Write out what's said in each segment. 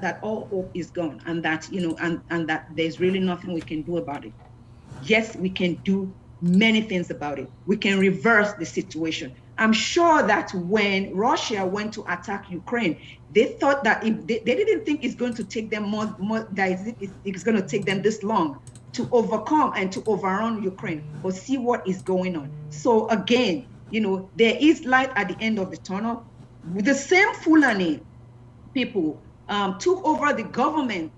that all hope is gone, and that, and that there's really nothing we can do about it. Yes, we can do many things about it. We can reverse the situation. I'm sure that when Russia went to attack Ukraine, they thought that if they didn't think it's going to take them it's going to take them this long to overcome and to overrun Ukraine. But see what is going on. So again, there is light at the end of the tunnel. The same Fulani people took over the government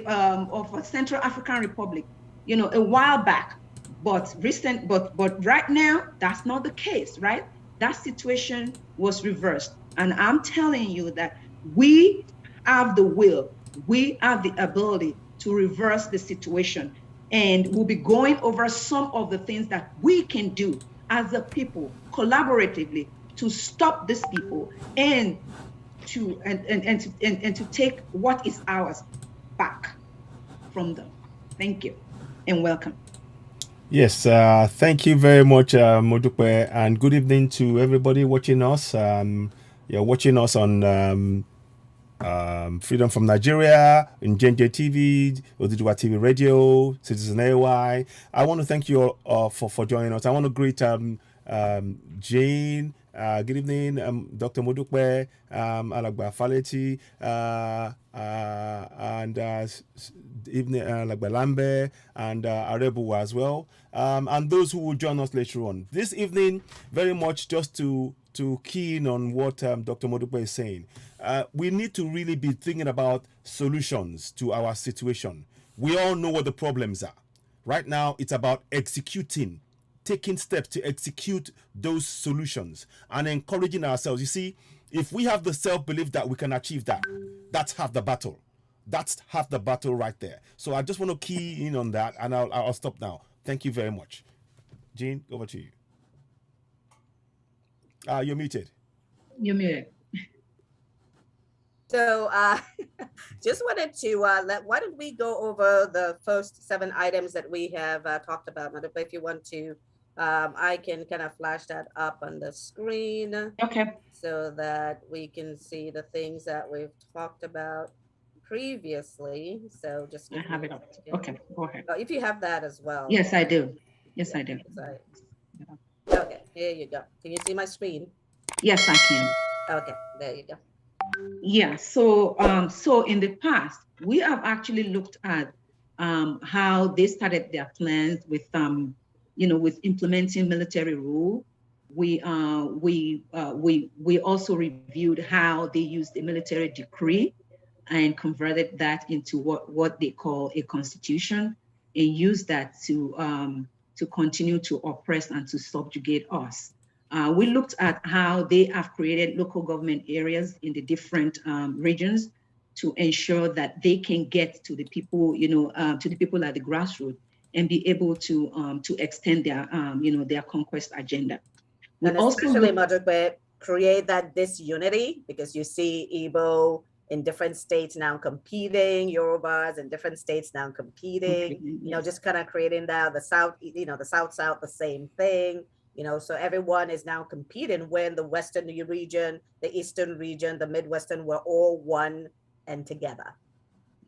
of Central African Republic, a while back. But right now, that's not the case, right? That situation was reversed. And I'm telling you that we have the will, we have the ability to reverse the situation. And we'll be going over some of the things that we can do as a people, collaboratively, to stop these people and to take what is ours back from them. Thank you and welcome. Yes, thank you very much, Modupe, and good evening to everybody watching us. You're watching us on Freedom from Nigeria, in JNJ TV, Oduduwa TV Radio, Citizen AY. I want to thank you all for joining us. I want to greet Jane. Good evening, Dr. Modupe, Alagba Faleti, and evening, Alagba Lambe, and Arebu as well, and those who will join us later on. This evening, very much just to key in on what Dr. Modupe is saying. We need to really be thinking about solutions to our situation. We all know what the problems are. Right now, it's about taking steps to execute those solutions and encouraging ourselves. You see, if we have the self-belief that we can achieve that, that's half the battle. That's half the battle right there. So I just want to key in on that, and I'll stop now. Thank you very much. Jean, over to you. You're muted. You're muted. So just wanted to why don't we go over the first 7 items that we have talked about. But if you want to, I can kind of flash that up on the screen. Okay. So that we can see the things that we've talked about previously. So just I have it up. Okay, go ahead. If you have that as well. Yes, I do. Yes, I do. Okay, here you go. Can you see my screen? Yes, I can. Okay, there you go. Yeah, so in the past, we have actually looked at how they started their plans with with implementing military rule. We also reviewed how they used the military decree and converted that into what they call a constitution, and used that to continue to oppress and to subjugate us. We looked at how they have created local government areas in the different regions to ensure that they can get to the people, to the people at the grassroots and be able to extend their, their conquest agenda. We and also especially Madrid, create that disunity, because you see Igbo in different states now competing, Yorubas in different states now competing, just kind of creating that, the South, the South, the same thing. So everyone is now competing when the Western region, the Eastern region, the Midwestern were all one and together.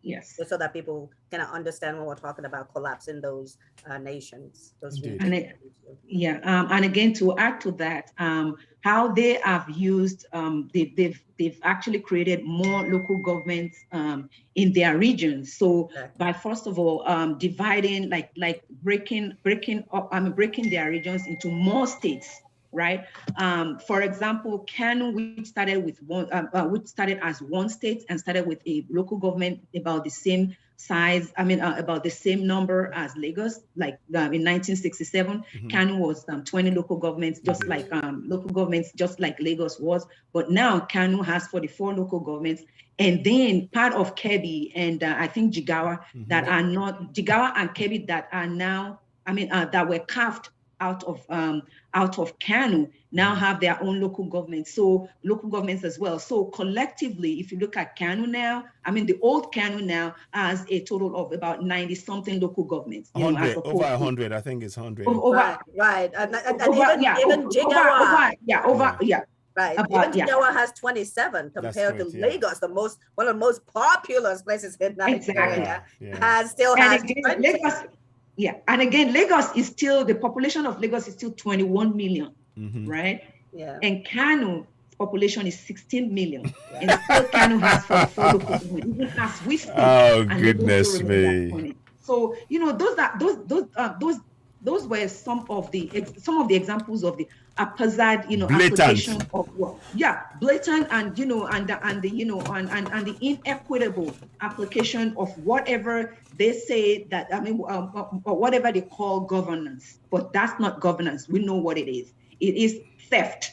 Yes. Just so that people kind of understand when we're talking about collapsing those nations, those regions. And again, to add to that, how they have used, they've actually created more local governments in their regions. So by first of all, dividing, like breaking their regions into more states, right? For example, Kano, which started as one state and started with a local government about the same size, about the same number as Lagos, like in 1967, Kano was 20 local governments, just like Lagos was. But now Kano has 44 local governments, and then part of Kebbi and I think Jigawa Jigawa and Kebbi that are now, that were carved out of Kano now have their own local governments. So local governments as well. So collectively, if you look at Kano now, the old Kano now has a total of about 90 something local governments. Over 100, I think it's 100. Right. And even Jigawa. Right. Even Jigawa has 27 compared to Lagos, one of the most populous places in Nigeria, has 20. Lagos, and again, Lagos is still, the population of Lagos is still 21 million, right? Yeah. And Kano population is 16 million, and still Kano has 44 local government, even as we speak. Oh, goodness me! So those were some of the examples of the haphazard, application of blatant and the inequitable application of whatever they say that or whatever they call governance, but that's not governance. We know what it is. It is theft.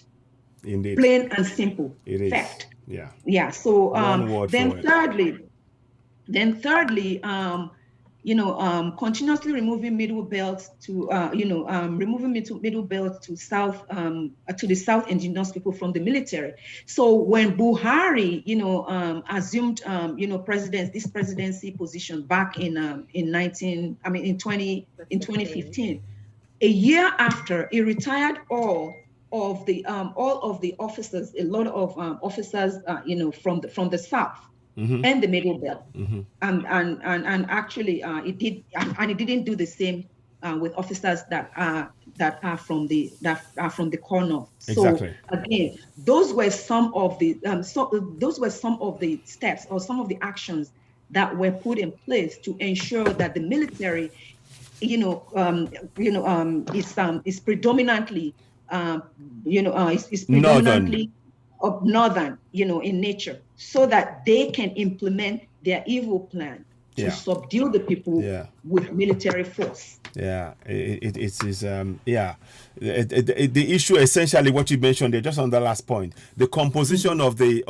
Indeed. Plain and simple. It is. Theft. Yeah. Yeah. So then thirdly, continuously removing middle belts to removing middle belts to the South indigenous people from the military. So when Buhari assumed this presidency position back in 2015, a year after, he retired all of the officers, a lot of officers from the South. And the middle belt, and actually it didn't do the same with officers that are from the core north. Exactly. So again, those were some of the steps or some of the actions that were put in place to ensure that the military, is predominantly predominantly of northern, in nature, so that they can implement their evil plan to subdue the people with military force. Yeah, it is. The issue essentially what you mentioned there, just on the last point, the composition of the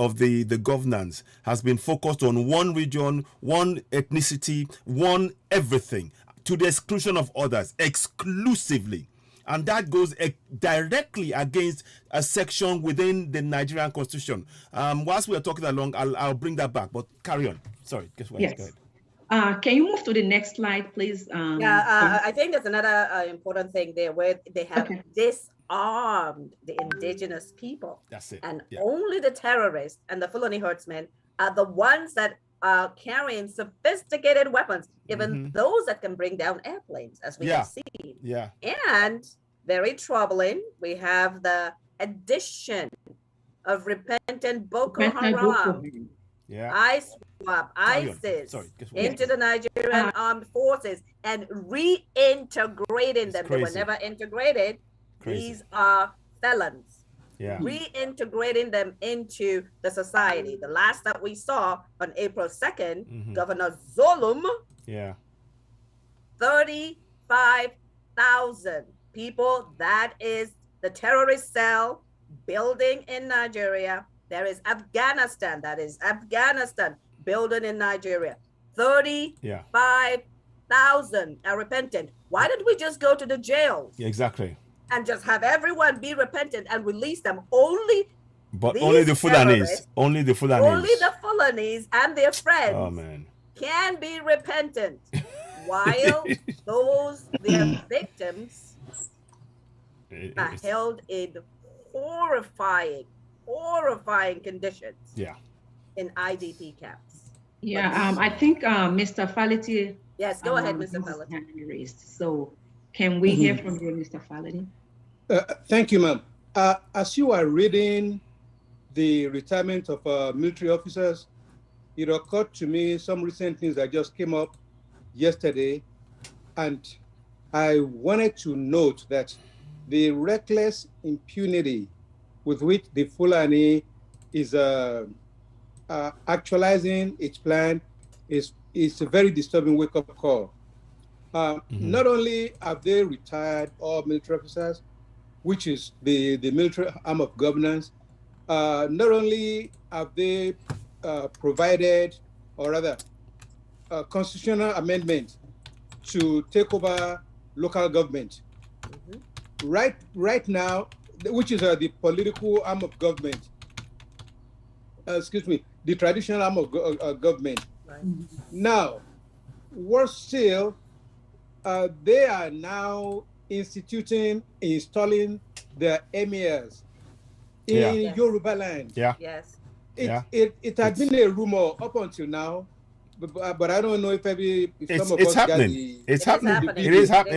governance has been focused on one region, one ethnicity, one everything, to the exclusion of others, exclusively. And that goes directly against a section within the Nigerian constitution. Whilst we are talking along, I'll bring that back, but carry on. Sorry, guess what? Yes. Go ahead. Can you move to the next slide, please? I think there's another important thing there where they have disarmed the indigenous people. That's it. And only the terrorists and the Fulani herdsmen are the ones that are carrying sophisticated weapons, even those that can bring down airplanes, as we have seen. Yeah. And very troubling, we have the addition of repentant Boko Haram, ISIS into the Nigerian armed forces and reintegrating them. They were never integrated. These are felons. Reintegrating them into the society. The last that we saw on April 2nd, Governor Zolum, 35,000 people. That is the terrorist cell building in Nigeria. There is Afghanistan. That is Afghanistan building in Nigeria. 35,000 are repentant. Why did we just go to the jails? Exactly. And just have everyone be repentant and release them? Only the Fulanis. Only the Fulanis and their friends can be repentant, while their victims are held in horrifying conditions. In IDP camps. I think Mr. Fality. Yes, go ahead, Mr. Fality. So, can we hear from you, Mr. Fality? Thank you, ma'am. As you are reading the retirement of military officers, it occurred to me some recent things that just came up yesterday, and I wanted to note that the reckless impunity with which the Fulani is actualizing its plan is a very disturbing wake-up call. Not only have they retired all military officers, which is the military arm of governance, not only have they provided, or rather, a constitutional amendment to take over local government. Right now, which is the political arm of government, the traditional arm of government. Now, worse still, they are now installing their emirs in Yoruba land. Yes. It had been a rumor up until now, but I don't know if some of us happening. got the. It's happening. It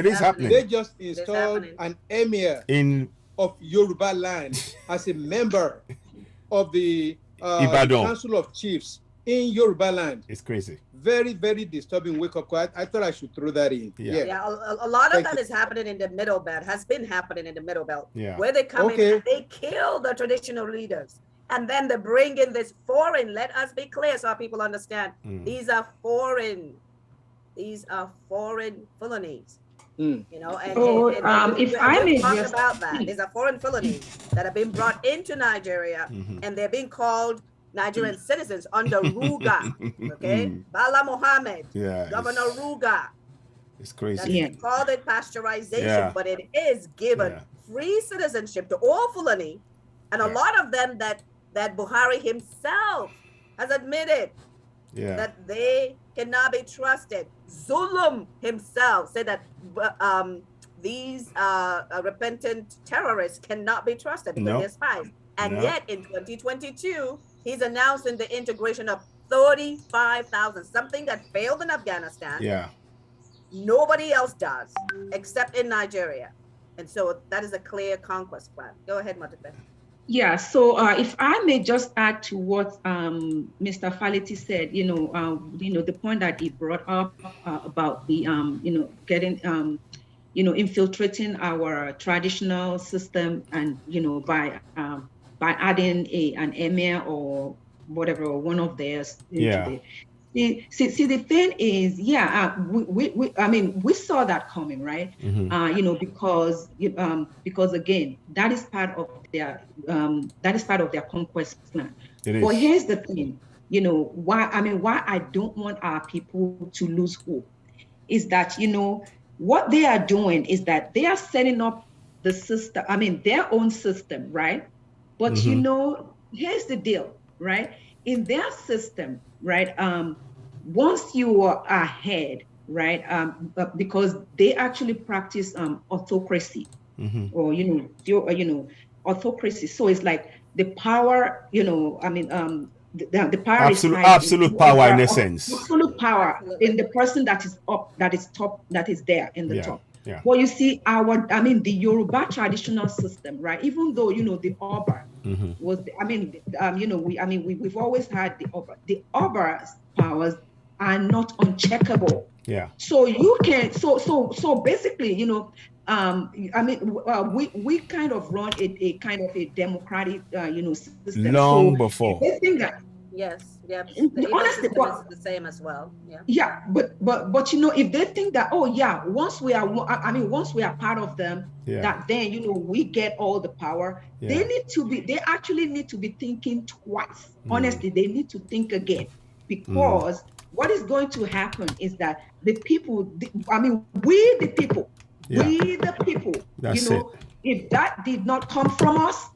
is happening. They just installed an emir of Yoruba land as a member of the Council of Chiefs in Yoruba land. It's crazy. Very, very disturbing wake-up call. I thought I should throw that in. A lot of that is happening in the Middle Belt, has been happening in the Middle Belt, where they come in and they kill the traditional leaders. And then they bring in this foreign, let us be clear so people understand. These are foreign Fulanies. You know, and if I may talk just about that, these are foreign Fulanies that have been brought into Nigeria, and they're being called Nigerian citizens under RUGA. Okay, Bala Mohammed, Governor RUGA. It's crazy. That's called it pasteurization, but it is given free citizenship to all Fulani, and a lot of them that Buhari himself has admitted that they cannot be trusted. Zulum himself said that these repentant terrorists cannot be trusted because they're spies. And yet in 2022, he's announcing the integration of 35,000, something that failed in Afghanistan. Nobody else does, except in Nigeria. And so that is a clear conquest plan. Go ahead, Motife. Yeah, so if I may just add to what Mr. Faleti said, the point that he brought up about the, getting, infiltrating our traditional system and, by adding an emir or whatever, or one of theirs. See, the thing is, we saw that coming, right? Because again, that is part of their conquest plan. But here's the thing, why I don't want our people to lose hope is that, what they are doing is that they are setting up the system, their own system, right? But here's the deal, right? In their system, right? Once you are ahead, right? Because they actually practice autocracy, or autocracy. So it's like the power, the power absolute power in essence. Absolute power in the person that is up, that is top, that is there in the top. Well, you see, the Yoruba traditional system, right? Even though the Oba was, we've always had the Oba. The Oba's powers are not uncheckable. So you can, so basically, we kind of run a kind of a democratic, system. Long before. They think that. Yes. Honestly, but it's the same as well. But if they think that, once we are part of them, that then we get all the power. They actually need to be thinking twice. Honestly, they need to think again, because what is going to happen is that the people, we the people, That's it. If that did not come from us,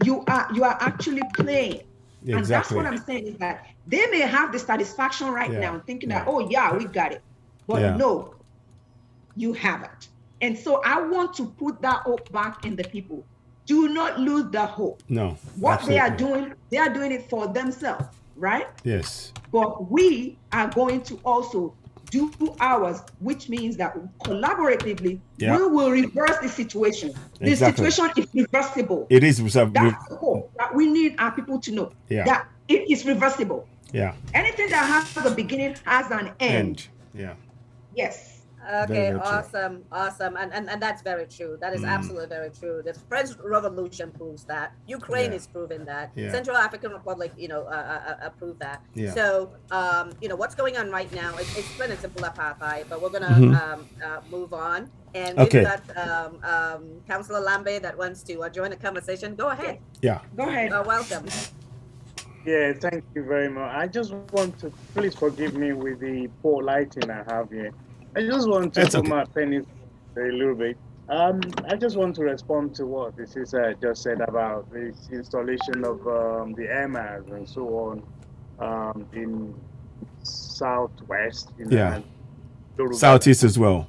you are actually playing. And that's what I'm saying, is that they may have the satisfaction right now thinking that, we got it. But no, you haven't. And so I want to put that hope back in the people. Do not lose the hope. No. What they are doing it for themselves, right? Yes. But we are going to also do ours, which means that collaboratively we will reverse the situation. The situation is reversible. It is. That's the hope that we need our people to know, that it is reversible. Anything that has a beginning has an end. Yes. Okay, very awesome. And that's very true. That is absolutely very true. The French Revolution proves that. Ukraine is proving that. Central African Republic, proved that. So, what's going on right now, it's plain and simple apartheid, but we're going to move on. And we've got Councillor Lambe that wants to join the conversation. Go ahead. Go ahead. Welcome. Thank you very much. I just want to, please forgive me with the poor lighting I have here. I just want to put my pennies a little bit. I just want to respond to what this is just said about this installation of the emirs and so on in southwest. Southeast as well.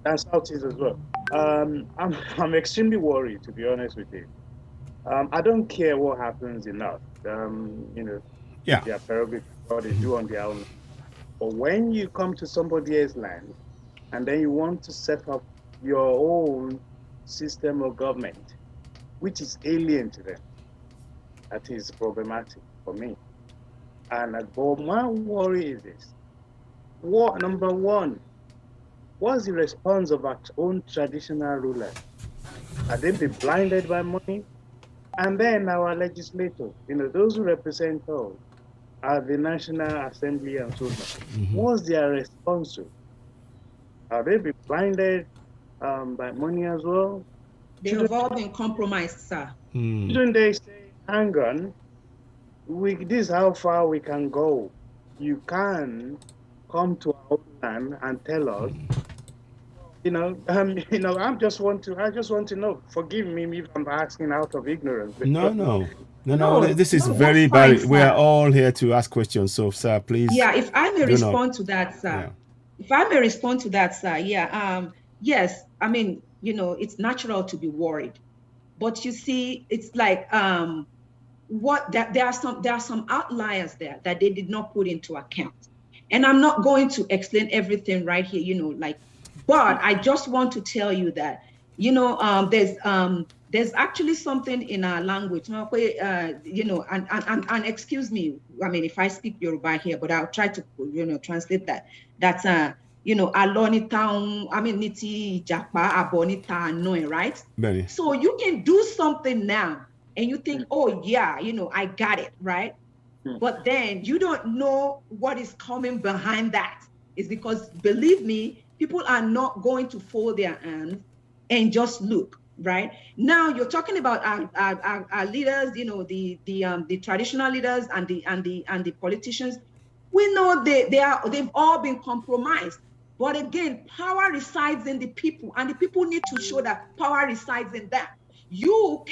And southeast as well. I'm extremely worried, to be honest with you. I don't care what happens in us. Yeah. Their prerogative, what they do on their own. But when you come to somebody else's land and then you want to set up your own system of government, which is alien to them, that is problematic for me. And but my worry is this: what number one? What's the response of our own traditional rulers? Are they be blinded by money? And then our legislators, those who represent us, are the National Assembly and so on. What's their response to? Are they be blinded by money as well? They have all been compromised, sir. Shouldn't they say, hang on, this is how far we can go. You can come to our own land and tell us, I just want to know. Forgive me if I'm asking out of ignorance. No. No, This is no, very that's fine, bad. We are sir. all here to ask questions. So, sir, please. Yeah, if I may do respond not. to that, sir. Yeah. If I may respond to that, sir. Yeah. Yes. I mean, it's natural to be worried, but you see, it's like there are some outliers there that they did not put into account, and I'm not going to explain everything right here. But I just want to tell you that there's actually something in our language, and excuse me, I mean, if I speak Yoruba here, but I'll try to translate that. That's alonita, I mean, niti japa abonita no, right? Benny. So you can do something now and you think, oh yeah, I got it, right? But then you don't know what is coming behind that. It's because, believe me, people are not going to fold their hands and just look, right? Now you're talking about our leaders, the traditional leaders and the politicians. We know they've all been compromised. But again, power resides in the people, and the people need to show that power resides in them. You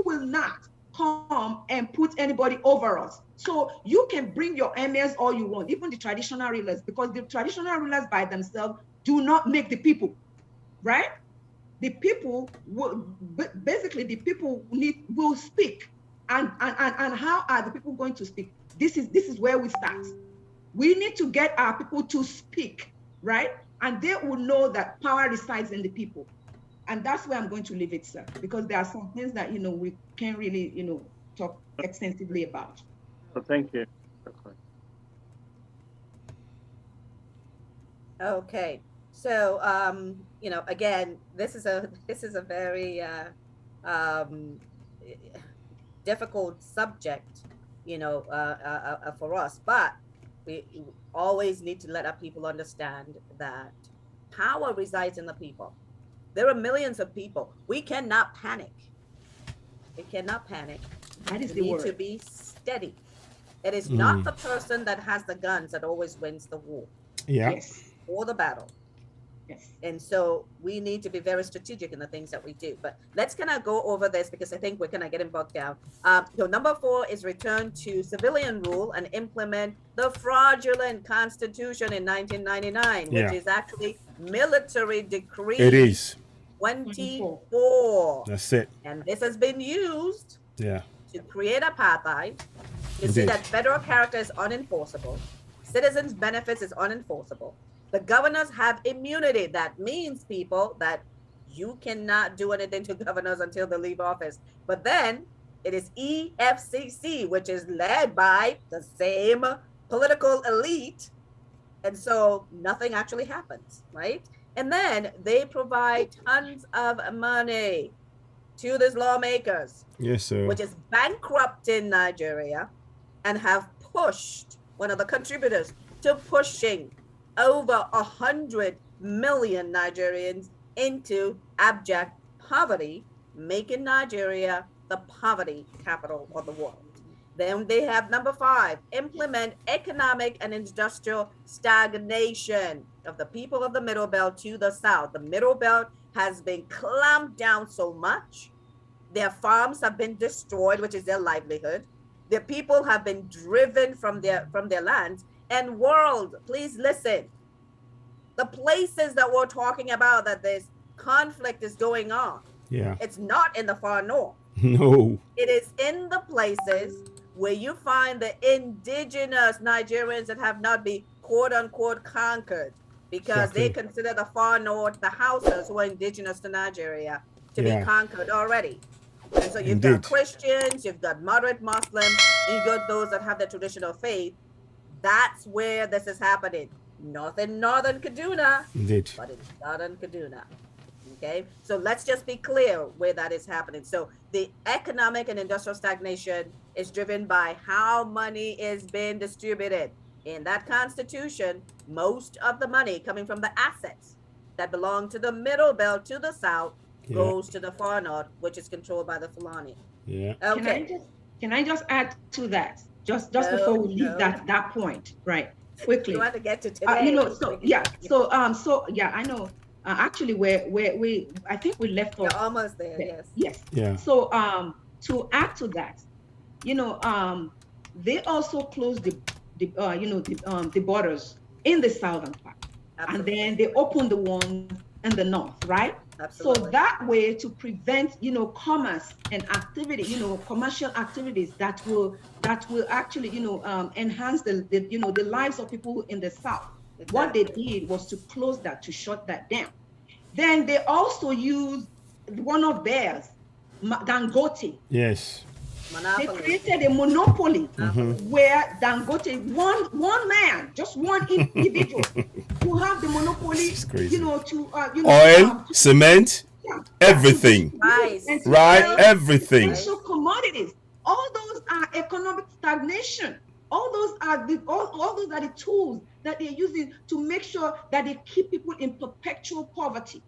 will not come and put anybody over us. So you can bring your emirs all you want, even the traditional rulers, because the traditional rulers by themselves do not make the people, right? The people will speak. And how are the people going to speak? This is where we start. We need to get our people to speak, right? And they will know that power resides in the people. And that's where I'm going to leave it, sir, because there are some things that, we can't really, talk extensively about. Oh, thank you. Okay. So, again, this is a very difficult subject, for us, but we always need to let our people understand that power resides in the people. There are millions of people. We cannot panic. We cannot panic. That is we need to be steady. It is not the person that has the guns that always wins the war. Yeah. Yes. Or the battle. Yes. And so we need to be very strategic in the things that we do. But let's kind of go over this because I think we're kind of getting bogged down. So number 4 is return to civilian rule and implement the fraudulent constitution in 1999, which is actually military decree. It is. 24. That's it. And this has been used to create apartheid. You see that federal character is unenforceable. Citizens' benefits is unenforceable. The governors have immunity. That means, people, that you cannot do anything to governors until they leave office. But then it is EFCC, which is led by the same political elite. And so nothing actually happens, right? And then they provide tons of money to these lawmakers. Yes, sir. Which is bankrupting Nigeria and have pushed one of the contributors to pushing over 100 million Nigerians into abject poverty, making Nigeria the poverty capital of the world. Then they have number 5, implement economic and industrial stagnation of the people of the Middle Belt to the south. The Middle Belt has been clamped down so much. Their farms have been destroyed, which is their livelihood. Their people have been driven from their lands. And world, please listen. The places that we're talking about that this conflict is going on, it's not in the far north. No. It is in the places where you find the indigenous Nigerians that have not been quote unquote conquered, because Exactly. they consider the far north, the Hausas who are indigenous to Nigeria, to be conquered already. And so you've got Christians, you've got moderate Muslims, and you've got those that have the traditional faith. That's where this is happening. Not in northern Kaduna, but in southern Kaduna. Okay, so let's just be clear where that is happening. So the economic and industrial stagnation is driven by how money is being distributed. In that constitution, most of the money coming from the assets that belong to the middle belt to the south goes to the far north, which is controlled by the Fulani. Yeah. Okay. Can I just add to that? Just before we leave that point, right? Quickly. You want to get to today. I know. Actually, we I think we left off. You're almost there. Yes. Yes. Yeah. So to add to that, they also closed the borders in the southern part. Absolutely. And then they opened the ones in the north, right? Absolutely. So that way, to prevent commerce and activity, commercial activities that will actually enhance the lives of people in the south. Exactly. What they did was to close that, to shut that down. Then they also used one of theirs, Dangote. Yes. Monopoly. They created a monopoly where Dangote, one man, just one individual, who have the monopoly, oil, cement, everything, everything. Essential commodities. All those are economic stagnation. All those are the tools that they're using to make sure that they keep people in perpetual poverty,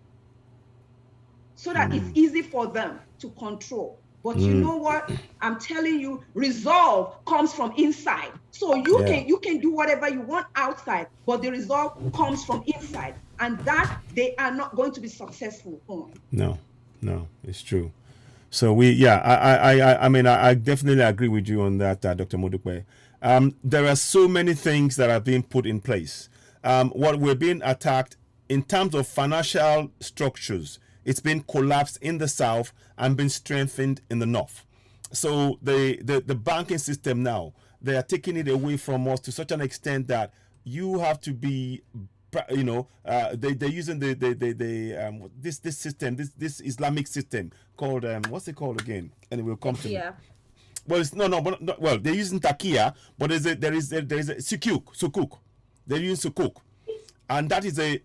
so that it's easy for them to control. But you know what? I'm telling you, resolve comes from inside. So you can do whatever you want outside, but the resolve comes from inside, and that they are not going to be successful on. No, it's true. So I definitely agree with you on that, Dr. Modupe. There are so many things that are being put in place. What we're being attacked in terms of financial structures, it's been collapsed in the south and been strengthened in the north. So the banking system now, they are taking it away from us to such an extent that you have to be, they're using this system, this Islamic system called what's it called again? And it will come to me. Well, it's well, they're using Takia, but there is a sukuk. They're using sukuk. And that is an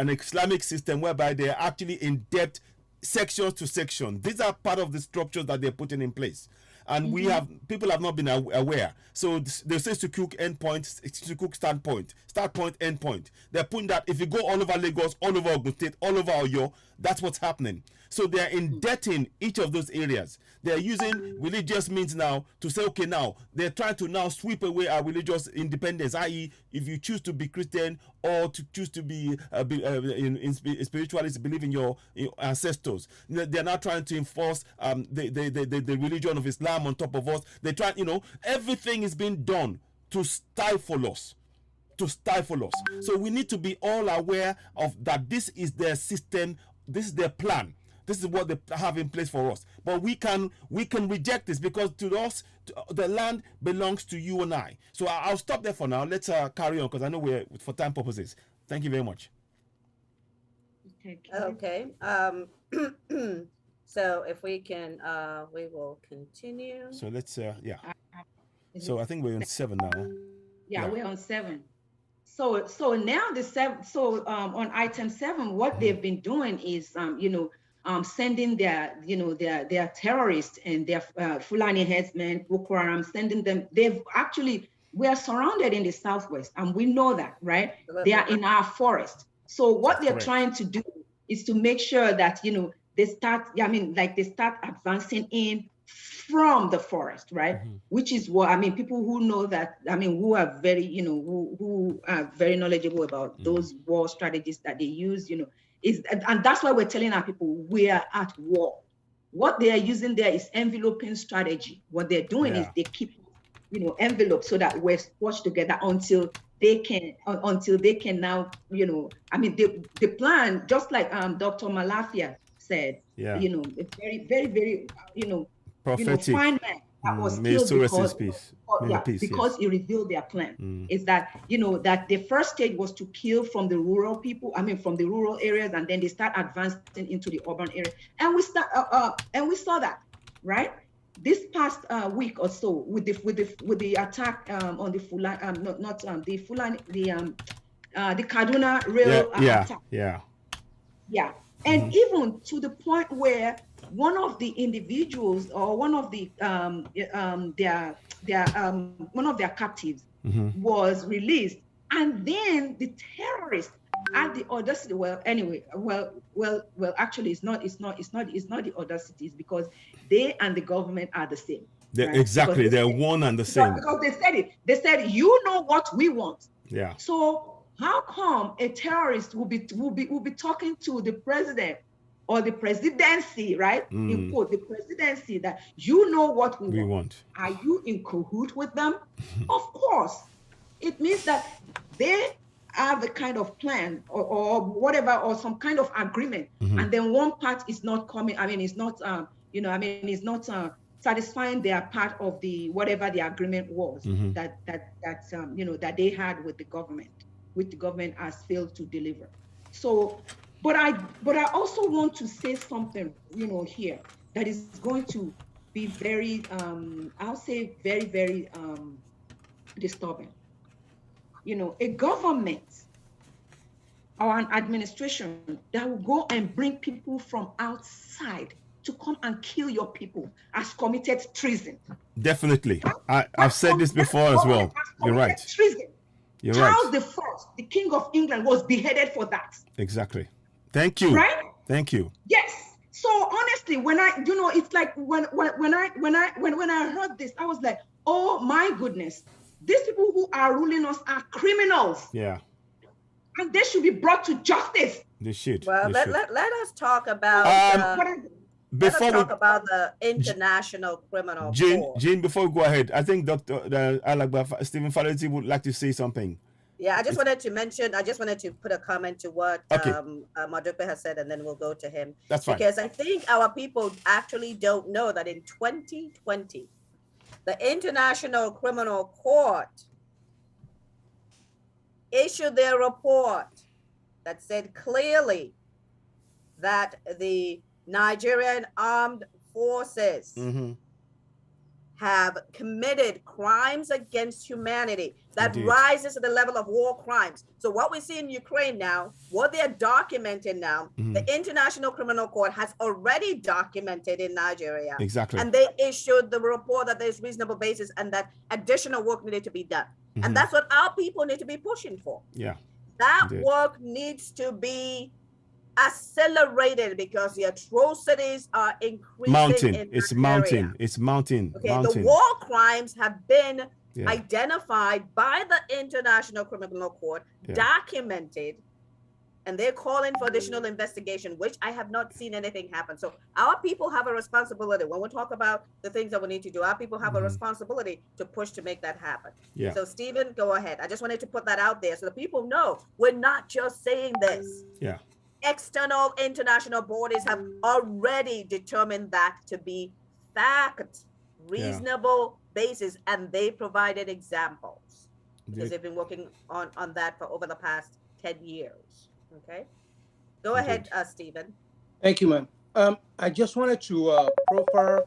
Islamic system whereby they are actually in depth section to section. These are part of the structures that they're putting in place. And people have not been aware. So they say sukuk endpoint, sukuk start point, endpoint. They're putting that if you go all over Lagos, all over Ogun State, all over Oyo, that's what's happening. So they're indebting each of those areas. They're using religious means now to say, okay, now they're trying to now sweep away our religious independence, i.e., if you choose to be Christian or to choose to be in spirituality, believe in your ancestors. They're now trying to enforce the religion of Islam on top of us. They try, everything is being done to stifle us. So we need to be all aware of that. This is their system. This is their plan. This is what they have in place for us. But we can reject this, because to us, the land belongs to you and I. So I'll stop there for now. Let's carry on, because I know we're for time purposes. Thank you very much. Okay. So if we can, we will continue. So let's, So I think we're on 7 now. Yeah, we're on 7. So now the 7. So on item 7, what they've been doing is, sending their terrorists and their Fulani headsmen, Boko Haram, sending them. We are surrounded in the southwest, and we know that, right? They are in our forest. So what they're trying to do is to make sure that they start advancing in from the forest, right? Which is what people who know that, who are very, who are very knowledgeable about those war strategies that they use, and that's why we're telling our people we are at war. What they are using there is enveloping strategy. What they're doing is they keep, envelopes so that we're squashed together until they can now, the plan, just like Dr. Malafia said, it's very, very, very, Prophetic. fine man that was May killed so rest in because, peace. because he revealed their plan. Is that, that the first stage was to kill from the rural people, from the rural areas, and then they start advancing into the urban area. And we saw that, right? This past week or so with the attack on the Fulani, the Fulani, the Kaduna rail attack. Yeah. And even to the point where one of the individuals or one of the one of their captives was released, and then the terrorists at the audacity. Actually, it's not the audacity. It's because they and the government are the same. Right? Exactly, they're one and the same. Because they said it. They said, you know what we want. Yeah. So how come a terrorist will be talking to the president or the presidency, right? In quote, the presidency, that you know what we want. Are you in cahoot with them? Of course. It means that they have a kind of plan or whatever, or some kind of agreement, and then one part is not coming. It's not it's not satisfying their part of the whatever the agreement was that they had with the government, which the government has failed to deliver. So, but I also want to say something, here that is going to be very, I'll say very, very disturbing. A government or an administration that will go and bring people from outside to come and kill your people has committed treason. Definitely. I've said this before as well. You're right. Treason. You're Charles right. I, the King of England, was beheaded for that. Exactly. Thank you. Right? Thank you. Yes. So honestly, when I, it's like when I heard this, I was like, oh my goodness, these people who are ruling us are criminals. Yeah. And they should be brought to justice. They should. Well, let us talk about let us talk about the International Criminal Court. Jane, before we go ahead, I think Dr. Stephen Falletti would like to say something. Yeah, I just wanted to put a comment to what Madupe has said, and then we'll go to him. That's fine. Because I think our people actually don't know that in 2020, the International Criminal Court issued their report that said clearly that the Nigerian armed forces have committed crimes against humanity that rises to the level of war crimes. So what we see in Ukraine now, what they're documenting now, the International Criminal Court has already documented in Nigeria. Exactly. And they issued the report that there's reasonable basis and that additional work needed to be done. And that's what our people need to be pushing for. Yeah. That work needs to be accelerated because the atrocities are increasing. It's mounting. Okay, the war crimes have been identified by the International Criminal Court, documented, and they're calling for additional investigation, which I have not seen anything happen. So our people have a responsibility. When we talk about the things that we need to do, our people have a responsibility to push to make that happen. Yeah. So Stephen, go ahead. I just wanted to put that out there so the people know we're not just saying this. Yeah. External international bodies have already determined that to be fact, reasonable basis, and they provided examples because they've been working on that for over the past 10 years. Okay, go ahead, Stephen. Thank you, ma'am. I just wanted to proffer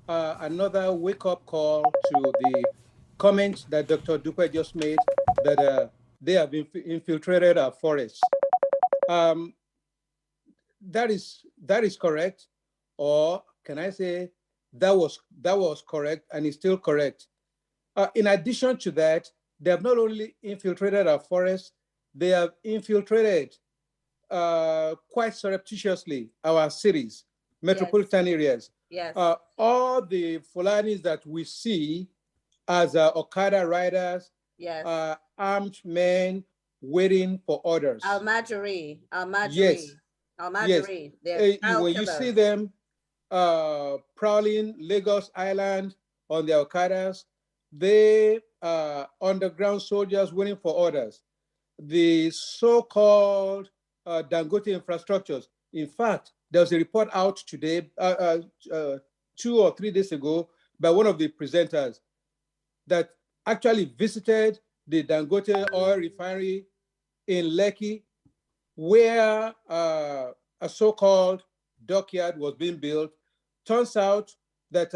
another wake-up call to the comments that Dr. Dupe just made that they have infiltrated our forests. That is correct, or can I say that was correct and is still correct. In addition to that, they have not only infiltrated our forests, they have infiltrated quite surreptitiously our cities, metropolitan areas. Yes. All the Fulanis that we see as Okada riders, armed men waiting for orders. Al-Majri. Yes. Al-Majri. Yes. When you see them prowling Lagos Island on the Okadas, they are underground soldiers waiting for orders. The so-called Dangote infrastructures. In fact, there was a report out today, 2 or 3 days ago by one of the presenters that actually visited the Dangote oil refinery in Lekki, where a so-called dockyard was being built. Turns out that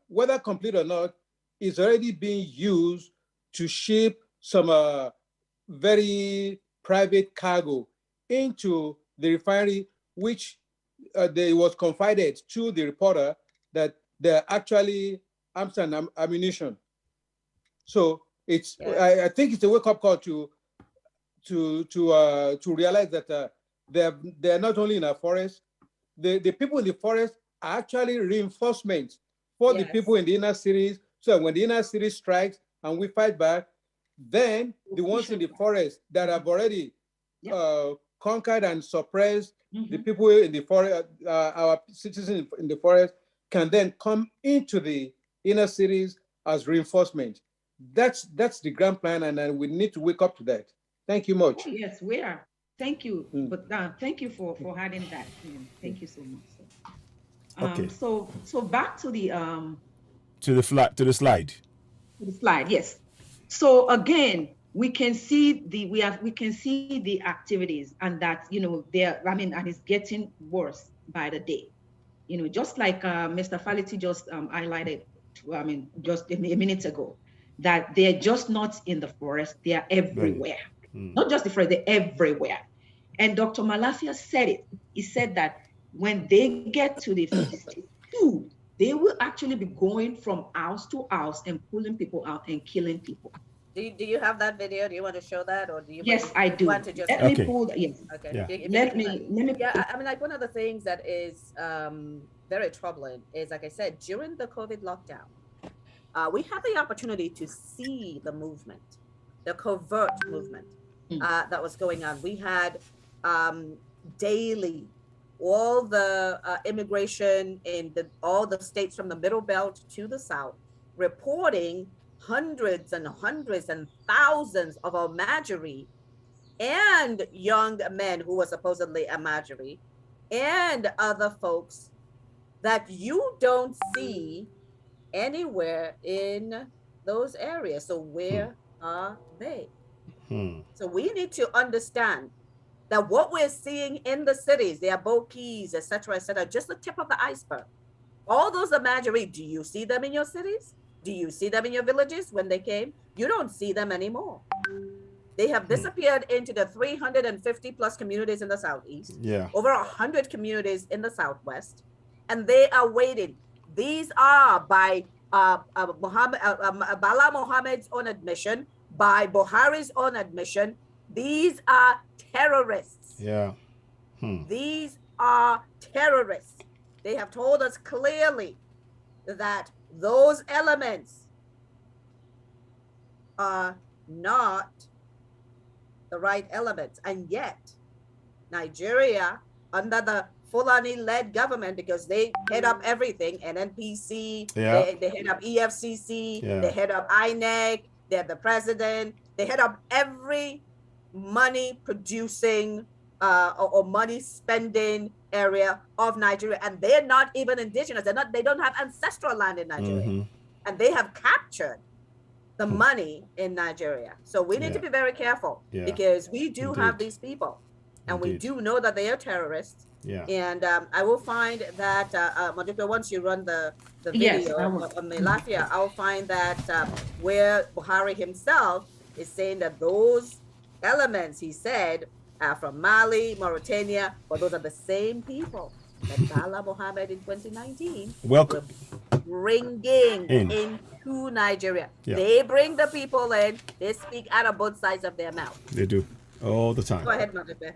whether complete or not, is already being used to ship some very private cargo into the refinery, which they was confided to the reporter that they're actually arms and ammunition. So it's, I think it's a wake-up call to realize that they're not only in our forest, the people in the forest are actually reinforcements for the people in the inner cities. So when the inner city strikes and we fight back, then the ones in the forest that have already conquered and suppressed the people in the forest, our citizens in the forest, can then come into the inner cities as reinforcement. That's the grand plan, and we need to wake up to that. Thank you much. Oh, yes, we are. Thank you. But thank you for adding that. Thank you so much. Okay. So back to the slide. To the slide, yes. So again, we can see the activities, and that and it's getting worse by the day. Just like Mr. Fality just highlighted, just a minute ago, that they're just not in the forest, they are everywhere. Not just the forest, they're everywhere. And Dr. Malafia said it. He said that when they get to the food, they will actually be going from house to house and pulling people out and killing people. Do you have that video? Do you want to show that, or do you? Yes, I do. Want to just let me pull that. Yes. Okay. Yeah. Let me. Yeah, I mean, like, one of the things that is very troubling is, like I said, during the COVID lockdown, we had the opportunity to see the movement, the covert movement that was going on. We had daily all the immigration in all the states from the middle belt to the south reporting hundreds and thousands of Almajiri and young men who were supposedly Almajiri and other folks that you don't see anywhere in those areas. So where are they? So we need to understand that what we're seeing in the cities, the Abokis, etc., just the tip of the iceberg. All those Almajiri, do you see them in your cities? Do you see them in your villages when they came? You don't see them anymore. They have disappeared into the 350 plus communities in the southeast, over 100 communities in the southwest, and they are waiting. These are, by Bala Mohammed's own admission, by Buhari's own admission, these are terrorists. These are terrorists. They have told us clearly that those elements are not the right elements. And yet, Nigeria, under the Fulani-led government, because they head up everything, NNPC, they head up EFCC, they head up INEC, they're the president, they head up every money-producing or money-spending area of Nigeria, and they're not even indigenous. They don't have ancestral land in Nigeria, and they have captured the money in Nigeria. So we need to be very careful, because we do have these people, and we do know that they are terrorists. And I will find that Maduka, once you run the video on Melafia, I'll find that where Buhari himself is saying that those elements, he said, are from Mali, Mauritania, but those are the same people that Bala Mohammed in 2019 were bringing into Nigeria. They bring the people in, they speak out of both sides of their mouth. They do, all the time. Go ahead, Maduka.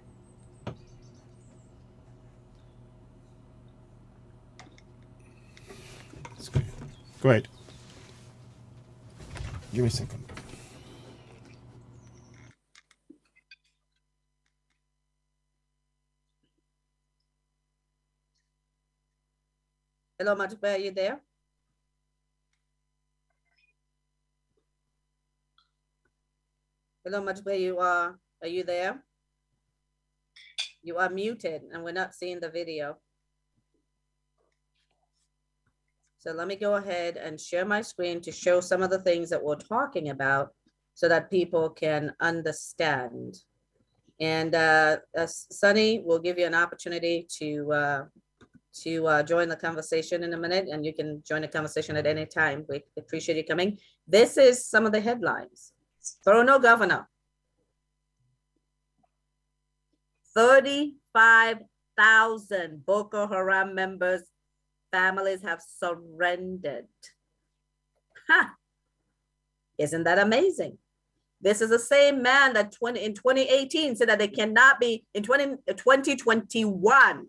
Go ahead. Give me a second. Hello, Maduka, are you there? Hello, Maduka, are you there? You are muted and we're not seeing the video. So let me go ahead and share my screen to show some of the things that we're talking about so that people can understand. And Sunny, we'll give you an opportunity to join the conversation in a minute, and you can join the conversation at any time. We appreciate you coming. This is some of the headlines. Borno governor, 35,000 Boko Haram members, families have surrendered. Ha! Isn't that amazing? This is the same man that in 2018 said that they cannot be, in 2021,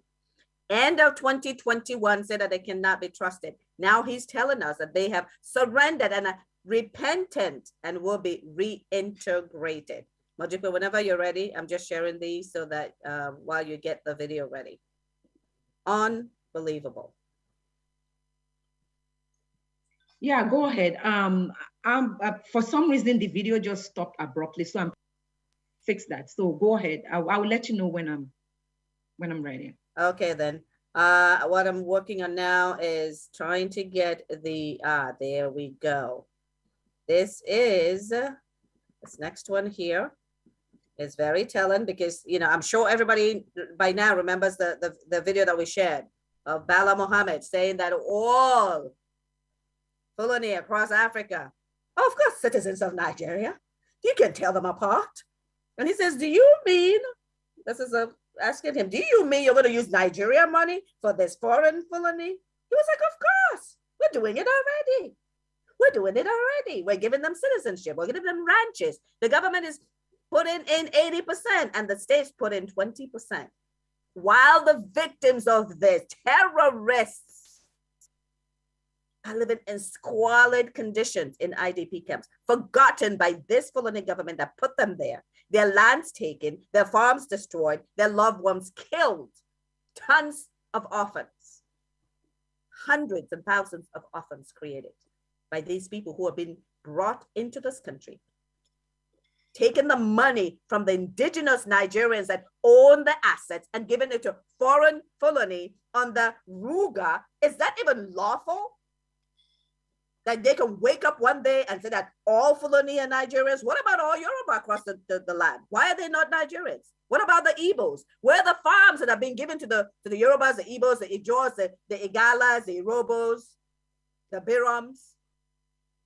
end of 2021 said that they cannot be trusted. Now he's telling us that they have surrendered and are repentant and will be reintegrated. Majiko, whenever you're ready, I'm just sharing these so that while you get the video ready. Unbelievable. Yeah, go ahead. For some reason, the video just stopped abruptly, so I'm fix that. So go ahead. I will let you know when I'm ready. Okay, then. What I'm working on now is trying to get the there we go. This next one here is very telling because I'm sure everybody by now remembers the video that we shared of Bala Mohammed saying that all Fulani across Africa, of course, citizens of Nigeria. You can tell them apart. And he says, do you mean, this is asking him, do you mean you're going to use Nigeria money for this foreign Fulani? He was like, of course, we're doing it already. We're doing it already. We're giving them citizenship. We're giving them ranches. The government is putting in 80% and the states put in 20%. While the victims of this terrorists are living in squalid conditions in IDP camps, forgotten by this Fulani government that put them there, their lands taken, their farms destroyed, their loved ones killed, tons of orphans, hundreds and thousands of orphans created by these people who have been brought into this country, taking the money from the indigenous Nigerians that own the assets and giving it to foreign Fulani on the RUGA. Is that even lawful? That they can wake up one day and say that all Fulani are Nigerians? What about all Yoruba across the land? Why are they not Nigerians? What about the Igbos? Where are the farms that have been given to the Yorubas, the Igbos, the Ijos, the Igalas, the Irobos, the Birams?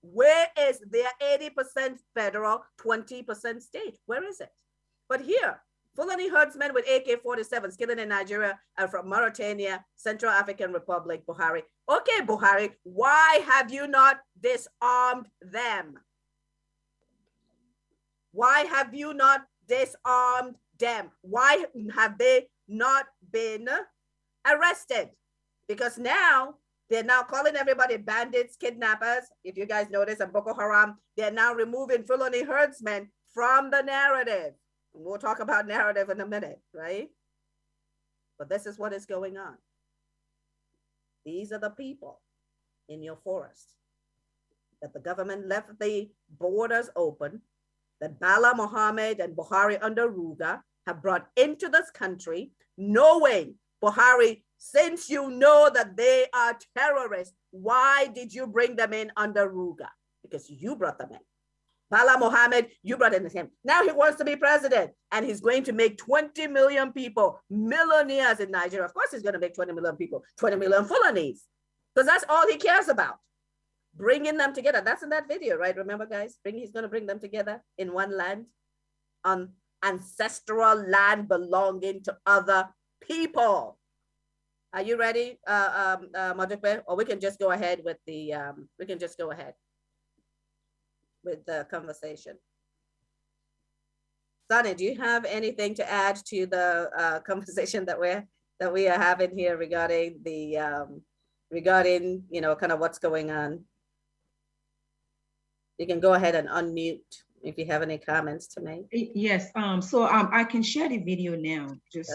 Where is their 80% federal, 20% state? Where is it? But here, Fulani herdsmen with AK-47s killing in Nigeria and from Mauritania, Central African Republic, Buhari. Okay, Buhari, why have you not disarmed them? Why have you not disarmed them? Why have they not been arrested? Because now they're now calling everybody bandits, kidnappers. If you guys notice, at Boko Haram, they're now removing Fulani herdsmen from the narrative. We'll talk about narrative in a minute, right? But this is what is going on. These are the people in your forest that the government left the borders open, that Bala Mohammed and Buhari under RUGA have brought into this country, knowing, Buhari, since you know that they are terrorists, why did you bring them in under RUGA? Because you brought them in. Bala Mohammed, you brought in him. Now he wants to be president and he's going to make 20 million people millionaires in Nigeria. Of course, he's going to make 20 million people, 20 million Fulanis, because that's all he cares about. Bringing them together. That's in that video, right? Remember, guys, he's going to bring them together in one land, on ancestral land belonging to other people. Are you ready, Madupe? Or we can just go ahead with the, with the conversation. Sonny, do you have anything to add to the conversation that we are having here regarding the kind of what's going on? You can go ahead and unmute if you have any comments to make. Yes. So I can share the video now. Just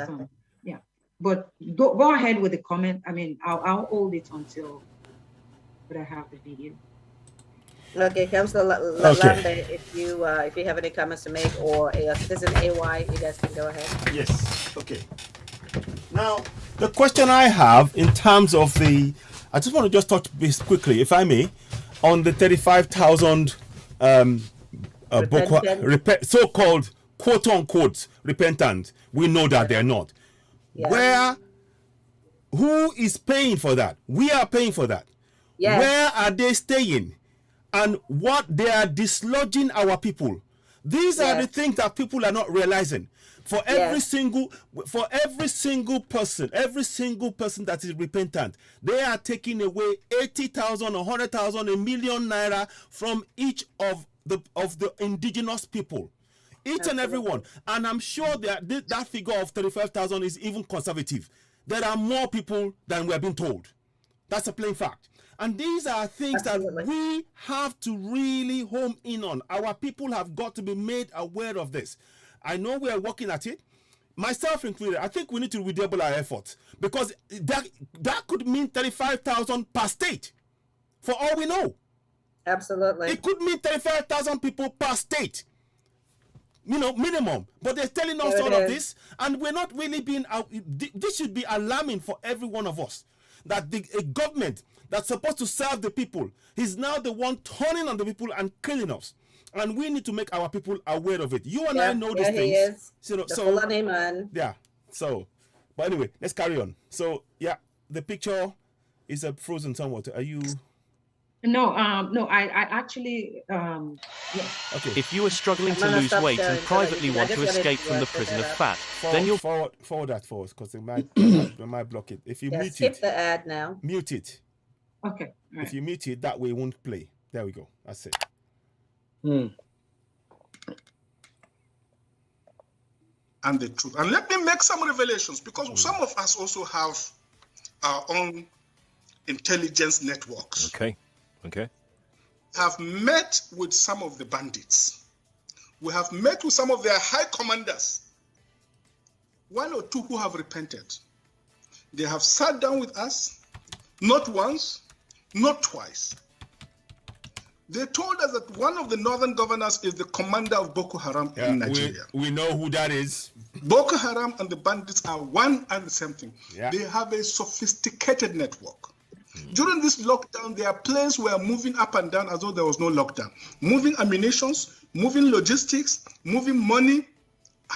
yeah. But go ahead with the comment. I mean, I'll hold it until I have the video. Okay, Councilor Lambe, if you have any comments to make, or Citizen AY, you guys can go ahead. Yes. Okay. Now, the question I have in terms of the I just want to just touch base quickly, if I may, on the 35,000 so-called quote-unquote repentant. We know that they're not. Yeah. Who is paying for that? We are paying for that. Yes. Where are they staying? And what they are dislodging our people. These are the things that people are not realizing. For every single person that is repentant, they are taking away 80,000, 100,000, $1 million naira from each of the indigenous people. Each and every one. And I'm sure that figure of 35,000 is even conservative. There are more people than we have been told. That's a plain fact. And these are things that we have to really home in on. Our people have got to be made aware of this. I know we are working at it, myself included. I think we need to redouble our efforts, because that could mean 35,000 per state, for all we know. Absolutely. It could mean 35,000 people per state, minimum. But they're telling us all of this, and we're not really being out. This should be alarming for every one of us, that a government that's supposed to serve the people is now the one turning on the people and killing us. And we need to make our people aware of it. You and I know these things. He is. The Fulani man. Yeah. So, but anyway, let's carry on. So, yeah, the picture is frozen somewhat. Are you? No, I actually, yeah. Okay. If you are struggling to lose weight and privately want to escape from the prison of fat, then you'll forward that for us, because it might block it. If you mute skip it, the ad now. Mute it. Okay. Right. If you mute it, that way it won't play. There we go. That's it. And the truth. And let me make some revelations, because some of us also have our own intelligence networks. Okay. Have met with some of the bandits. We have met with some of their high commanders. One or two who have repented. They have sat down with us, not once, not twice. They told us that one of the northern governors is the commander of Boko Haram in Nigeria. We know who that is. Boko Haram and the bandits are one and the same thing. Yeah. They have a sophisticated network. During this lockdown, their planes were moving up and down as though there was no lockdown. Moving ammunitions, moving logistics, moving money,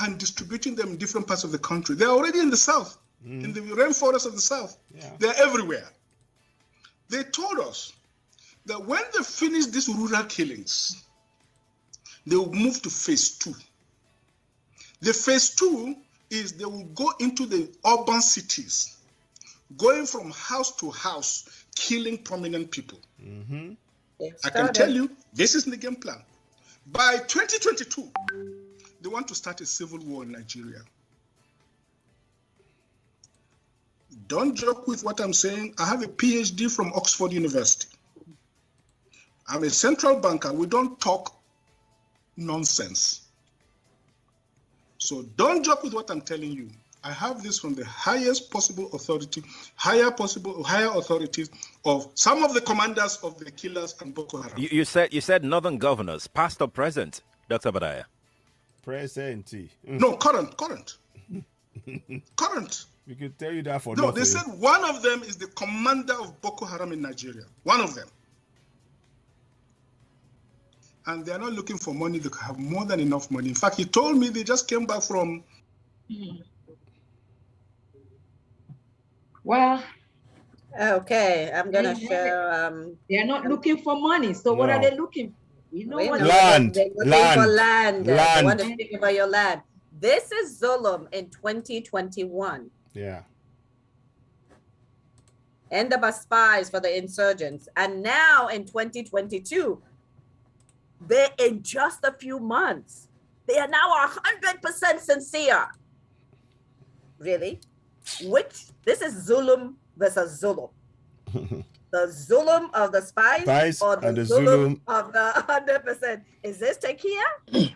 and distributing them in different parts of the country. They're already in the south, in the rainforest of the south. Yeah. They're everywhere. They told us that when they finish these rural killings, they will move to phase 2. The phase 2 is they will go into the urban cities, going from house to house, killing prominent people. I can tell you, this is the game plan. By 2022, they want to start a civil war in Nigeria. Don't joke with what I'm saying. I have a PhD from Oxford University. I'm a central banker. We don't talk nonsense. So don't joke with what I'm telling you. I have this from the highest possible authority, higher authorities of some of the commanders of the killers and Boko Haram. You said northern governors, past or present, Dr. Badaya? Present. No, current. Current. We could tell you that for no, nothing. They said one of them is the commander of Boko Haram in Nigeria. One of them. And they are not looking for money. They have more than enough money. In fact, he told me they just came back from... Well... Okay, I'm going to share... They're not looking for money. So what are they looking for? You know what? Land. They're looking for land. They want to speak about your land. This is Zulum in 2021. Yeah. End up as spies for the insurgents. And now in 2022, they, in just a few months, they are now 100% sincere. Really? This is Zulum versus Zulum. The Zulum of the spies or the Zulum of the 100%. Is this Takia?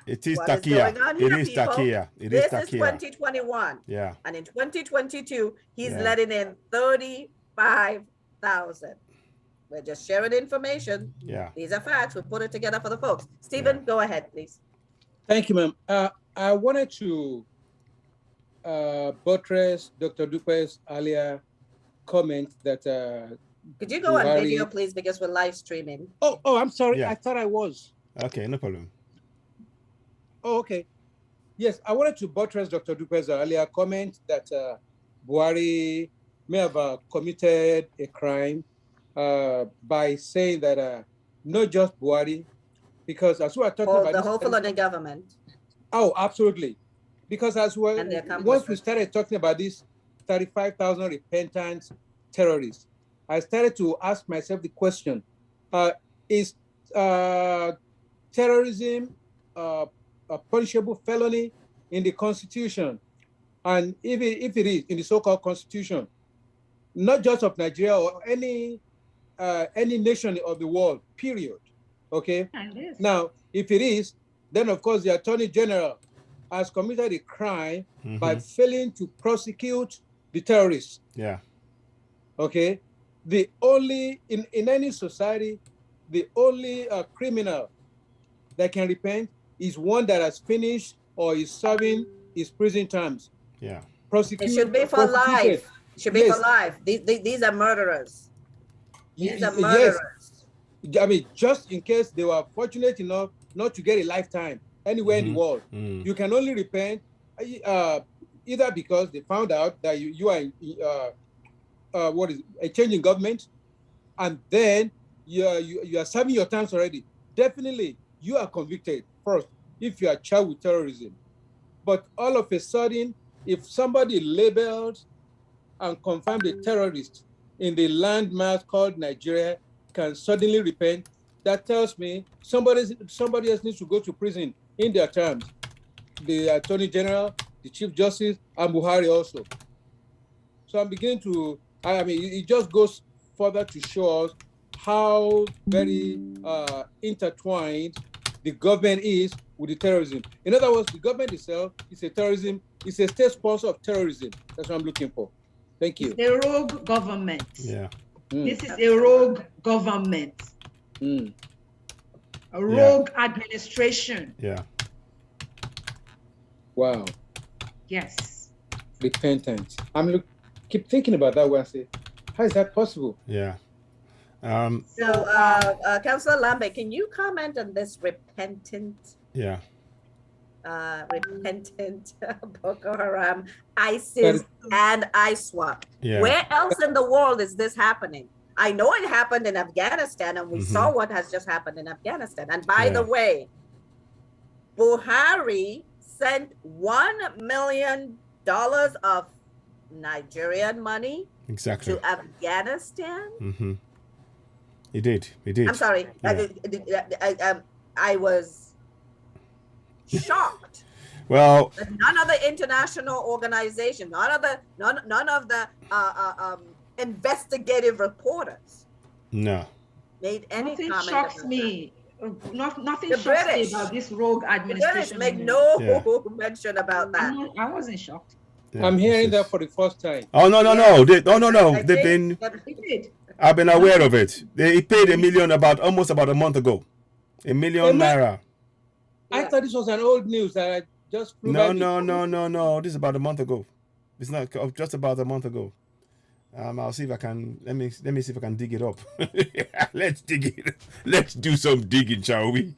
It is what Takia. Is going on here, it is people? Takia. This is 2021. Yeah. And in 2022, he's letting in 35,000. We're just sharing information. Yeah. These are facts. We put it together for the folks. Stephen, go ahead, please. Thank you, ma'am. I wanted to buttress Dr. Dupe's earlier comment that Could you go on video, please, because we're live streaming? Oh, I'm sorry. Yeah. I thought I was. Okay, no problem. Oh, okay. Yes, I wanted to buttress Dr. Dupe's earlier comment that Buhari may have committed a crime by saying that not just Buhari, because as we are talking about the whole Fulani government. Oh, absolutely. Because as well, once we started talking about this 35,000 repentant terrorists, I started to ask myself the question, is terrorism a punishable felony in the Constitution? And if it is in the so-called Constitution, not just of Nigeria or any nation of the world, period, okay? Now, if it is, then of course the Attorney General has committed a crime by failing to prosecute the terrorists. Yeah. Okay? The only, in any society, the only criminal that can repent is one that has finished or is serving his prison terms. Yeah. It should be for life. It should be for life. These are murderers. These are murderers. Yes. I mean, just in case they were fortunate enough not to get a lifetime anywhere in the world, you can only repent either because they found out that you are a change in government, and then you are serving your terms already. Definitely, you are convicted first if you are charged with terrorism. But all of a sudden, if somebody labeled and confirmed a terrorist in the landmass called Nigeria can suddenly repent, that tells me somebody else needs to go to prison in their terms. The Attorney General, the Chief Justice, and Buhari also. So I'm beginning to, I mean, it just goes further to show us how very intertwined the government is with the terrorism. In other words, the government itself is a terrorism, it's a state sponsor of terrorism. That's what I'm looking for. Thank you. It's a rogue government. Yeah. This is a rogue government. A rogue administration. Yeah. Wow. Yes. Repentant. Keep thinking about that one. Say, how is that possible? Yeah. Councillor Lambe, can you comment on this repentant? Yeah. Repentant Boko Haram, ISIS, and ISWAP. Yeah. Where else in the world is this happening? I know it happened in Afghanistan, and we saw what has just happened in Afghanistan. And by the way, Buhari sent $1 million of Nigerian money to Afghanistan. He did. I'm sorry. Yeah. I was shocked. Well, none of the international organizations, none of the investigative reporters made any nothing comment. Shocks me. Nothing shocks me about this rogue administration. The British make no mention about that. I wasn't shocked. Yeah, I'm hearing that for the first time. Oh no! They've been. I've been aware of it. He paid $1 million almost about a month ago. $1 million naira. I thought this was an old news that I just flew No. This is about a month ago. It's not just about a month ago. I'll see if I can. Let me see if I can dig it up. Let's dig it. Let's do some digging, shall we?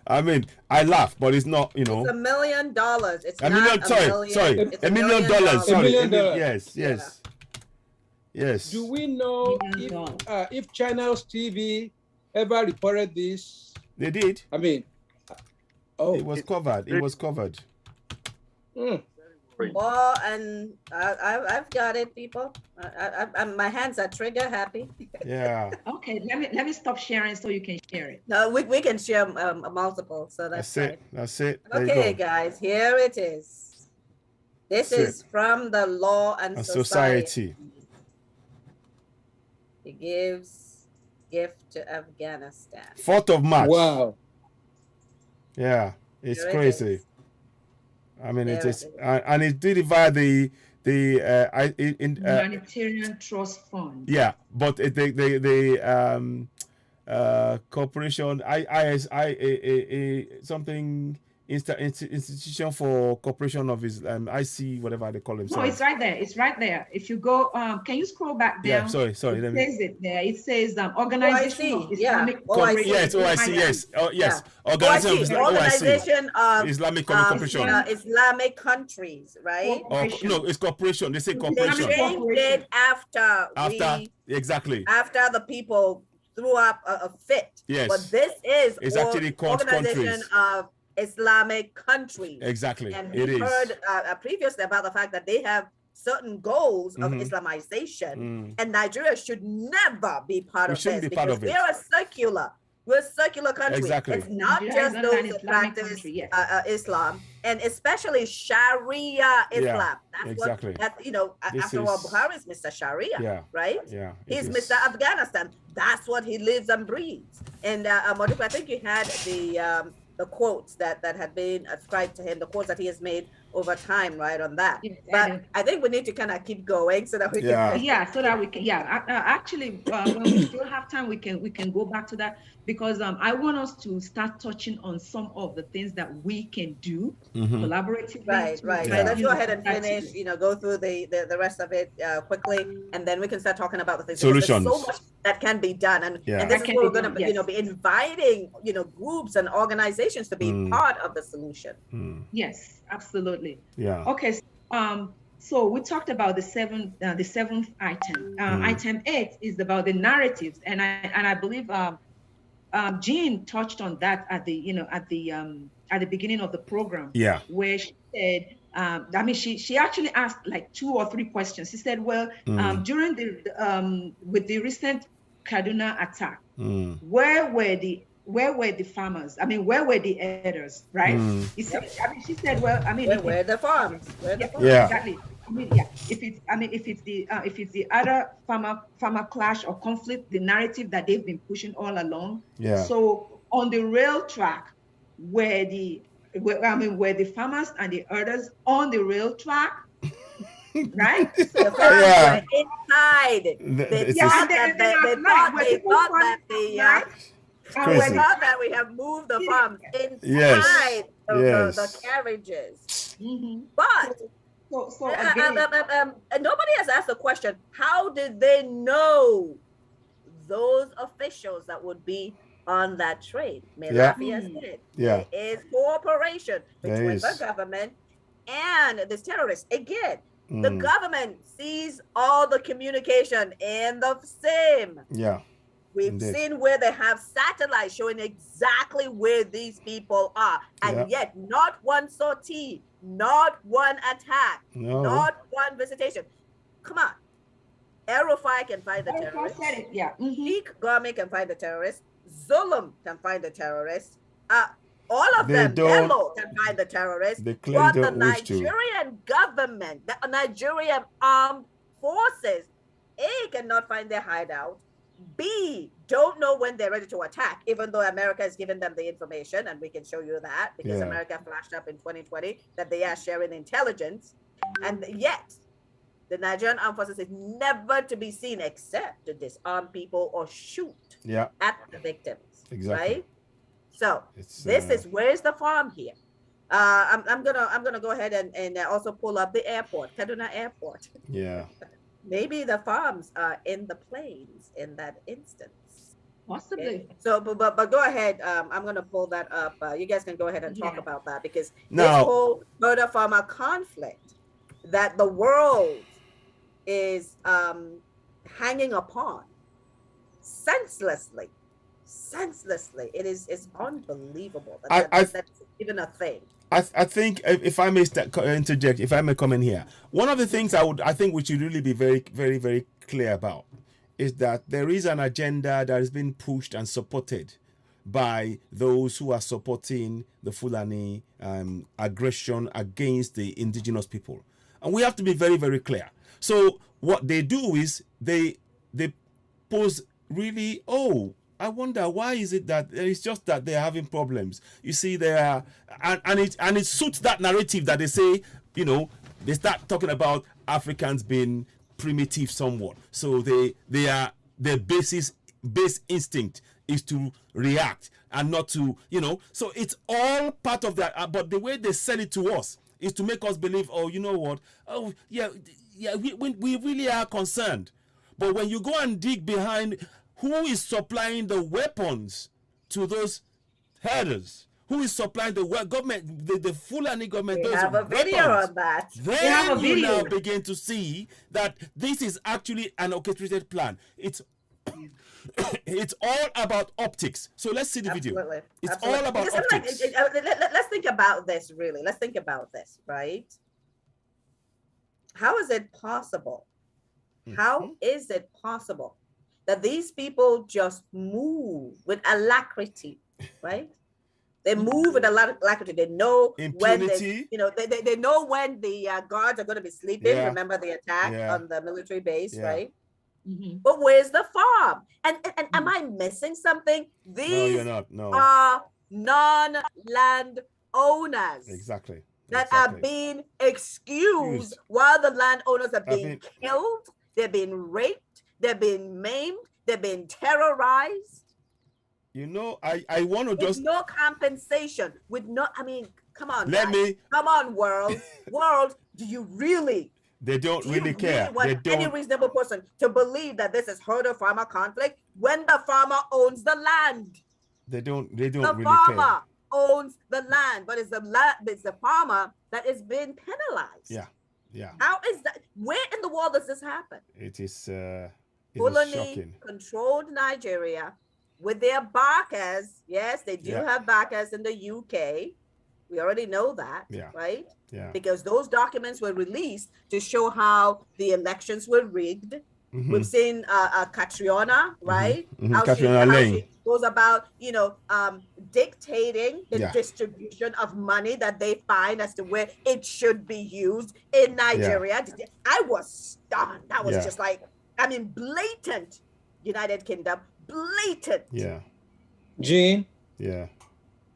I mean, I laugh, but it's not. It's $1 million. It's $1 million. Sorry. It's $1 million. Sorry. $1 million. Yes. Do we know if Channels TV ever reported this? They did. I mean, it was covered. It was covered. Well, and I've got it, people. My hands are trigger happy. Yeah. Okay, let me stop sharing so you can share it. No, we can share multiple, so that's it. That's it. There okay, guys, here it is. This is from the Law and Society. He gives gift to Afghanistan. 4th of March. Wow. Yeah, it's crazy. I mean, it is, and it did it via the Humanitarian Trust Fund. Yeah, but the corporation, something Institution for Cooperation of Islam, IC, whatever they call themselves. No, it's right there. It's right there. If you go, can you scroll back down? Yeah, sorry. It says it there. It says Organization of Islamic OIC. Yes, OIC, yes. Oh, yes. Yeah. Organization of Islamic Cooperation. Islamic countries, right? No, it's cooperation. They say cooperation. They changed it after exactly. After the people threw up a fit. Yes. But this is it's actually called Organization of Islamic Countries. Exactly. And we heard previously about the fact that they have certain goals of Islamization, and Nigeria should never be part of this because we're a secular country. Exactly. It's not just those that practice Islam, and especially Sharia Islam. That's exactly. After all, Buhari is Mr. Sharia, right? Yeah. He's Mr. Afghanistan. That's what he lives and breathes. And Modibo, I think you had the quotes that had been ascribed to him, the quotes that he has made over time, right, on that. Yeah, but I think we need to kind of keep going so that we can. So that we can. Actually, when we still have time, we can go back to that because I want us to start touching on some of the things that we can do collaboratively. Right. So let's go ahead and finish. Go through the rest of it quickly, and then we can start talking about the things. Solutions. There's so much that can be done, and this is where we're going to be inviting groups and organizations to be part of the solution. Yes, absolutely. Yeah. Okay. So we talked about the seventh item. Item 8 is about the narratives, and I believe Jean touched on that at the beginning of the program. Yeah. Where she said, she actually asked like 2 or 3 questions. She said, well, during with the recent Kaduna attack, where were the farmers? Where were the herders? Right? She said, well, where are the farms? Yeah. Exactly. If it's the other farmer clash or conflict, the narrative that they've been pushing all along. Yeah. So on the rail track, where the farmers and the herders on the rail track, right? The farmers were inside. They thought that we have moved the farms inside the carriages. But nobody has asked the question, how did they know those officials that would be on that train? There is cooperation between the government and this terrorist. Again, the government sees all the communication in the SIM. Yeah. We've seen where they have satellites showing exactly where these people are, and yet not one sortie, not one attack, not one visitation. Come on. Erufai can find the terrorists. Sheikh Gami can find the terrorists. Zulum can find the terrorists. All of them, Bello can find the terrorists. But the Nigerian government, the Nigerian armed forces, A, cannot find their hideout. B, don't know when they're ready to attack, even though America has given them the information, and we can show you that because America flashed up in 2020 that they are sharing intelligence, and yet the Nigerian armed forces is never to be seen except to disarm people or shoot at the victims. Exactly. Right? So this is where's the farm here? I'm gonna go ahead and also pull up the airport, Kaduna Airport. Yeah. Maybe the farms are in the plains in that instance. Possibly. Okay. So, but go ahead. I'm going to pull that up. You guys can go ahead and talk about that because this whole murder farmer conflict that the world is hanging upon senselessly. It's unbelievable that's even a thing. I think if I may interject, if I may come in here, one of the things I think we should really be very, very, very clear about is that there is an agenda that has been pushed and supported by those who are supporting the Fulani aggression against the indigenous people, and we have to be very, very clear. So what they do is they pose really, I wonder why is it that it's just that they're having problems. You see, they are, and it suits that narrative that they say, they start talking about Africans being primitive somewhat. So their base instinct is to react and not to, so it's all part of that. But the way they sell it to us is to make us believe, oh, you know what? Oh, yeah, we really are concerned. But when you go and dig behind who is supplying the weapons to those herders, who is supplying the government, the Fulani government, they have a video on that. Then you now begin to see that this is actually an orchestrated plan. It's all about optics. So let's see the video. It's all about optics. Let's think about this, really. Let's think about this, right? How is it possible? How is it possible that these people just move with alacrity, right? They move with a lot of alacrity. They know impunity. When they know when the guards are going to be sleeping. Yeah. Remember the attack on the military base, right? Mm-hmm. But where's the farm? And am I missing something? These are non-land owners. Exactly. That are being excused while the landowners are being killed. They're being raped. They're being maimed. They're being terrorized. I want to just no compensation with no. I mean, come on. Come on, world. Do you really? They don't really care. Really want any reasonable person to believe that this is herder-farmer conflict when the farmer owns the land? They don't really care. The farmer owns the land, but it's the farmer that is being penalized. Yeah. How is that? Where in the world does this happen? It is Fulani controlled Nigeria with their backers. Yes, they do have backers in the UK. We already know that, right? Yeah. Because those documents were released to show how the elections were rigged. Mm-hmm. We've seen Catriona, right? Mm-hmm. How she goes about, dictating the distribution of money that they find as to where it should be used in Nigeria. Yeah. I was stunned. That was just like, blatant United Kingdom, blatant. Yeah. Jean? Yeah.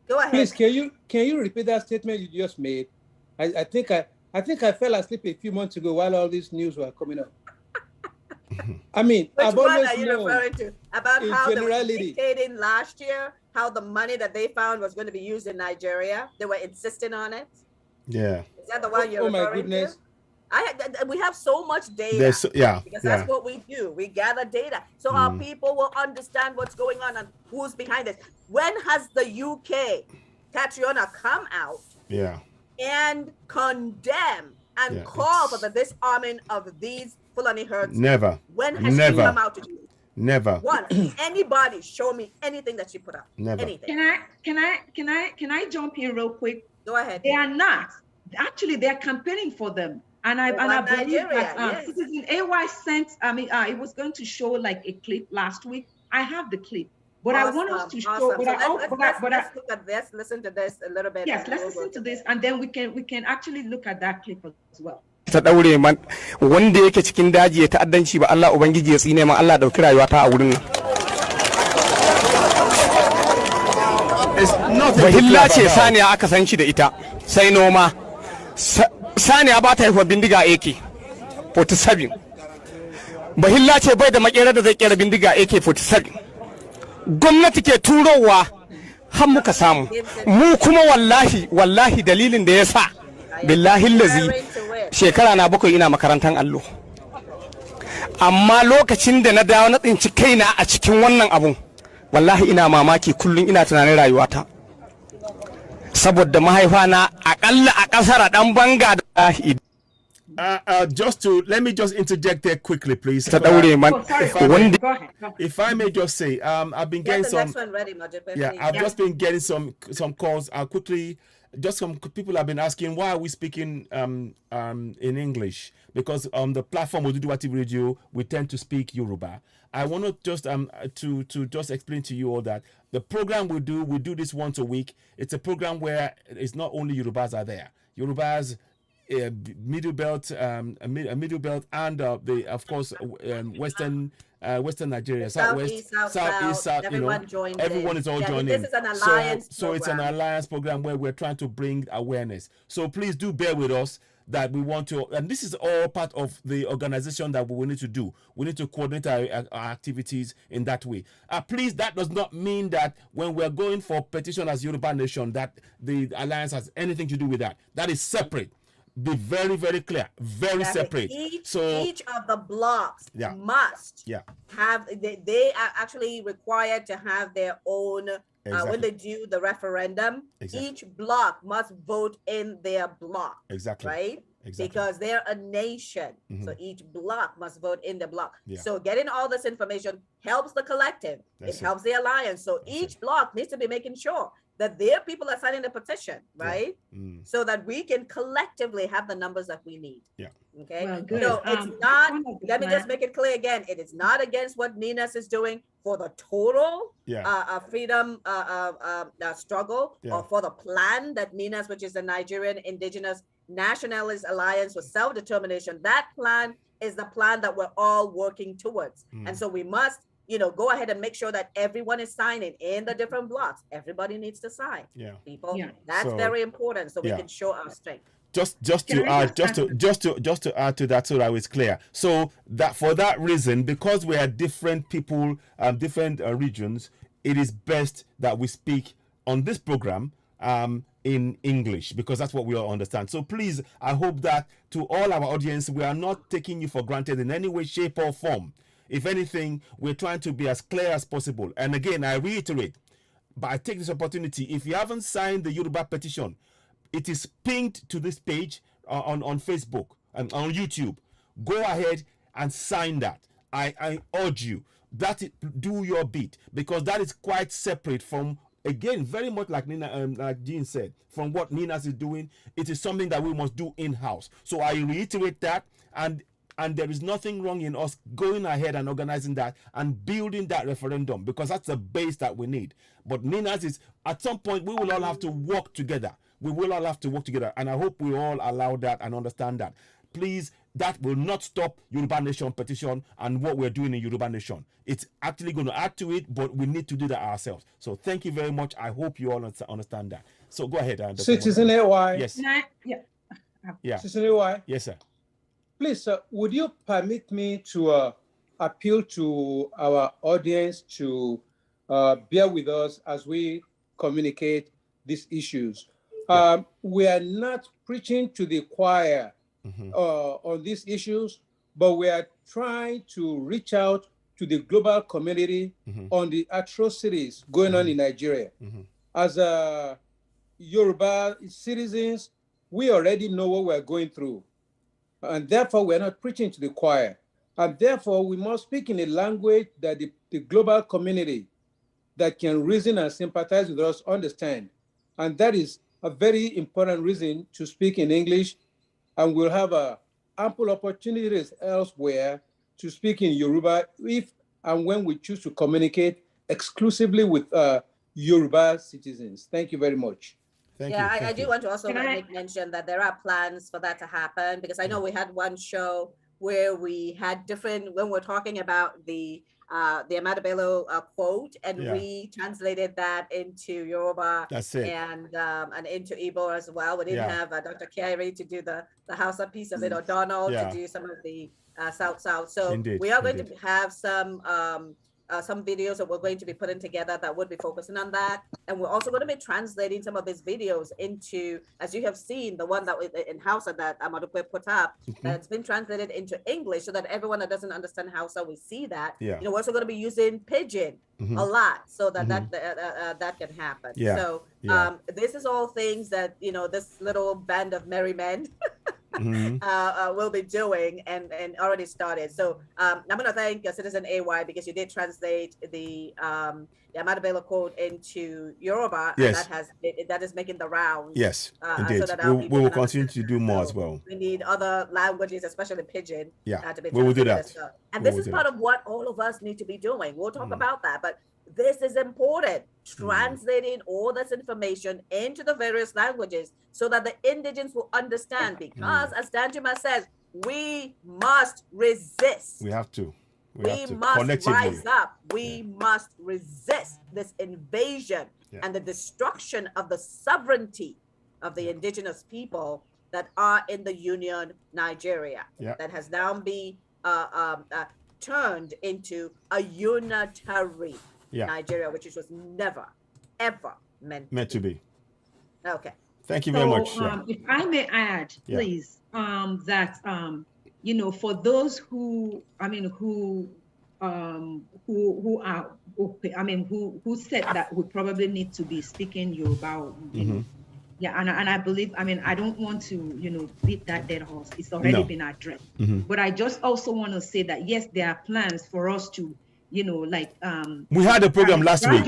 Go ahead. Please, can you repeat that statement you just made? I think I fell asleep a few months ago while all these news were coming up. Which one are you referring to? About how they were dictating last year, how the money that they found was going to be used in Nigeria. They were insisting on it. Yeah. Is that the one you're referring to? Oh my goodness. We have so much data. Because that's what we do. We gather data. So our people will understand what's going on and who's behind this. When has the UK, Catriona, come out and condemn and call for the disarming of these Fulani herds? Never. When has she come out to do it? Never. Once. Anybody show me anything that she put out? Never. Anything. Can I jump in real quick? Go ahead. They are not. Actually, they are campaigning for them. And I believe that Citizen AY sent, it was going to show like a clip last week. I have the clip. But I want us to show. Let's look at this. Listen to this a little bit. Yes, let's listen to this, and then we can actually look at that clip as well. Ta daure man wanda yake cikin daji ya ta'addanci ba Allah ubangiji ya tsine ma Allah dauki rayuwa ta a wurin nan. Bahilla ce saniya aka san shi da ita sai noma. Saniya ba ta haifa bindiga AK 47. Bahilla ce bai da makera da zai kera bindiga AK 47. Gwamnati ke turowa har muka samu. Mu kuma wallahi dalilin da ya sa billahi lazi shekara na 7 ina makarantar allo. Amma lokacin da na dawo na tsinci kaina a cikin wannan abun wallahi ina mamaki kullun ina tunanin rayuwata. Saboda mahaifa na akalla a kasar dan banga da let me just interject there quickly, please. If I may just say, I've been getting some. I've just been getting some calls. Quickly, just some people have been asking why are we speaking in English, because on the platform Oduduwati Radio we tend to speak Yoruba. I want to just to just explain to you all that the program we do this once a week. It's a program where it's not only Yorubas are there. Yorubas middle belt, a middle belt, and of course Western Nigeria, Southeast, South. Everyone joins. Everyone is all joining. This is an alliance. So it's an alliance program where we're trying to bring awareness. So please do bear with us. That we want to, and this is all part of the organization that we need to do. We need to coordinate our activities in that way. Please, that does not mean that when we're going for petition as Yoruba Nation, that the alliance has anything to do with that. That is separate. Be very, very clear. Very separate. Each of the blocks must have, they are actually required to have their own. When they do the referendum, each block must vote in their block. Right? Because they're a nation. So each block must vote in the block. So getting all this information helps the collective. It helps the alliance. So each block needs to be making sure that their people are signing the petition, right? So that we can collectively have the numbers that we need. Okay. Well, so it's not, let me just make it clear again, it is not against what Ninas is doing for the total freedom struggle or for the plan that Ninas, which is the Nigerian Indigenous Nationalist Alliance for Self-Determination, that plan is the plan that we're all working towards. And so we must, go ahead and make sure that everyone is signing in the different blocks. Everybody needs to sign. People. That's very important so we can show our strength. Just to add to that, so that it's clear. So that for that reason, because we are different people, different regions, it is best that we speak on this program in English, because that's what we all understand. So please, I hope that to all our audience, we are not taking you for granted in any way, shape, or form. If anything, we're trying to be as clear as possible. And again, I reiterate, but I take this opportunity, if you haven't signed the Yoruba petition, it is pinned to this page on Facebook and on YouTube. Go ahead and sign that. I urge you that do your bit, because that is quite separate from, again, very much like Nina, like Jean said, from what Ninas is doing. It is something that we must do in-house. So I reiterate that, and there is nothing wrong in us going ahead and organizing that and building that referendum, because that's the base that we need. But Ninas is, at some point, we will all have to work together. We will all have to work together, and I hope we all allow that and understand that. Please, that will not stop Yoruba Nation petition and what we're doing in Yoruba Nation. It's actually going to add to it, but we need to do that ourselves. So thank you very much. I hope you all understand that. So go ahead. Citizen AY. Yes. Yeah. Citizen AY. Yes, sir. Please, sir, would you permit me to appeal to our audience to bear with us as we communicate these issues? We are not preaching to the choir on these issues, but we are trying to reach out to the global community on the atrocities going on in Nigeria. As Yoruba citizens, we already know what we're going through, and therefore we're not preaching to the choir. And therefore, we must speak in a language that the global community that can reason and sympathize with us understand. And that is a very important reason to speak in English, and we'll have ample opportunities elsewhere to speak in Yoruba if and when we choose to communicate exclusively with Yoruba citizens. Thank you very much. Thank you. I do want to also make mention that there are plans for that to happen, because I know we had one show where we had different, when we're talking about the Ahmadu Bello quote, and we translated that into Yoruba. That's it. And into Igbo as well. We didn't have Dr. Kiari to do the Hausa piece of it, or Donald to do some of the South. So we are going to have some videos that we're going to be putting together that would be focusing on that. And we're also going to be translating some of these videos into, as you have seen, the one that in Hausa that Amadou put up, that's been translated into English, so that everyone that doesn't understand Hausa, we see that. We're also going to be using Pidgin a lot, so that that can happen. So this is all things that, this little band of merry men will be doing and already started. So I'm going to thank Citizen AY, because you did translate the Ahmadu Bello quote into Yoruba. Yes. And that is making the rounds. Yes, indeed. So we will continue to do more as well. We need other languages, especially Pidgin. To be we will do that. And this is part of what all of us need to be doing. We'll talk about that, but this is important. Translating all this information into the various languages so that the indigents will understand. Because, as Danjuma says, we must resist. We have to. We must rise up. We must resist this invasion and the destruction of the sovereignty of the indigenous people that are in the Union Nigeria, that has now been turned into a unitary Nigeria, which was never, ever meant to be. Okay. Thank you very much. If I may add, please, that you know, for those who, I mean, who said that we probably need to be speaking Yoruba, you know, and I believe, I mean, I don't want to, you know, beat that dead horse. It's already been addressed. But I just also want to say that yes, there are plans for us to, you know, like we had a program last week.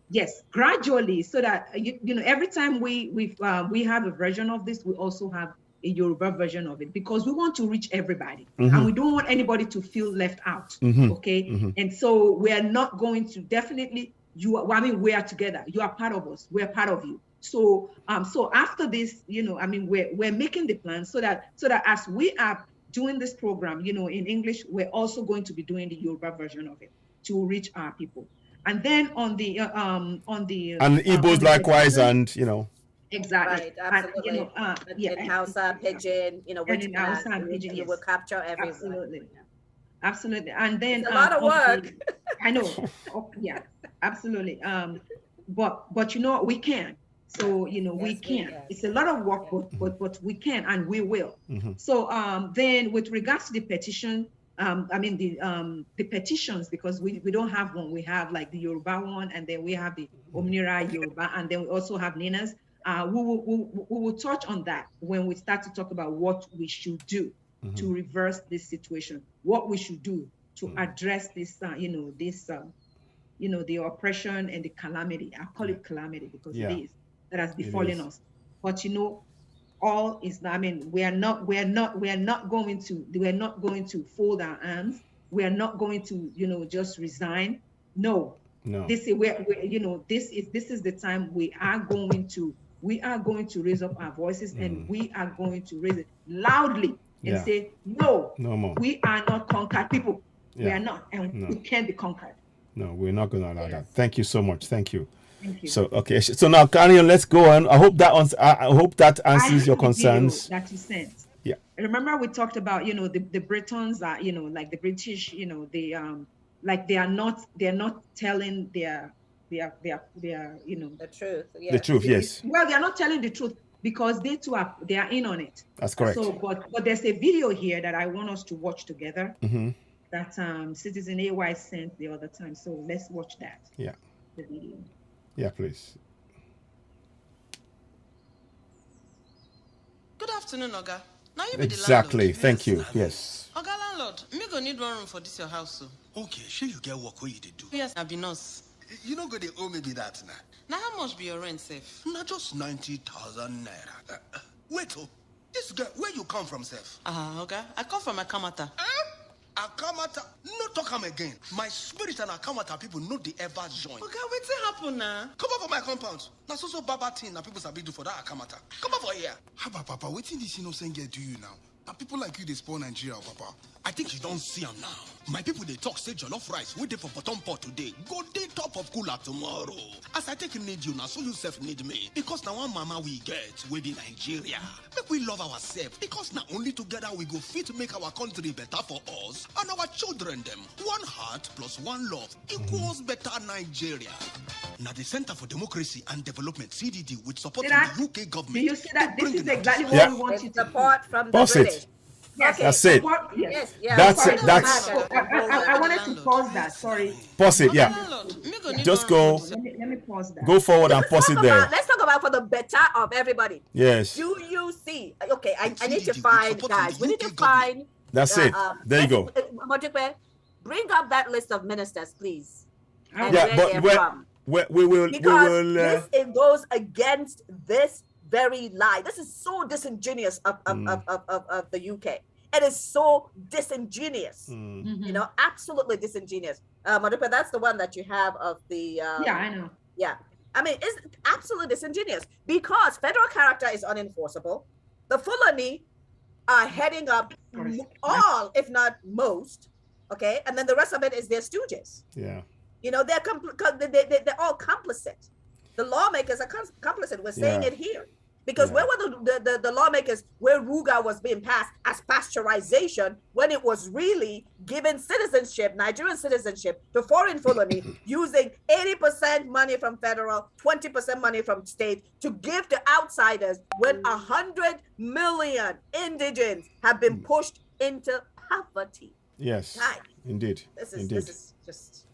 Yes, gradually, so that you know, every time we have a version of this, we also have a Yoruba version of it, because we want to reach everybody and we don't want anybody to feel left out. Okay, and so we are not going to definitely I mean, we are together. You are part of us. We are part of you. So so after this, you know, I mean, we're making the plan so that as we are doing this program, you know, in English, we're also going to be doing the Yoruba version of it to reach our people. And then on the and Igbos likewise, and you know. Exactly. Right, absolutely. And, you know, in Hausa, Pidgin, you know, which in Hausa and Pidgin, you will capture everyone. Absolutely. Absolutely. And then it's a lot of work. I know. Yeah, absolutely. But you know, we can. So, you know, we can. It's a lot of work, but we can and we will. So then with regards to the petition, I mean the petitions, because we don't have one. We have like the Yoruba one, and then we have the Omnira Yoruba, and then we also have Nina's. We will touch on that when we start to talk about what we should do to reverse this situation, what we should do to address this, you know, this, you know, the oppression and the calamity. I call it calamity because it is, that has befallen us. But you know, all is, I mean, we're not going to fold our arms. We are not going to, you know, just resign. No. This is where, you know, this is the time we are going to raise up our voices, and we are going to raise it loudly and say, no more. We are not conquered people. We are not, and we can't be conquered. No, we're not going to allow that. Thank you so much. Thank you. Thank you. So okay, so now Carnion, let's go on. I hope that answers your concerns. That you sent. Yeah. Remember we talked about, you know, the Britons are, you know, like the British, you know, they like they're not telling their you know, the truth. The truth, yes. Well, they are not telling the truth because they too are in on it. That's correct. So but there's a video here that I want us to watch together that Citizen AY sent the other time. So let's watch that. Yeah. The video. Yeah, please. Good afternoon, Oga. Now you be exactly. The thank you. Yes. Oga landlord, me go need one room for this your house. So. Okay, sure you get work where you do. Yes, I be nurse. You know, go they owe me be that now. Now how much be your rent, safe? Not just 90,000 naira. Wait, this guy, where you come from, safe? Okay. I come from Akamata. Akamata, no talk him again. My spirit and Akamata people know they ever join. Okay, what's happen now? Come over my compound. Now so baba thing that people sabi do for that Akamata. Come over here. Haba, Papa, waiting this innocent girl do you now? Now people like you, they spoil Nigeria, Papa. I think you don't see him now. My people, they talk, say jollof rice. We dey for bottom pot today. Go day top of cooler tomorrow. As I take need you now, so you self need me. Because now one mama we get, we be Nigeria. Make we love ourselves. Because now only together we go fit to make our country better for us and our children them. One heart plus one love equals better Nigeria. Now the Center for Democracy and Development, CDD, with support from the UK government. Do you see that? This is exactly what we want you to support from the British. Yes, that's it. Yes. That's it. That's. I wanted to pause that. Sorry. Pause it. Yeah. Just go. Let me pause that. Go forward and pause it there. Let's talk about for the better of everybody. Yes. Do you see? Okay, I need to find, guys. We need to find. That's it. There you go. Bring up that list of ministers, please. And but we will. Because it goes against this very lie. This is so disingenuous of the UK. It is so disingenuous, you know, absolutely disingenuous. Madupa, that's the one that you have of the. Yeah, I know. Yeah. I mean, it's absolutely disingenuous because federal character is unenforceable. The Fulani are heading up all, if not most, okay? And then the rest of it is their stooges. Yeah. You know, they're all complicit. The lawmakers are complicit. We're saying it here. Because where were the lawmakers where RUGA was being passed as pasteurization when it was really giving citizenship, Nigerian citizenship, to foreign Fulani using 80% money from federal, 20% money from state to give to outsiders when 100 million indigents have been pushed into poverty. Yes, indeed. This is just...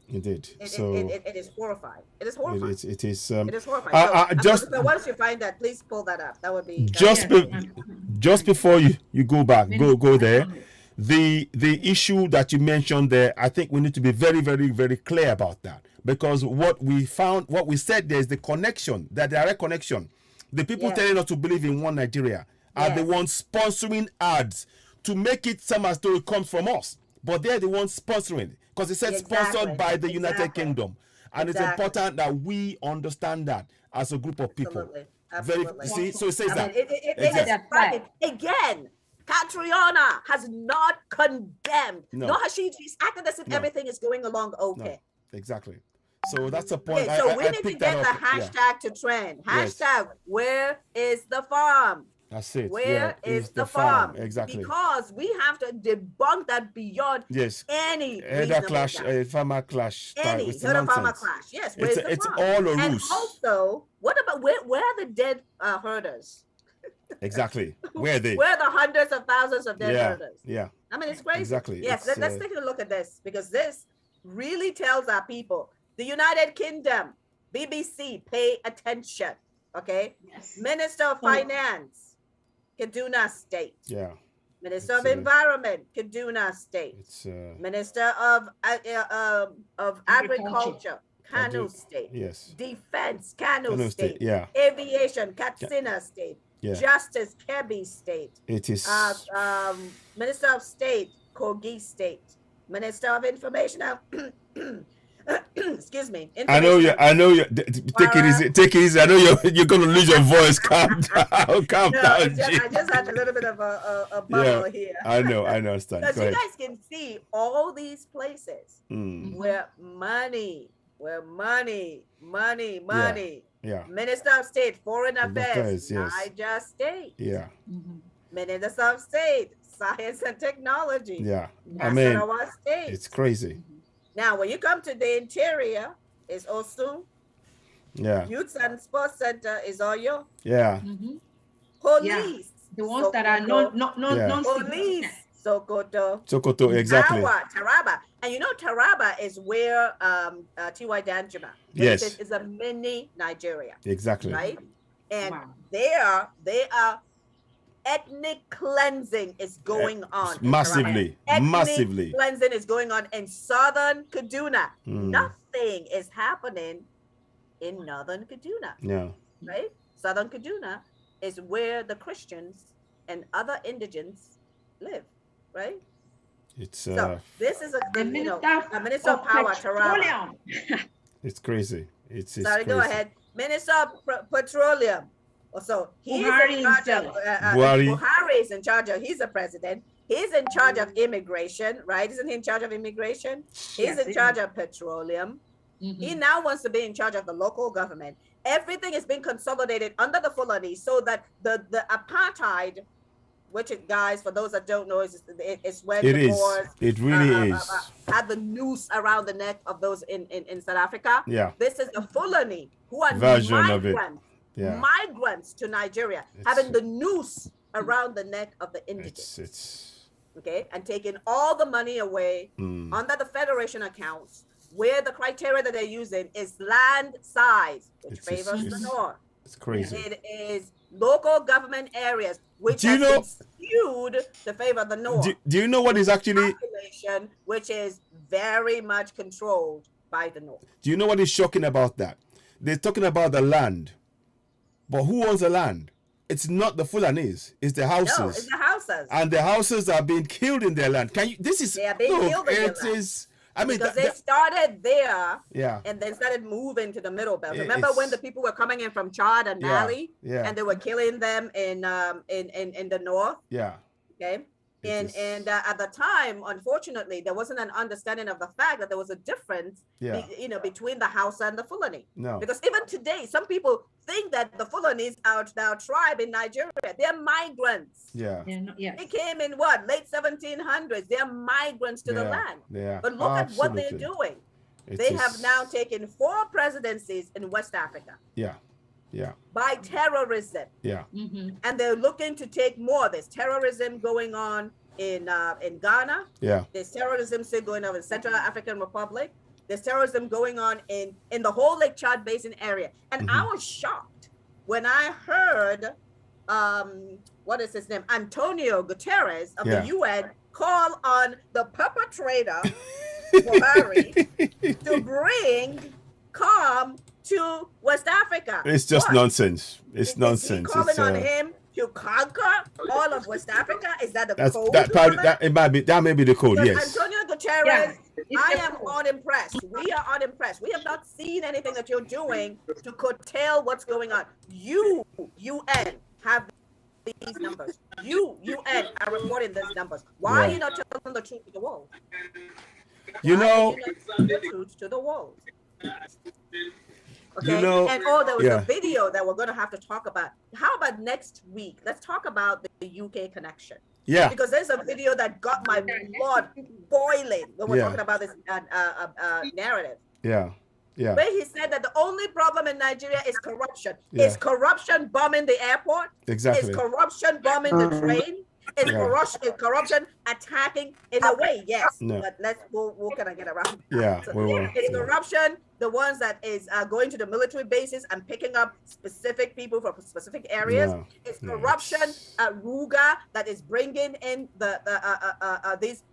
Indeed. It is horrifying. It is horrifying. It is horrifying. So once you find that, please pull that up. That would be just before you go back, go there. The issue that you mentioned there, I think we need to be very, very, very clear about that, because what we said there is the connection, the direct connection. The people telling us to believe in one Nigeria are the ones sponsoring ads to make it seem as though it comes from us, but they're the ones sponsoring it. Because it said sponsored by the United Kingdom. And it's important that we understand that as a group of people. Absolutely. See, so it says that. Again, Catriona has not condemned. No, she's acted as if everything is going along okay. No, exactly. So that's a point. Okay, so we need to get the hashtag to trend. Hashtag, where is the farm? That's it. Where is the farm? Exactly. Because we have to debunk that beyond any farmer clash. Any farmer clash. Yes, it's all a ruse. And also, what about where are the dead herders? Exactly. Where are they? Where are the hundreds of thousands of dead herders? Yeah. I mean, it's crazy. Exactly. Yes, let's take a look at this, because this really tells our people. The United Kingdom, BBC, pay attention. Okay. Yes. Minister of Finance, Kaduna State. Yeah. Minister of Environment, Kaduna State. Minister of Agriculture, Kano State. Yes. Defense, Kano State. Yeah. Aviation, Katsina State. Yeah. Justice, Kebbi State. It is. Minister of State, Kogi State. Minister of Information. Excuse me. I know you. Take it easy. I know you're gonna lose your voice. Calm down. Calm down. I just had a little bit of a bubble here. I know. I understand. Because you guys can see all these places where money. Yeah. Minister of State, Foreign Affairs, Niger State. Yeah. Minister of State, Science and Technology. Yeah. Nasarawa State. It's crazy. Now, when you come to the interior, it's Osun. Yeah. Youth and Sports Center is Oyo. Yeah. Police. The ones that are non Police. Sokoto, exactly. Taraba. And you know, Taraba is where T.Y. Danjuma. Yes. It's a mini Nigeria. Exactly. Right? And they are ethnic cleansing is going on. Massively. Ethnic cleansing is going on in southern Kaduna. Nothing is happening in northern Kaduna. Yeah. Right? Southern Kaduna is where the Christians and other indigents live. Right? It's so this is a Minister of Power, Taraba. It's crazy. It's sorry, crazy. Go ahead. Minister of Petroleum. So he's in charge of Buhari is in charge of. He's the president. He's in charge of immigration, right? Isn't he in charge of immigration? He's in charge of petroleum. He now wants to be in charge of the local government. Everything is being consolidated under the Fulani, so that the apartheid, which is, guys, for those that don't know, is when it the Boers really had the noose around the neck of those in South Africa. Yeah. This is the Fulani who are migrants to Nigeria, having the noose around the neck of the indigents. Okay, and taking all the money away under the federation accounts, where the criteria that they're using is land size, which favors the north. It's crazy. It is local government areas, which has been skewed to favor the north. Do you know what is actually population, which is very much controlled by the north? Do you know what is shocking about that? They're talking about the land, but who owns the land? It's not the Fulanis. It's the Hausas. No, it's the Hausas. And the Hausas are being killed in their land. They are being killed in their land. I mean, because they started there, yeah, and then started moving to the Middle Belt. Remember when the people were coming in from Chad and Mali, and they were killing them in the north? Yeah. Okay. And at the time, unfortunately, there wasn't an understanding of the fact that there was a difference, between the Hausa and the Fulani. No. Because even today, some people think that the Fulanis are our tribe in Nigeria. They're migrants. Yeah. They came in late 1700s. They're migrants to the land. Yeah. But look at what they're doing. They have now taken 4 presidencies in West Africa. Yeah. Yeah. By terrorism. Yeah. And they're looking to take more. There's terrorism going on in Ghana. Yeah. There's terrorism still going on in Central African Republic. There's terrorism going on in the whole Lake Chad Basin area. And I was shocked when I heard what is his name? Antonio Guterres of the UN call on the perpetrator Buhari to bring calm to West Africa. It's just nonsense. It's nonsense. Is he calling on him to conquer all of West Africa? Is that the code? That may be the code. Because yes. Antonio Guterres, I am unimpressed. We are unimpressed. We have not seen anything that you're doing to curtail what's going on. You, UN, have these numbers. You, UN, are reporting these numbers. Why are you not telling the truth to the world? You know, the truth to the world. Okay. You know, and there was a video that we're going to have to talk about. How about next week? Let's talk about the UK connection. Yeah. Because there's a video that got my blood boiling when we're talking about this narrative. Yeah. Yeah. Where he said that the only problem in Nigeria is corruption. Yeah. Is corruption bombing the airport? Exactly. Is corruption bombing the train? Is corruption attacking in a way? Yes. No. But we'll kind of get around. Yeah. So is corruption the ones that is going to the military bases and picking up specific people from specific areas? No. Is corruption RUGA that is bringing in these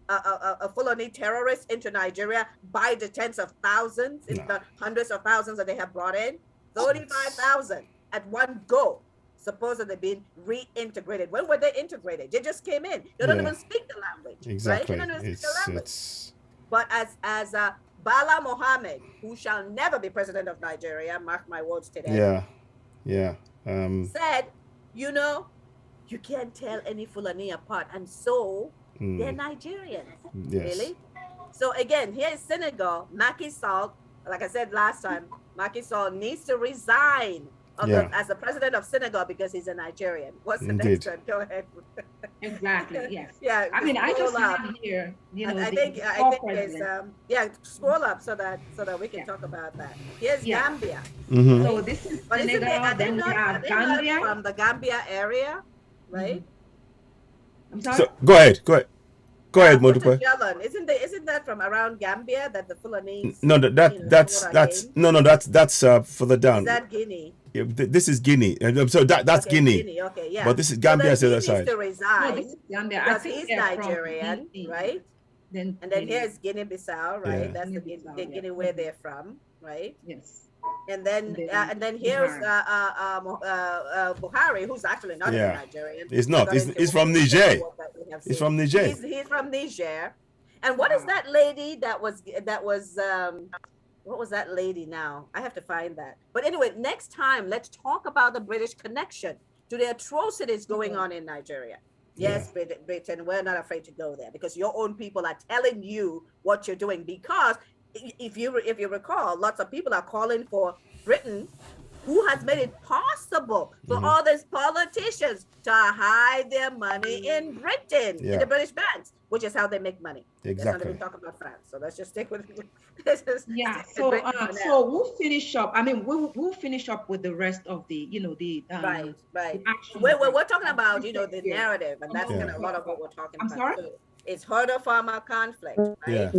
Fulani terrorists into Nigeria by the tens of thousands, in the hundreds of thousands that they have brought in? 35,000 at one go. Supposedly being reintegrated. When were they integrated? They just came in. They don't even speak the language. Exactly. Right? They don't even speak the language. But as Bala Mohammed, who shall never be president of Nigeria, mark my words today. Yeah. Yeah. Said, you can't tell any Fulani apart, and so they're Nigerians. Yes. Really? So again, here in Senegal, Macky Sall, like I said last time, Macky Sall needs to resign as the president of Senegal because he's a Nigerian. What's the next one? Go ahead. Exactly. Yes. Yeah. I mean, I just have here. I think it's scroll up so that we can talk about that. Here's Gambia. Mm-hmm. So this is Senegal. Then we have Gambia from the Gambia area, right? I'm sorry. So go ahead. Go ahead, Modupe. Isn't that from around Gambia that the Fulani? No, that's further down. Is that Guinea? Yeah, this is Guinea. So that's Guinea. Okay, yeah. But this is Gambia the other side. To resign this is Gambia. because he's Nigerian, right? And then here's Guinea-Bissau, right? Yeah. That's the Guinea where they're from, right? Yes. And then here's Buhari, who's actually not even Nigerian. He's not. He's from Niger. He's from Niger. He's from Niger. And what is that lady that was what was that lady now? I have to find that. But anyway, next time, let's talk about the British connection to the atrocities going on in Nigeria. Yes, Britain, we're not afraid to go there because your own people are telling you what you're doing. Because if you recall, lots of people are calling for Britain, who has made it possible for all these politicians to hide their money in Britain, in the British banks, which is how they make money. Exactly. Let's not even talk about France. So let's just stick with So we'll finish up. I mean, we'll finish up with the rest of the right. We're talking about the narrative, and that's kind of a lot of what we're talking about. I'm sorry. So it's herder-farmer conflict, right? Yeah.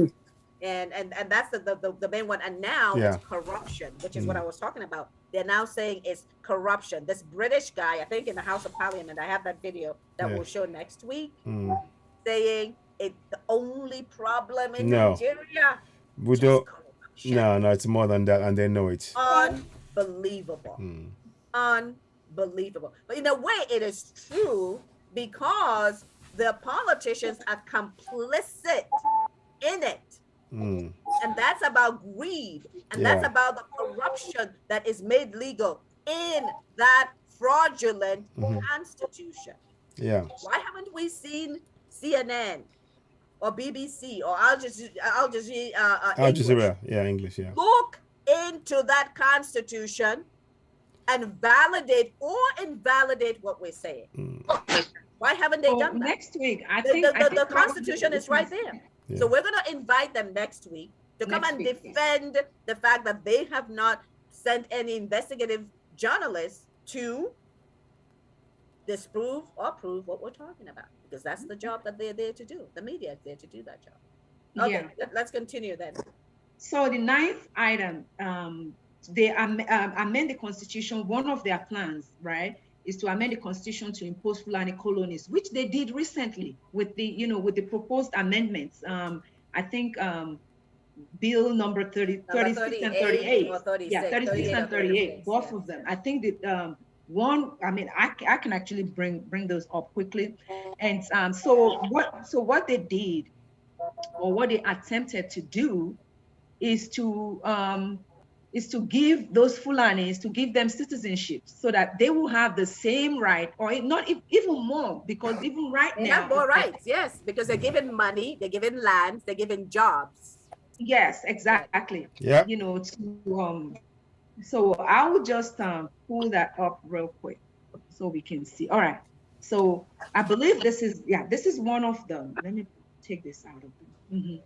And that's the main one. And now it's corruption, which is what I was talking about. They're now saying it's corruption. This British guy, I think in the House of Parliament, I have that video that we'll show next week, saying it's the only problem in Nigeria. We don't. No, it's more than that, and they know it. Unbelievable. believable. But in a way, it is true because the politicians are complicit in it. And that's about greed. And that's about the corruption that is made legal in that fraudulent constitution. Yeah. Why haven't we seen CNN or BBC or Al Jazeera, yeah, English, yeah. Look into that constitution and validate or invalidate what we're saying. Why haven't they done that? Next week, I think the constitution is right there. Yeah. So we're going to invite them next week to come and defend the fact that they have not sent any investigative journalists to disprove or prove what we're talking about, because that's the job that they're there to do. The media is there to do that job. Okay, let's continue then. So the ninth item, they amend the constitution. One of their plans, right, is to amend the constitution to impose Fulani colonies, which they did recently with the, with the proposed amendments. I think bill number 36 and 38. 36 and 38, both of them. I think that one, I mean, I can actually bring those up quickly. And so what they did, or what they attempted to do, is to give those Fulanis, to give them citizenship, so that they will have the same right, or not even more, because even right now. They have more rights, yes, because they're given money, they're given lands, they're given jobs. Yes, exactly. Yeah. So I will just pull that up real quick so we can see. All right. So I believe this is one of them. Let me take this out of them.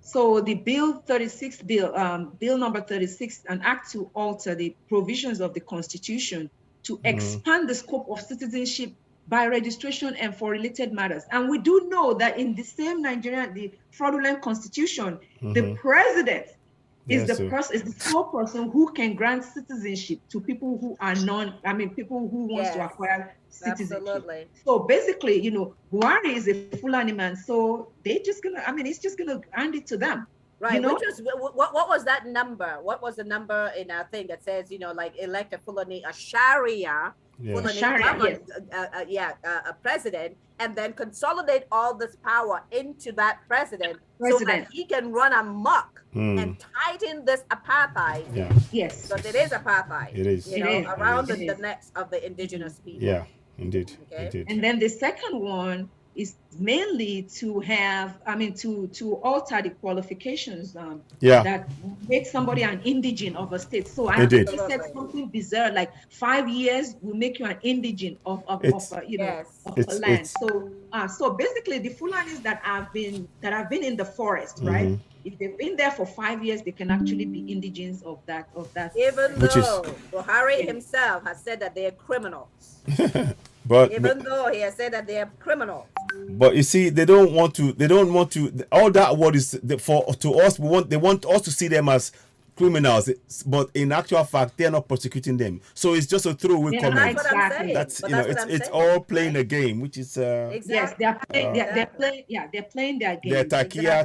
So the bill 36, bill number 36, an act to alter the provisions of the Constitution to expand the scope of citizenship by registration and for related matters. And we do know that in the same Nigeria, the fraudulent Constitution, the president is the sole person who can grant citizenship to people who are people who want to acquire citizenship. Absolutely. So basically, Buhari is a Fulani man, so they're just gonna, it's just gonna hand it to them. Right. Which was, what was that number? What was the number in our thing that says, like elect a Fulani, a Sharia, Fulani a president, and then consolidate all this power into that president. So that he can run amok and tighten this apartheid. Yeah. Yes. So it is apartheid. It is. Around the necks of the indigenous people. Yeah, indeed. Okay. Indeed. And then the second one is mainly to have, to alter the qualifications that make somebody an indigent of a state. So I think he said something bizarre, like 5 years will make you an indigent of a land. So basically the Fulanis that have been in the forest, right? If they've been there for 5 years, they can actually be indigents of that. Even though Buhari himself has said that they are criminals. Even though he has said that they are criminals. But you see, they don't want to. All that word is to us. They want us to see them as criminals, but in actual fact, they are not prosecuting them. So it's just a throwaway comment. That's it's all playing a game, which is yes, they're playing their game. They're takia.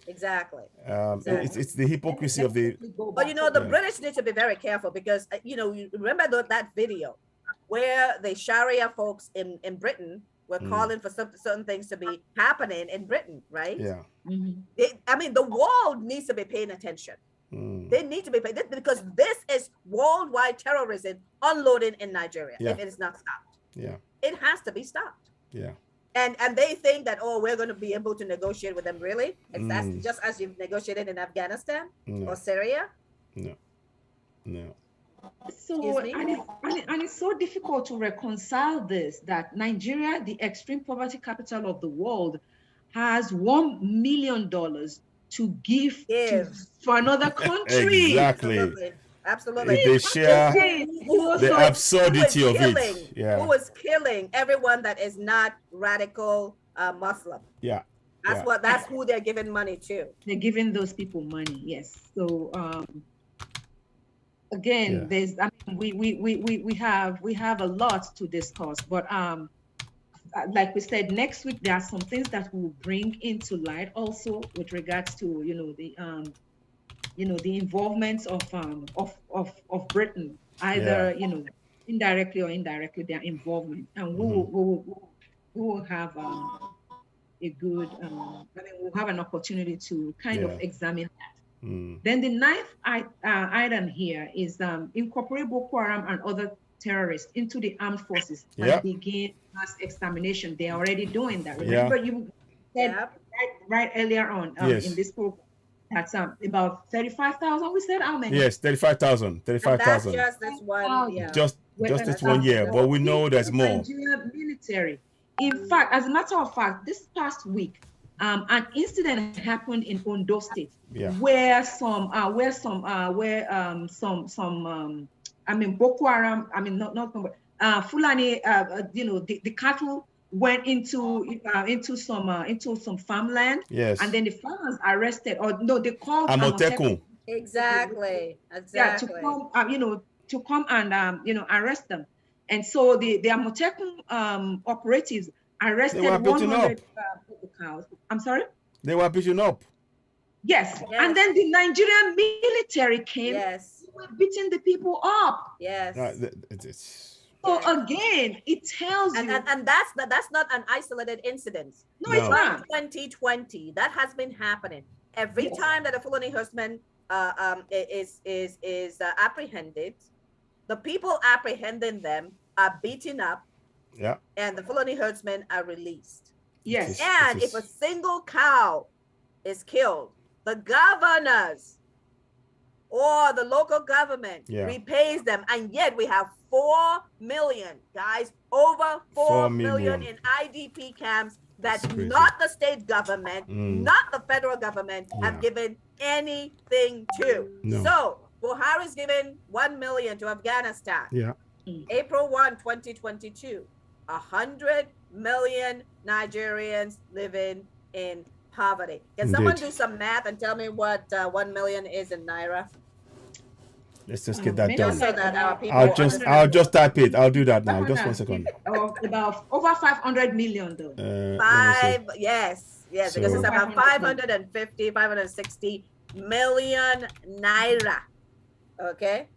Exactly. It's the hypocrisy of the. But the British need to be very careful, because you remember that video where the Sharia folks in Britain were calling for certain things to be happening in Britain, right? Yeah. The world needs to be paying attention. They need to be paying, because this is worldwide terrorism unloading in Nigeria. If it is not stopped, it has to be stopped. Yeah. And they think that, we're going to be able to negotiate with them. Really? That's just as you've negotiated in Afghanistan or Syria? No. So, and it's so difficult to reconcile this, that Nigeria, the extreme poverty capital of the world, has $1 million to give for another country. Exactly. Absolutely. If they share the absurdity of it. Yeah. Who is killing everyone that is not radical Muslim. Yeah. That's who they're giving money to. They're giving those people money, yes. So again, we have a lot to discuss, but like we said, next week there are some things that we'll bring into light also with regards to the involvement of Britain, either indirectly or indirectly, their involvement, and we will have a good, we'll have an opportunity to kind of examine that. Then the ninth item here is incorporate Boko Haram and other terrorists into the armed forces and begin mass extermination. They're already doing that. Remember, you said right earlier on in this program that's about 35,000. We said how many? Yes, 35,000. 35,000. That's just this one. Just this 1 year, but we know there's more. Nigerian military. In fact, as a matter of fact, this past week, an incident happened in Ondo State where Boko Haram, Fulani, the cattle went into some farmland. Yes. And then the farmers arrested, or no, they called Amotekun. Exactly. Yeah, to come and arrest them. And so the Amotekun operatives arrested 100 cows. I'm sorry? They were beaten up. Yes. And then the Nigerian military came. Yes. They were beating the people up. Yes. So again, it tells you. And that's not an isolated incident. No, it's not. 2020, that has been happening. Every time that a Fulani herdsman is apprehended, the people apprehending them are beaten up, and the Fulani herdsmen are released. Yes. And if a single cow is killed, the governors or the local government repays them, and yet we have 4 million guys, over 4 million in IDP camps that not the state government, not the federal government have given anything to. No. So Buhari is giving 1 million to Afghanistan. April 1, 2022, 100 million Nigerians living in poverty. Can someone do some math and tell me what 1 million is in Naira? Let's just get that done. So that our people I'll just type it. I'll do that now. Just 1 second. About over 500 million though. Yes, so, because it's about 550, 560 million Naira. Okay?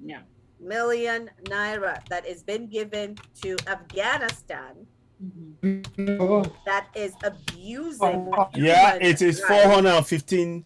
Yeah. Million Naira that is been given to Afghanistan that is abusing. Yeah, it is 415.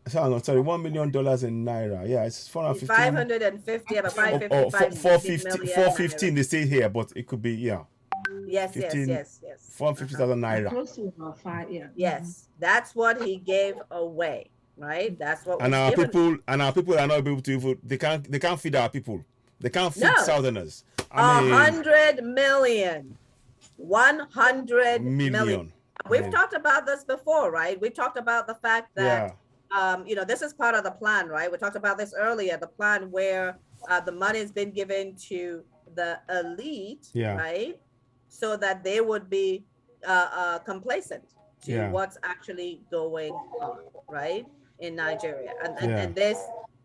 Sorry, $1 million in Naira. Yeah, it's 415. 550, about 550, 415 they say here, but it could be, Yes. 450,000 Naira. Close to about 5, Yes, that's what he gave away, right? That's what. And our people are not able to even. They can't feed our people. They can't feed Southerners. 100 million. 100 million. We've talked about this before, right? We talked about the fact that. This is part of the plan, right? We talked about this earlier, the plan where the money has been given to the elite, right? So that they would be complacent to what's actually going on, right? In Nigeria. And this,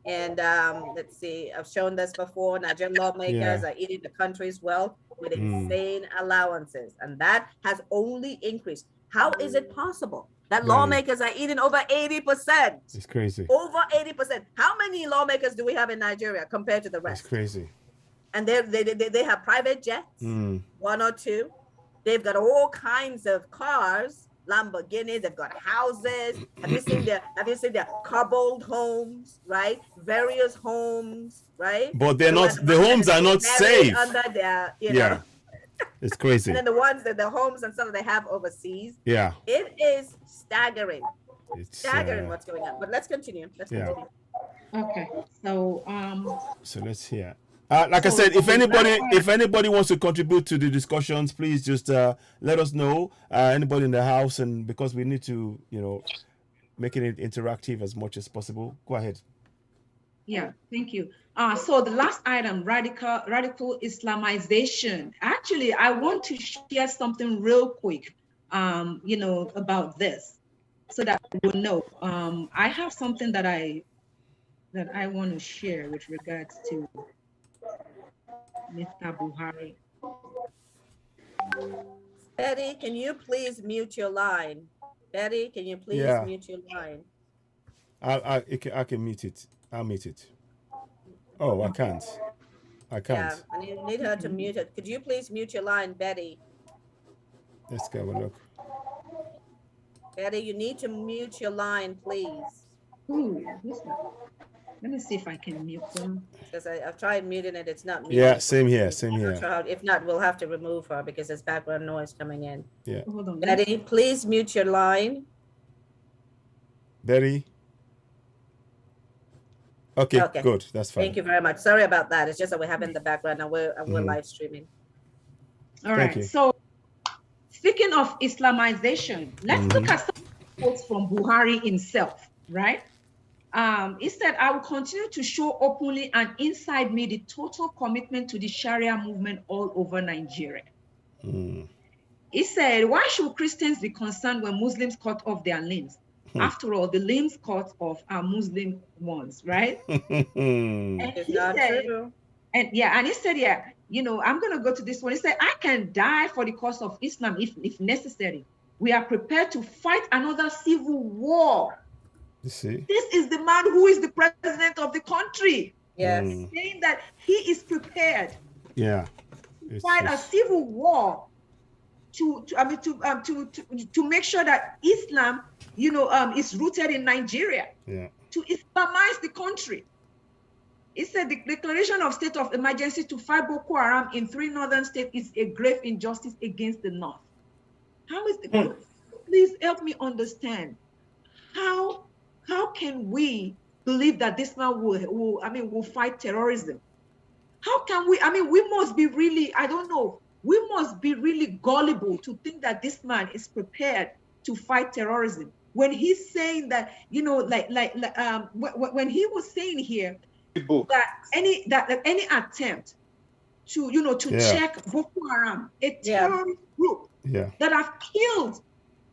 let's see, I've shown this before, Nigerian lawmakers are eating the country's wealth with insane allowances. And that has only increased. How is it possible that lawmakers are eating over 80%? It's crazy. Over 80%. How many lawmakers do we have in Nigeria compared to the rest? It's crazy. And they have private jets, 1 or 2. They've got all kinds of cars, Lamborghinis. They've got houses. Have you seen their cobbled homes, right? Various homes, right? But they're not. The homes are not safe. Under their, know. It's crazy. And then the ones that the homes and stuff that they have overseas. Yeah. It is staggering. It's staggering what's going on. But let's continue. Okay. So So let's hear. Like I said, if anybody wants to contribute to the discussions, please just let us know. Anybody in the house, and because we need to, making it interactive as much as possible. Go ahead. Yeah, thank you. So the last item, radical Islamization. Actually, I want to share something real quick, about this, so that we'll know. I have something that I want to share with regards to Mr. Buhari. Betty, can you please mute your line? Betty, can you please mute your line? I can mute it. I'll mute it. Oh, I can't. I can't. Yeah, I need her to mute it. Could you please mute your line, Betty? Let's go have a look. Betty, you need to mute your line, please. Ooh, let me see if I can mute them. Because I've tried muting it, it's not muted. Yeah, same here, same here. If not, we'll have to remove her because there's background noise coming in. Yeah. Hold on. Betty, please mute your line. Betty? Okay, good. That's fine. Thank you very much. Sorry about that. It's just that we're having the background and we're live streaming. All right. So speaking of Islamization, let's look at some quotes from Buhari himself, right? He said, I will continue to show openly and inside me the total commitment to the Sharia movement all over Nigeria. He said, why should Christians be concerned when Muslims cut off their limbs? After all, the limbs cut off are Muslim ones, right? And he said, you know, I'm going to go to this one. He said, I can die for the cause of Islam if necessary. We are prepared to fight another civil war. You see? This is the man who is the president of the country. Yes. Saying that he is prepared to fight a civil war to make sure that Islam, you know, is rooted in Nigeria. To Islamize the country. He said the declaration of state of emergency to fight Boko Haram in 3 northern states is a grave injustice against the North. How is the please help me understand how can we believe that this man will fight terrorism? How can we? I mean, we must be really, I don't know, we must be really gullible to think that this man is prepared to fight terrorism. When he's saying that, you know, when he was saying here that any attempt to, you know, to check Boko Haram, a terrorist group that have killed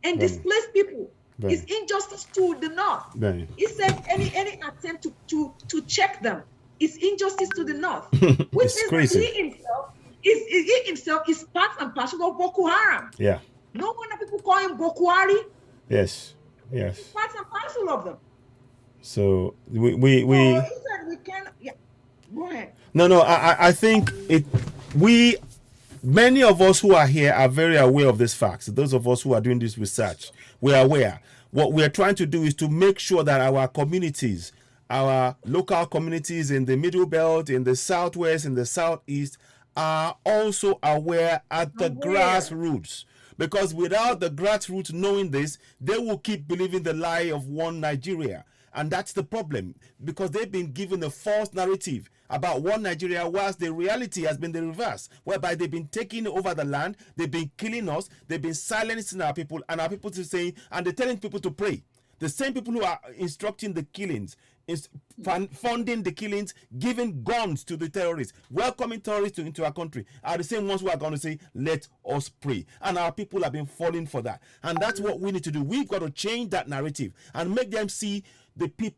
and displaced people, is injustice to the North. He said any attempt to check them is injustice to the North, which is crazy. He himself is part and parcel of Boko Haram. Yeah. No wonder people call him Boko Haram. Yes. He's part and parcel of them. So we can. Yeah. Go ahead. No. I think many of us who are here are very aware of these facts. Those of us who are doing this research, we are aware. What we are trying to do is to make sure that our communities, our local communities in the Middle Belt, in the Southwest, in the Southeast, are also aware at the grassroots. Because without the grassroots knowing this, they will keep believing the lie of one Nigeria. And that's the problem, because they've been given a false narrative about one Nigeria, whilst the reality has been the reverse, whereby they've been taking over the land, they've been killing us, they've been silencing our people, and our people to say, and they're telling people to pray. The same people who are instructing the killings, funding the killings, giving guns to the terrorists, welcoming terrorists into our country, are the same ones who are going to say, let us pray. And our people have been falling for that. And that's what we need to do. We've got to change that narrative and make them see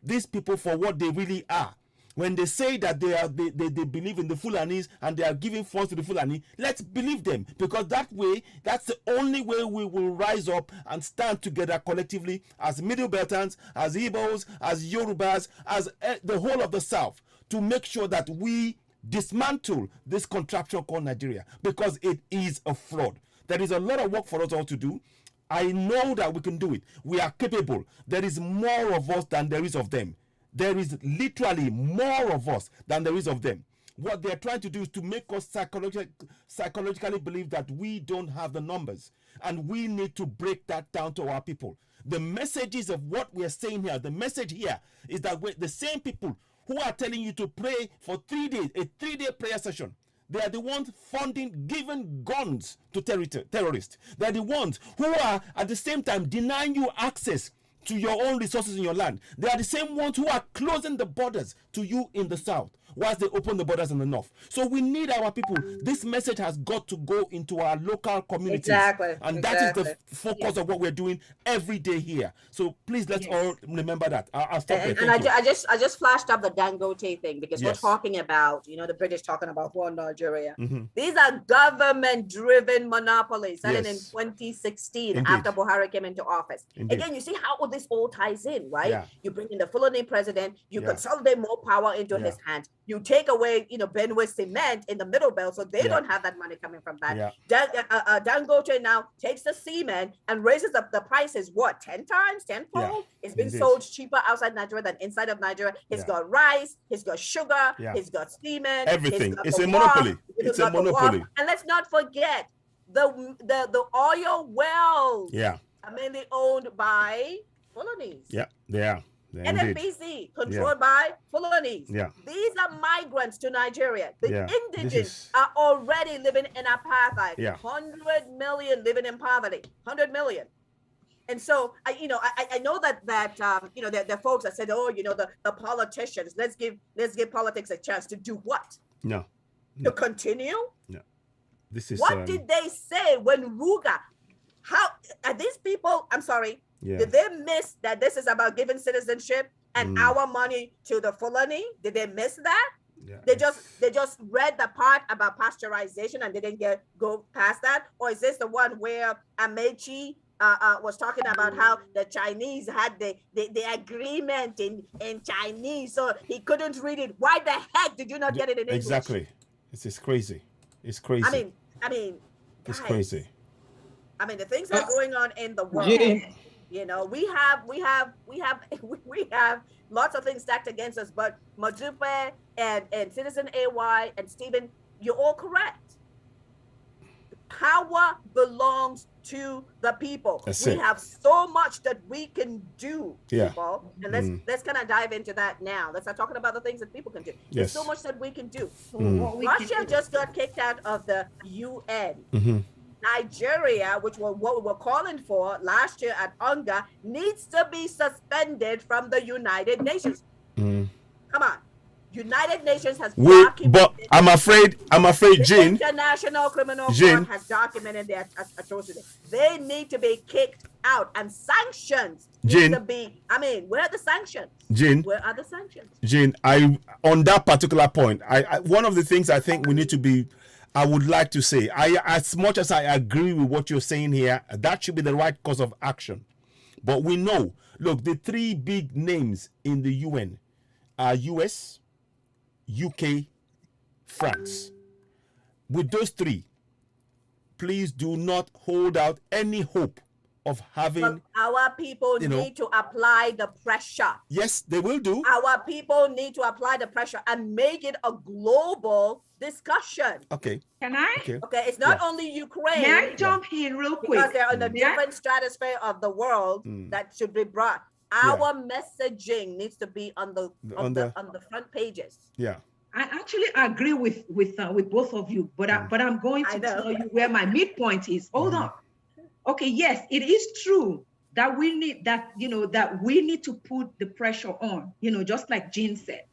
these people for what they really are. When they say that they believe in the Fulanis and they are giving funds to the Fulani, let's believe them, because that's the only way we will rise up and stand together collectively as Middle Beltans, as Igbos, as Yorubas, as the whole of the South, to make sure that we dismantle this contraption called Nigeria, because it is a fraud. There is a lot of work for us all to do. I know that we can do it. We are capable. There is more of us than there is of them. There is literally more of us than there is of them. What they're trying to do is to make us psychologically believe that we don't have the numbers. And we need to break that down to our people. The messages of what we are saying here, the message here is that the same people who are telling you to pray for 3 days, a 3-day prayer session, they are the ones funding, giving guns to terrorists. They are the ones who are at the same time denying you access to your own resources in your land. They are the same ones who are closing the borders to you in the South. whilst they open the borders in the north. So we need our people. This message has got to go into our local communities. Exactly. And that is the focus of what we're doing every day here. So please let's all remember that. I'll stop there. And I just flashed up the Dangote thing because we're talking about, the British talking about war in Nigeria. These are government-driven monopolies started in 2016 after Buhari came into office. Again, you see how this all ties in, right? Yeah. You bring in the Fulani president, you consolidate more power into his hands. You take away, Benue cement in the middle belt, so they don't have that money coming from that. Dangote now takes the cement and raises up the prices, 10 times, tenfold? It's been sold cheaper outside Nigeria than inside of Nigeria. He's got rice, he's got sugar, he's got cement. Everything. It's a monopoly. It's a monopoly. And let's not forget the oil wells are mainly owned by Colonies. Yeah, they are. NNPC controlled by Fulani. Yeah. These are migrants to Nigeria. The indigenous are already living in apartheid. 100 million living in poverty. 100 million. And so I know that the folks that said, the politicians, let's give politics a chance to do what? No. To continue? No. This is what did they say when RUGA? How are these people? I'm sorry. Yeah. Did they miss that this is about giving citizenship and our money to the Fulani? Did they miss that? Yeah. They just read the part about pasteurization and they didn't go past that? Or is this the one where Amechi was talking about how the Chinese had the agreement in Chinese, so he couldn't read it? Why the heck did you not get it in English? Exactly. It's crazy. It's crazy. I mean, it's guys, crazy. I mean, the things that are going on in the world. We have lots of things stacked against us, but Majupe and Citizen AY and Stephen, you're all correct. Power belongs to the people. We have so much that we can do, people. And let's kind of dive into that now. Let's start talking about the things that people can do. There's so much that we can do. Russia just got kicked out of the UN. Nigeria, which was what we were calling for last year at UNGA, needs to be suspended from the United Nations. Come on. United Nations has documented. But I'm afraid, Jane. International Criminal Court has documented their atrocity. They need to be kicked out, and sanctions need to be. I mean, where are the sanctions? Jane, where are the sanctions? Jane, on that particular point, one of the things I think we need to be. I would like to say, as much as I agree with what you're saying here, that should be the right course of action. But we know, look, the three big names in the UN are US, UK, France. With those three, please do not hold out any hope of having. But our people need to apply the pressure. Yes, they will do. Our people need to apply the pressure and make it a global discussion. Okay. Can I? Okay, it's not only Ukraine. May I jump in real quick? Because they're in a different stratosphere of the world that should be brought. Our messaging needs to be on the front pages. Yeah. I actually agree with both of you, but I'm going to tell you where my midpoint is. Hold on. Okay, yes, it is true that we need to put the pressure on, just like Jean said.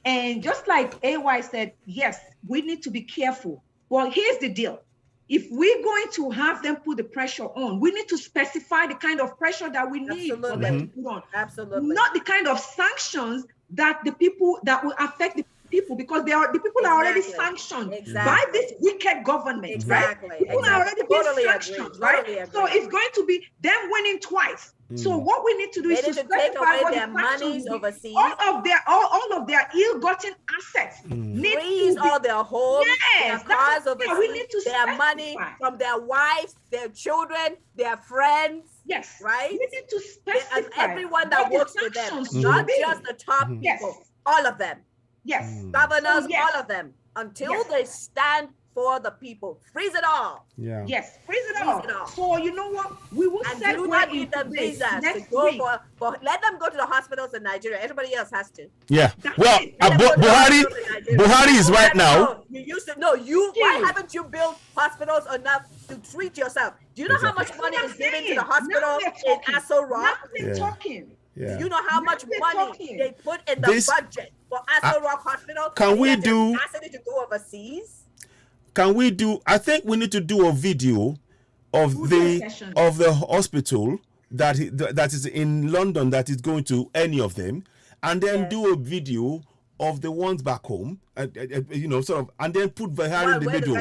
And just like AY said, yes, we need to be careful. Well, here's the deal. If we're going to have them put the pressure on, we need to specify the kind of pressure that we need for them to put on. Absolutely. Not the kind of sanctions that will affect the people, because the people are already sanctioned by this wicked government, right? People are already being sanctioned, right? So it's going to be them winning twice. So what we need to do is to take away their monies overseas. All of their ill-gotten assets. Freeze all their homes, their cars overseas, we need to their money from their wives, their children, their friends. Yes, right. We need to specify and everyone that works with them, not just the top people, all of them. Yes, governors, all of them, until they stand for the people. Freeze it all. Yeah. Yes, freeze it all. So you know what? We will and do not give them visas to go for. Let them go to the hospitals in Nigeria. Everybody else has to. Yeah. Well, Buhari is right now. You used to why haven't you built hospitals enough to treat yourself? Do you know how much money is given to the hospital in Aso Rock? Now they're talking. Yeah. Do you know how much money they put in the budget for Astor Rock Hospital? Can we do capacity to go overseas? Can we do? I think we need to do a video of the hospital that is in London that is going to any of them, and then do a video of the ones back home, sort of, and then put Buhari in the middle,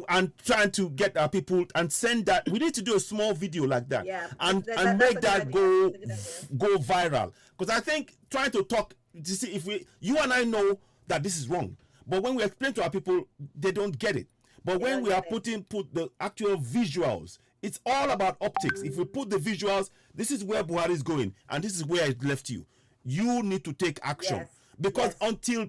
and trying to get our people and send that. We need to do a small video like that, and make that go viral. Because I think trying to talk to see if you and I know that this is wrong, but when we explain to our people, they don't get it. But when we are put the actual visuals, it's all about optics. If we put the visuals, this is where Buhari is going, and this is where it left you. You need to take action. Yes. Because until our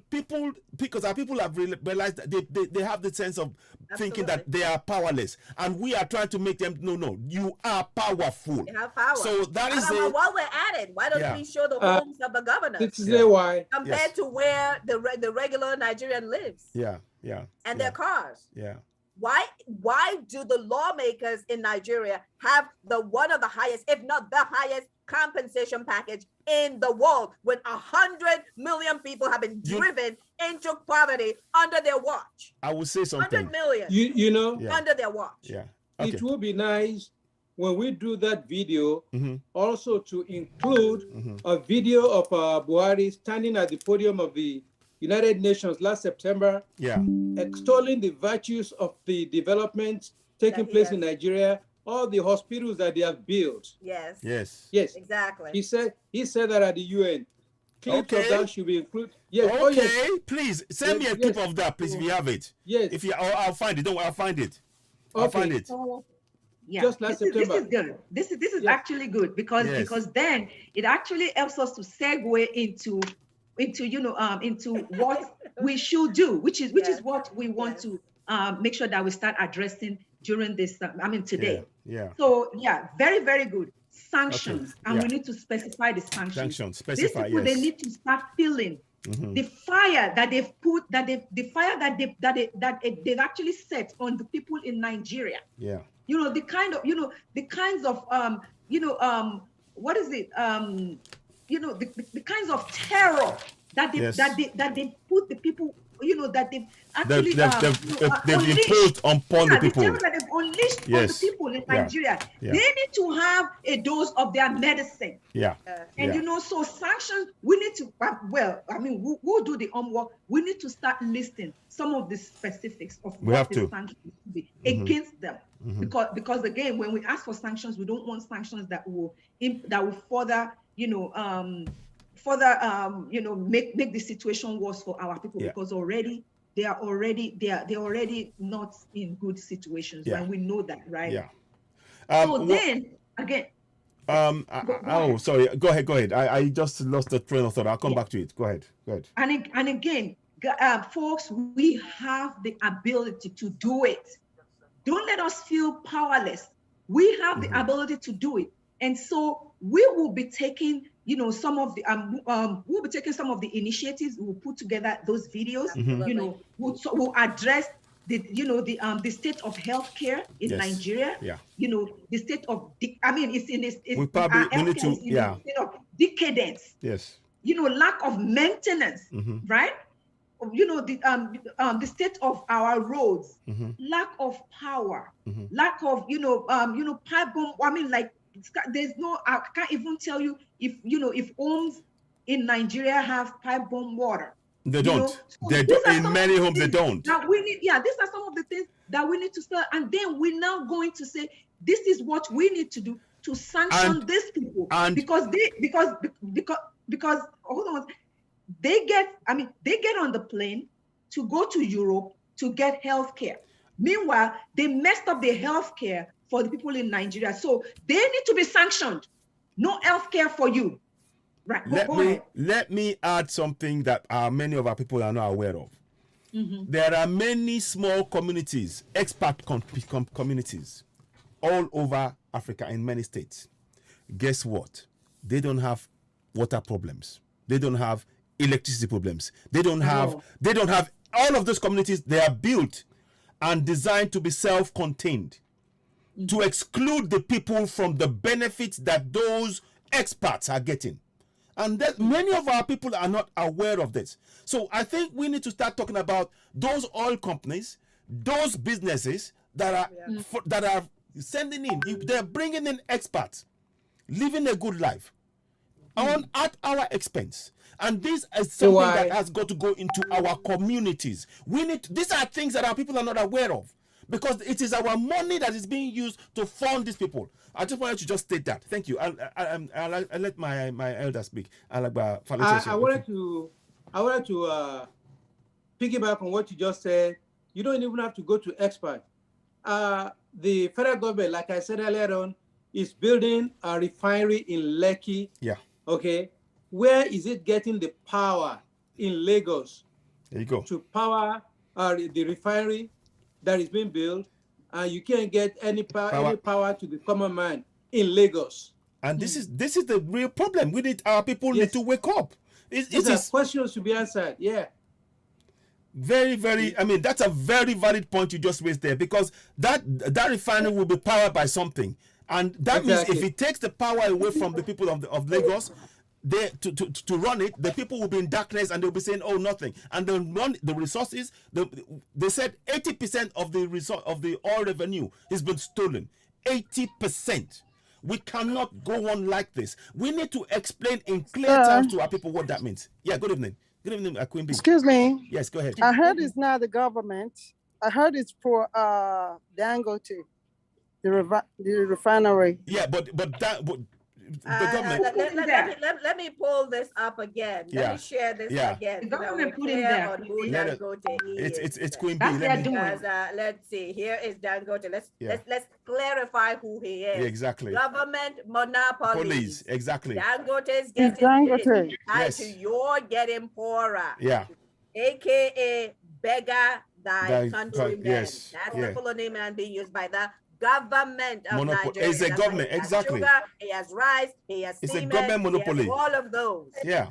people have realized that they have the sense of thinking that they are powerless, and we are trying to make them no, you are powerful. You have power. So that is while we're at it, why don't we show the homes of the governors? This is why compared to where the regular Nigerian lives. And their cars. Why do the lawmakers in Nigeria have one of the highest, if not the highest, compensation package in the world, when 100 million people have been driven into poverty under their watch? I will say something. 100 million. You know, under their watch. Yeah. Okay. It will be nice when we do that video, also to include a video of Buhari standing at the podium of the United Nations last September, extolling the virtues of the development taking place in Nigeria, all the hospitals that they have built. Yes. Exactly. He said that at the UN. Clips of that should be included. Yes. Okay. Oh, yes. Please send me a clip of that, please, if you have it. Yes. I'll find it. Don't worry, I'll find it. I'll find it. Just last September. This is good. This is actually good because then it actually helps us to segue into what we should do, which is what we want to make sure that we start addressing during this. Today. So very, very good. Sanctions, and we need to specify the sanctions. These people, they need to start feeling the fire that they've put, they've actually set on the people in Nigeria. The kinds of what is it? The kinds of terror that they put the people, that they've actually they've imposed upon the people. The terror that they've unleashed on the people in Nigeria. They need to have a dose of their medicine. So sanctions, we need to, we'll do the homework. We need to start listing some of the specifics of what the sanctions will be against them. Because again, when we ask for sanctions, we don't want sanctions that will further make the situation worse for our people, because they're already not in good situations, and we know that, right? Sorry, go ahead. I just lost the train of thought. I'll come back to it. Go ahead. And again, folks, we have the ability to do it. Don't let us feel powerless. We have the ability to do it. And so we will be taking, some of the initiatives. We'll put together those videos. We'll address the state of healthcare in Nigeria. The state of state of decadence. Lack of maintenance, right? The state of our roads, lack of power, lack of pipe bomb. There's no, I can't even tell you if homes in Nigeria have pipe bomb water. They don't. In many homes they don't. Now we need, these are some of the things that we need to start, and then we're now going to say this is what we need to do to sanction these people, because hold on, they get on the plane to go to Europe to get health care. Meanwhile, they messed up the health care for the people in Nigeria. So they need to be sanctioned. No health care for you. Right. Let me add something that many of our people are not aware of. There are many small communities, expat communities, all over Africa in many states. Guess what? They don't have water problems. They don't have electricity problems. They don't have all of those communities. They are built and designed to be self-contained, to exclude the people from the benefits that those experts are getting. And that many of our people are not aware of this. So I think we need to start talking about those oil companies, those businesses that are sending in. They're bringing in experts, living a good life at our expense. And this is something that has got to go into our communities. These are things that our people are not aware of, because it is our money that is being used to fund these people. I just wanted to just state that. Thank you. I'll let my elder speak. I wanted to piggyback on what you just said. You don't even have to go to expert. The federal government, like I said earlier on, is building a refinery in Lekki. Yeah. Okay. Where is it getting the power in Lagos? There you go. To power the refinery that is being built, and you can't get any power to the common man in Lagos. And this is the real problem. Our people need to wake up. These are questions to be answered. Yeah. Very, very. I mean, that's a very valid point you just raised there, because that refinery will be powered by something, and that means if it takes the power away from the people of Lagos, to run it, the people will be in darkness and they'll be saying, "Oh, nothing." And they'll run the resources. They said 80% of the oil revenue has been stolen. 80%. We cannot go on like this. We need to explain in clear terms to our people what that means. Yeah. Good evening. Good evening, Queen B. Excuse me. Yes, go ahead. I heard it's not the government. I heard it's for Dangote, the refinery. Yeah, but the government. Let me pull this up again. Let me share this again. The government put in there. It's Queen B. Let's see. Here is Dangote. Let's clarify who he is. Yeah, exactly. Government monopolies. Exactly. Dangote is getting rich. To you're getting poorer. Yeah. AKA beggar thy countrymen. Yes. That's the Fulani man being used by the government of Nigeria. It's a government, exactly. Sugar, he has rice, he has it's cement, a government monopoly. All of those. Yeah.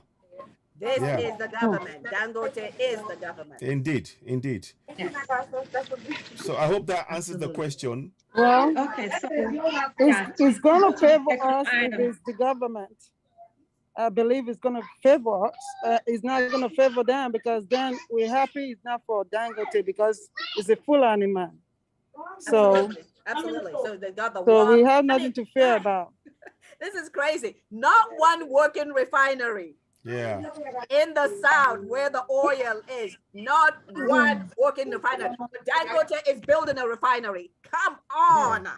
This is the government. Dangote is the government. Indeed. So I hope that answers the question. Well, okay, so it's going to favor us if it's the government. I believe it's going to favor us. It's not going to favor them, because then we're happy it's not for Dangote, because it's a Fulani man. So absolutely. So they got the so we have nothing to fear about. This is crazy. Not one working refinery. Yeah. In the south where the oil is, not one working refinery. Dangote is building a refinery. Come on. Yeah.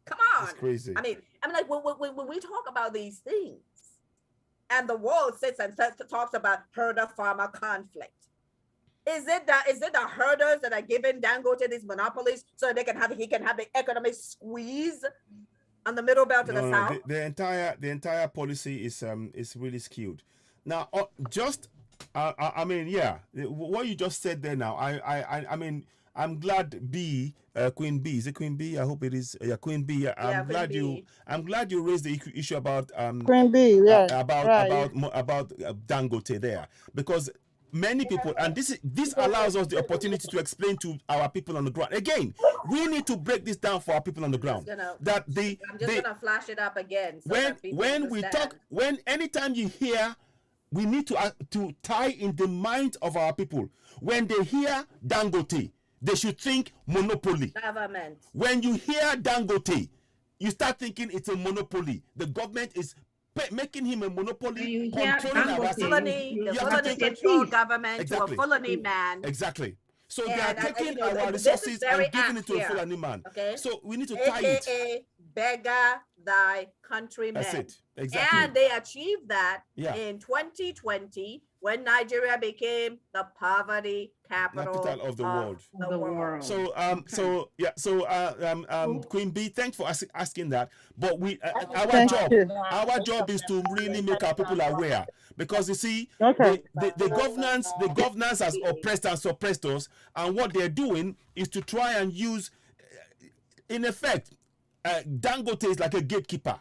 Come on. That's crazy. I mean like when we talk about these things, and the world sits and talks about herder-farmer conflict. Is it the herders that are giving Dangote these monopolies so he can have the economic squeeze on the middle belt of the south? The entire policy is really skewed. Now, I mean, yeah, what you just said there now, I mean, I'm glad Queen B, is it Queen B? I hope it is. Yeah, Queen B. I'm glad you raised the issue about Queen B. Yeah. About Dangote there, because many people, and this allows us the opportunity to explain to our people on the ground. Again, we need to break this down for our people on the ground. I'm just gonna flash it up again. So anytime you hear, we need to tie in the mind of our people. When they hear Dangote, they should think monopoly. Government. When you hear Dangote, you start thinking it's a monopoly. The government is making him a monopoly, controlling our Fulani control government to a Fulani man. Exactly. So they are taking our resources and giving it to a Fulani man. Okay. So we need to tie it. Beggar thy countrymen. That's it. Exactly. And they achieved that in 2020 when Nigeria became the poverty capital of the world. So Queen B, thanks for asking that. But our job is to really make our people aware, because you see, the governance has oppressed and suppressed us, and what they're doing is to try and use, in effect, Dangote is like a gatekeeper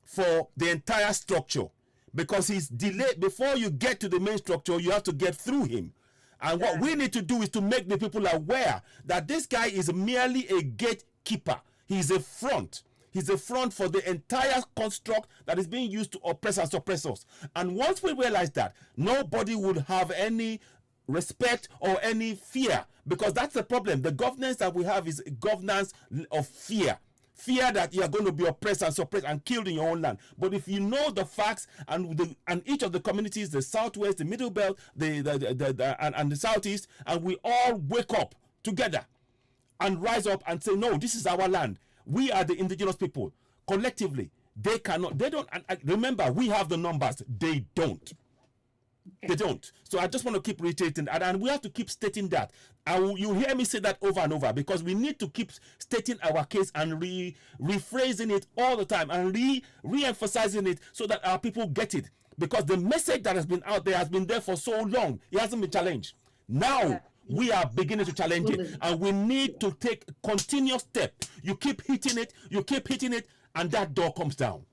for the entire structure, because he's delayed. Before you get to the main structure, you have to get through him. And what we need to do is to make the people aware that this guy is merely a gatekeeper. He's a front. He's a front for the entire construct that is being used to oppress and suppress us. And once we realize that, nobody would have any respect or any fear, because that's the problem. The governance that we have is governance of fear. Fear that you are going to be oppressed and suppressed and killed in your own land. But if you know the facts, and each of the communities, the Southwest, the Middle Belt, and the Southeast, and we all wake up together and rise up and say, no, this is our land. We are the indigenous people. Collectively, they don't. And remember, we have the numbers. They don't. They don't. So I just want to keep reiterating, and we have to keep stating that. You hear me say that over and over, because we need to keep stating our case and rephrasing it all the time and re-emphasizing it so that our people get it. Because the message that has been out there has been there for so long. It hasn't been challenged. Now we are beginning to challenge it, and we need to take continuous step. You keep hitting it, and that door comes down.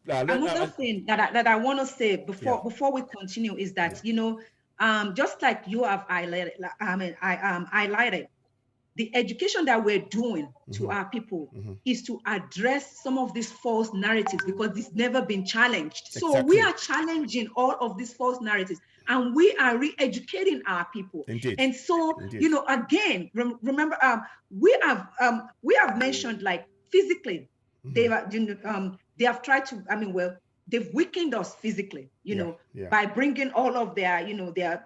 Another thing that I want to say before we continue is that just like you have highlighted, highlighted, the education that we're doing to our people is to address some of these false narratives, because it's never been challenged. So we are challenging all of these false narratives, and we are re-educating our people. Indeed. And so, again, remember, we have mentioned, like, physically, they have tried to, they've weakened us physically, by bringing all of their,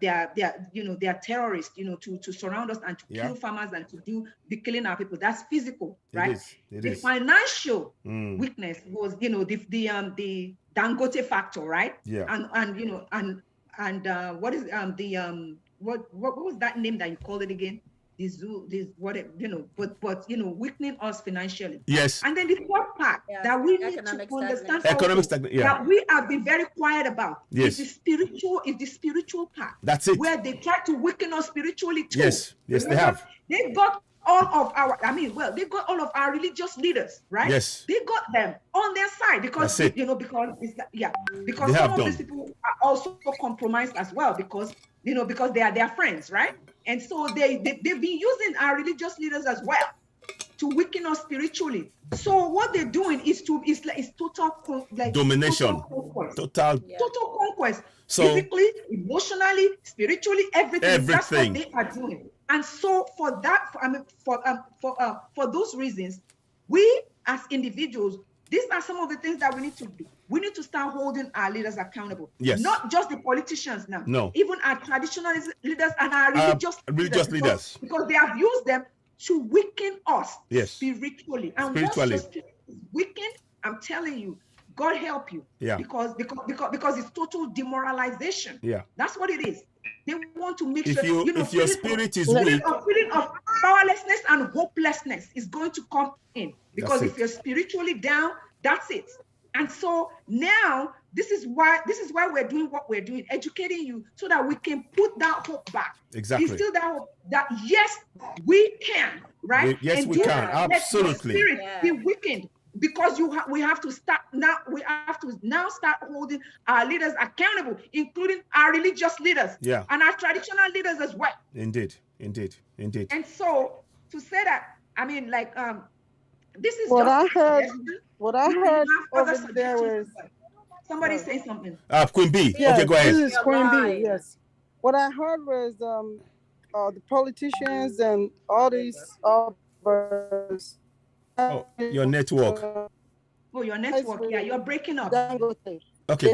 their terrorists, to surround us and to kill farmers and to do the killing our people. That's physical, right? It is. Financial weakness was, the Dangote factor, right? Yeah. And what is what was that name that you called it again? Weakening us financially. Yes. And then the fourth part that we need to understand that we have been very quiet about is the spiritual part. That's it. Where they try to weaken us spiritually too. Yes, they have. They got all of our, they got all of our religious leaders, right? Yes. They got them on their side because because some of these people are also compromised as well, because they are their friends, right? And so they've been using our religious leaders as well to weaken us spiritually. So what they're doing is total domination, total conquest, physically, emotionally, spiritually, everything. That's what they are doing. And so for that, for those reasons, we as individuals, these are some of the things that we need to do. We need to start holding our leaders accountable. Yes. Not just the politicians now. No. Even our traditional leaders and our religious leaders. Because they have used them to weaken us spiritually. And once you're weakened, I'm telling you, God help you. Yeah. Because it's total demoralization. Yeah. That's what it is. They want to make sure if your spirit is weak, a feeling of powerlessness and hopelessness is going to come in. Because if you're spiritually down, that's it. And so now this is why we're doing what we're doing, educating you so that we can put that hope back. Exactly. Instill that hope that yes, we can, right? Yes, we can. Absolutely. Let your spirit be weakened, because we have to start now. We have to now start holding our leaders accountable, including our religious leaders and our traditional leaders as well. Indeed. And so to say that, this is what just I heard. What I heard over there was somebody say something. Queen B. Yes, okay, go ahead. This is Queen B. Yes. What I heard was the politicians and all these others. Your network. Your network. Yeah, you're breaking up. Okay.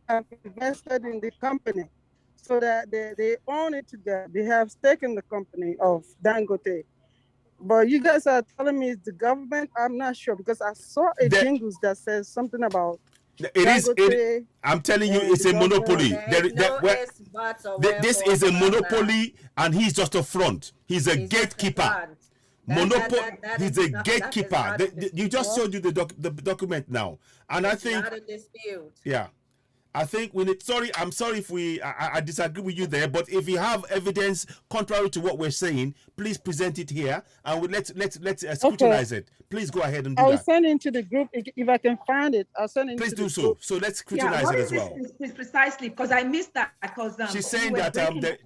Have invested in the company, so that they own it together. They have stake in the company of Dangote. But you guys are telling me it's the government? I'm not sure, because I saw a jingles that says something about Dangote. I'm telling you, it's a monopoly. This is a monopoly, and he's just a front. He's a gatekeeper. He's a gatekeeper. You just showed you the document now, and I think not a dispute. Yeah. I think we need. Sorry, I'm sorry if I disagree with you there. But if you have evidence contrary to what we're saying, please present it here, and let's scrutinize it. Please go ahead and do I will that. send into the group if I can find it. I'll send it. Please into do the so. group. So let's scrutinize it as well. Precisely, because I missed that. Because she's saying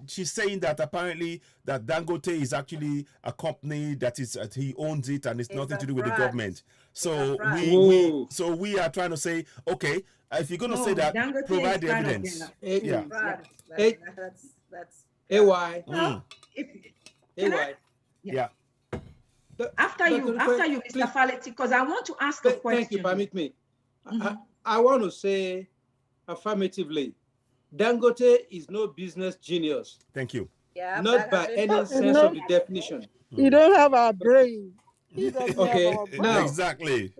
she's saying that apparently that Dangote is actually a company that is he owns it and it's nothing to do with the government. So we are trying to say, okay, if you're going to say that, Dangote provide the evidence. Yeah. That's AY. AY. Yeah. After you, Mr. Faleti, because I want to ask a question. Thank you, permit me. I want to say affirmatively, Dangote is no business genius. Thank you. Yeah, not by any sense of the definition. You don't have our brain. Okay, now exactly.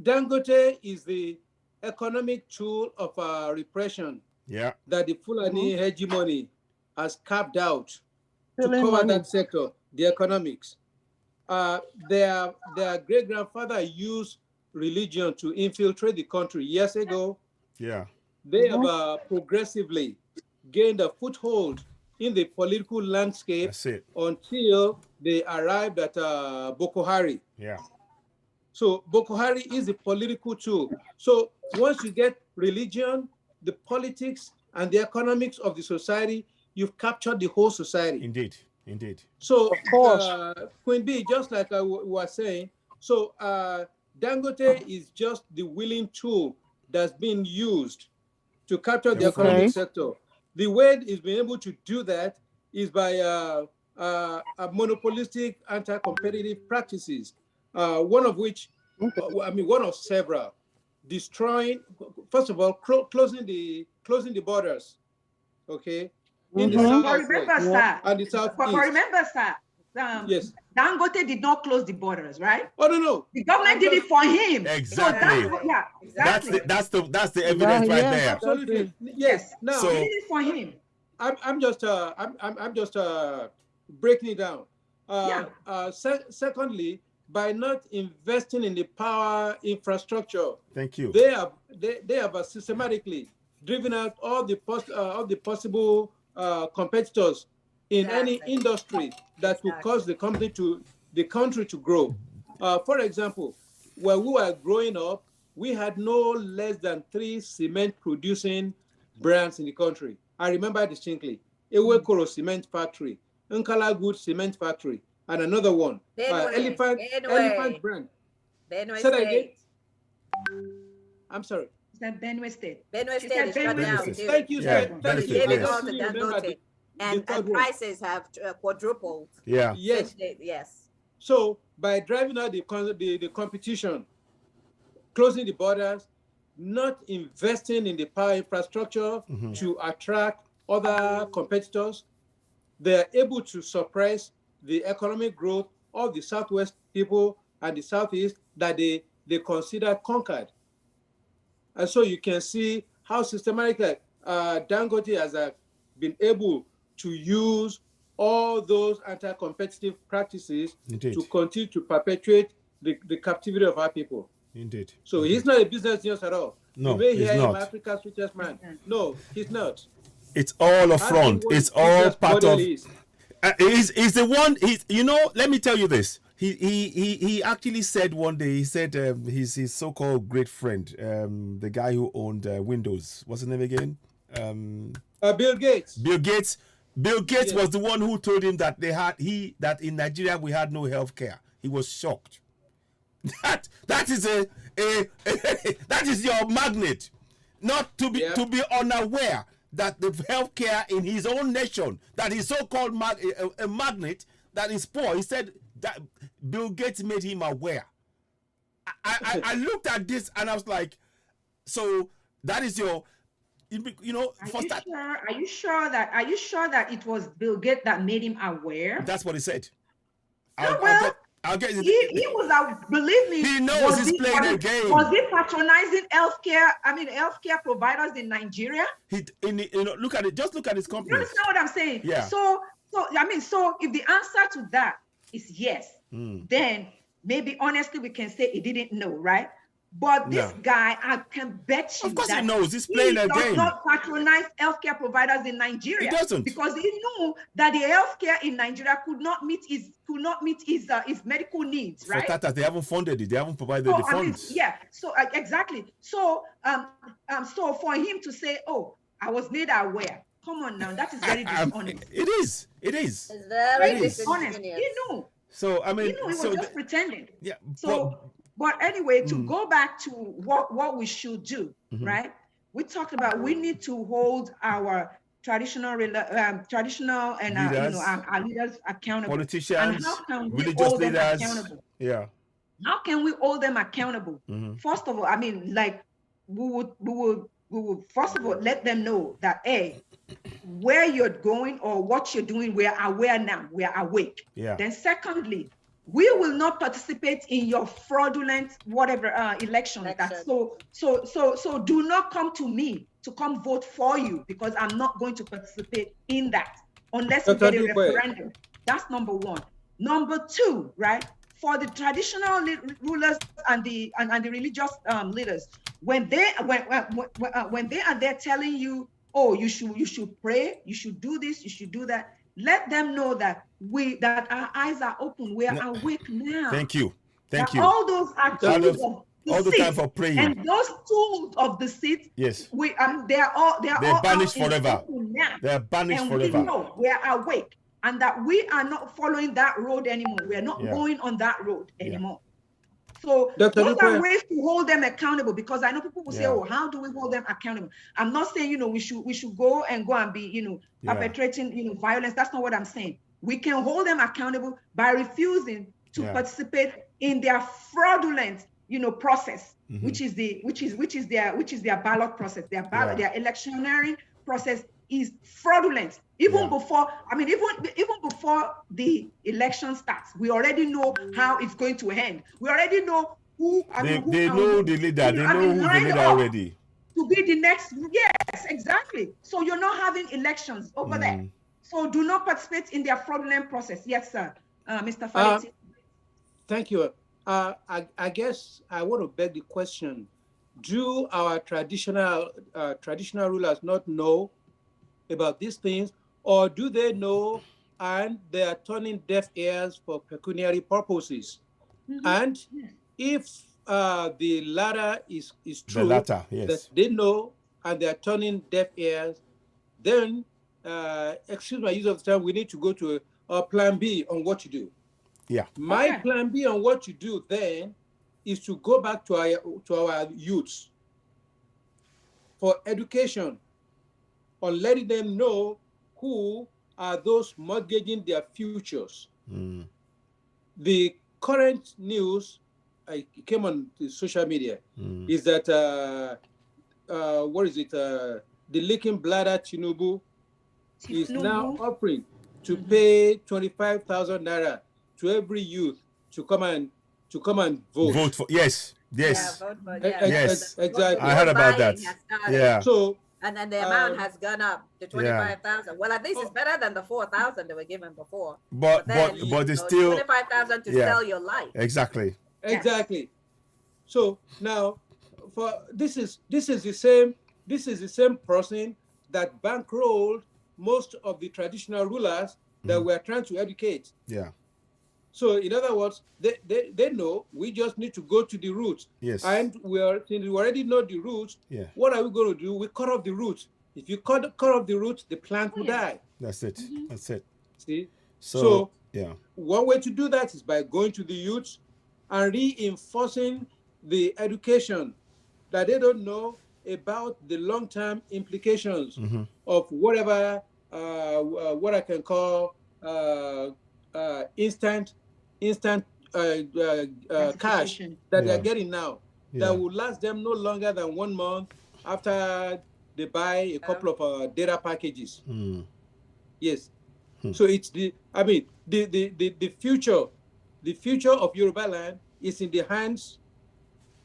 Dangote is the economic tool of repression. Yeah. That the Fulani hegemony has carved out to cover that sector, the economics. Their great grandfather used religion to infiltrate the country years ago. Yeah. They have progressively gained a foothold in the political landscape until they arrived at Boko Haram. Yeah. So Boko Haram is a political tool. So once you get religion, the politics, and the economics of the society, you've captured the whole society. Indeed, indeed. So Queen B, just like I was saying, so Dangote is just the willing tool that's been used to capture the economic sector. The way it's been able to do that is by monopolistic anti-competitive practices, one of which, one of several, destroying, first of all, closing the borders, okay, in the south and the southeast. But remember, sir, yes, Dangote did not close the borders, right? Oh no, the government did it for him. Exactly. So exactly. That's the evidence right there. Absolutely. Yes. Now, so, he did it for him. I'm just breaking it down. Secondly, by not investing in the power infrastructure, thank you. They have systematically driven out all the possible competitors in any industry that will cause the country to grow. For example, when we were growing up, we had no less than 3 cement-producing brands in the country. I remember distinctly: Ewekoro Cement Factory, Nkala Good Cement Factory, and another one, Elephant brand. Benue State. I'm sorry. Is that Benue State? Benue State is shut down too. Thank you, And prices have quadrupled. Yeah. Yes. Yes. So by driving out the competition, closing the borders, not investing in the power infrastructure to attract other competitors, they're able to suppress the economic growth of the Southwest people and the Southeast that they consider conquered. And so you can see how systematically Dangote has been able to use all those anti-competitive practices to continue to perpetuate the captivity of our people. Indeed. So he's not a business genius at all. No, you may he's hear not. him Africa's richest man. No, he's not. It's all a front. It's all part of. He's the one. Let me tell you this. He actually said one day. He said his so-called great friend, the guy who owned Windows. What's his name again? Bill Gates. Bill Gates. Bill Gates was the one who told him that that in Nigeria we had no health care. He was shocked. That is that is your magnet, not to be unaware that the healthcare in his own nation, that is so-called a magnet that is poor. He said that Bill Gates made him aware. I looked at this and I was like, so that is your, Are you sure that it was Bill Gates that made him aware? That's what he said. I'll get he was believe me. He knows he's playing a game. Was he patronizing healthcare providers in Nigeria? Look at it. Just look at his company. You understand what I'm saying? Yeah. So if the answer to that is yes, then maybe honestly we can say he didn't know, right? But this guy, I can bet you, of course, that he knows. He's playing a does game. not patronize healthcare providers in Nigeria. He doesn't, because he knew that the healthcare in Nigeria could not meet his medical needs. Right? For Tata, they haven't funded it. They haven't provided the funds. So exactly. So so for him to say, "Oh, I was made aware," come on now, that is very dishonest. It is. It's very dishonest. He knew. So I mean, he was just pretending. Yeah. But anyway, to go back to what we should do, right? We talked about we need to hold our traditional and leaders. Our leaders accountable. Politicians, and how can we religious hold them leaders. accountable? Yeah. How can we hold them accountable? First of all, I mean, like we would first of all let them know that where you're going or what you're doing, we are aware now. We are awake. Yeah. Then secondly, we will not participate in your fraudulent whatever election. So do not come to me to come vote for you, because I'm not going to participate in that unless we get a referendum. That's number one. Number two, right? For the traditional rulers and the religious leaders, when they are there telling you, oh, you should pray, you should do this, you should do that, let them know that our eyes are open. We are awake now. Thank you. All those are tools of all the time for praying. And those tools of deceit, yes, they're all banished forever. They are banished forever. We know we are awake, and that we are not following that road anymore. We are not going on that road anymore. So those are ways to hold them accountable, because I know people will say, "Oh, how do we hold them accountable?" I'm not saying we should go and be perpetrating violence. That's not what I'm saying. We can hold them accountable by refusing to participate in their fraudulent process, which is their ballot process. Their electioneering process is fraudulent. Even before the election starts, we already know how it's going to end. We already know who. They know the leader. They know who the leader already. To be the next, yes, exactly. So you're not having elections over there. So do not participate in their fraudulent process. Yes, sir, Mr. Faleti. Thank you. I guess I want to beg the question: do our traditional rulers not know about these things, or do they know and they are turning deaf ears for pecuniary purposes? And if the latter is true, that they know and they are turning deaf ears, then excuse my use of the term, we need to go to a plan B on what to do. Yeah. My plan B on what to do then is to go back to our youths for education, on letting them know who are those mortgaging their futures. The current news, it came on the social media, is that the leaking bladder Tinubu is now offering to pay 25,000 naira to every youth to come and vote. Vote for yes. Yes, exactly. I heard about that. Yeah. So and then the amount has gone up to 25,000. Well, at least it's better than the 4,000 they were given before. But it's still 25,000 to sell your life. Exactly. So now, for this is the same person that bankrolled most of the traditional rulers that we're trying to educate. Yeah. So in other words, they know we just need to go to the roots. Yes. And since we already know the roots, what are we going to do? We cut off the roots. If you cut off the roots, the plant will die. That's it. That's it. See? So one way to do that is by going to the youths and reinforcing the education that they don't know about the long-term implications of whatever what I can call instant cash that they're getting now, that will last them no longer than 1 month after they buy a couple of data packages. Yes. So it's the future of Yoruba land is in the hands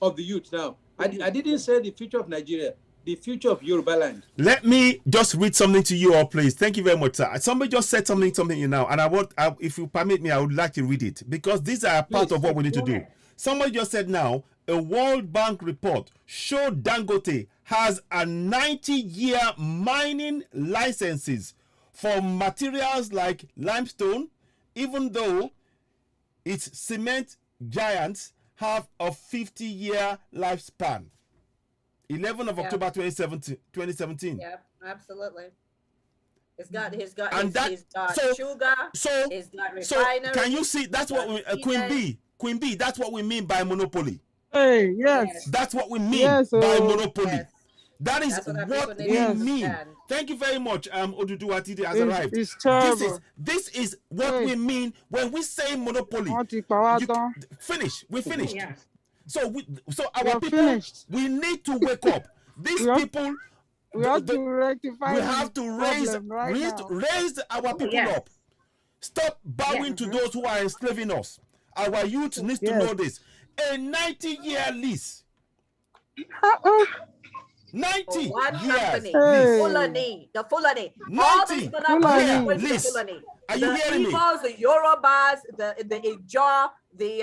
of the youth now. I didn't say the future of Nigeria, the future of Yoruba land. Let me just read something to you all, please. Thank you very much, sir. Somebody just said something now, and if you permit me, I would like to read it, because these are part of what we need to do. Somebody just said now, a World Bank report showed Dangote has a 90-year mining licenses for materials like limestone, even though its cement giants have a 50-year lifespan. 11 of October 2017. Yep, absolutely. He's got sugar. He's got refineries. Can you see? That's what we, Queen B. That's what we mean by monopoly. Hey, yes. That's what we mean by monopoly. Yes. That is what we mean. Thank you very much. Oduduwa Tide has arrived. This is what we mean when we say monopoly. Finish. We finished. Yes. So our people, finished. We need to wake up. These people. We have to rectify. We have to raise our people up. Stop bowing to those who are enslaving us. Our youth needs to know this. A 90-year lease. 90 years. Fulani. The Fulani. 90 years lease. Are you hearing me? The Yorubas, the Ijaw, the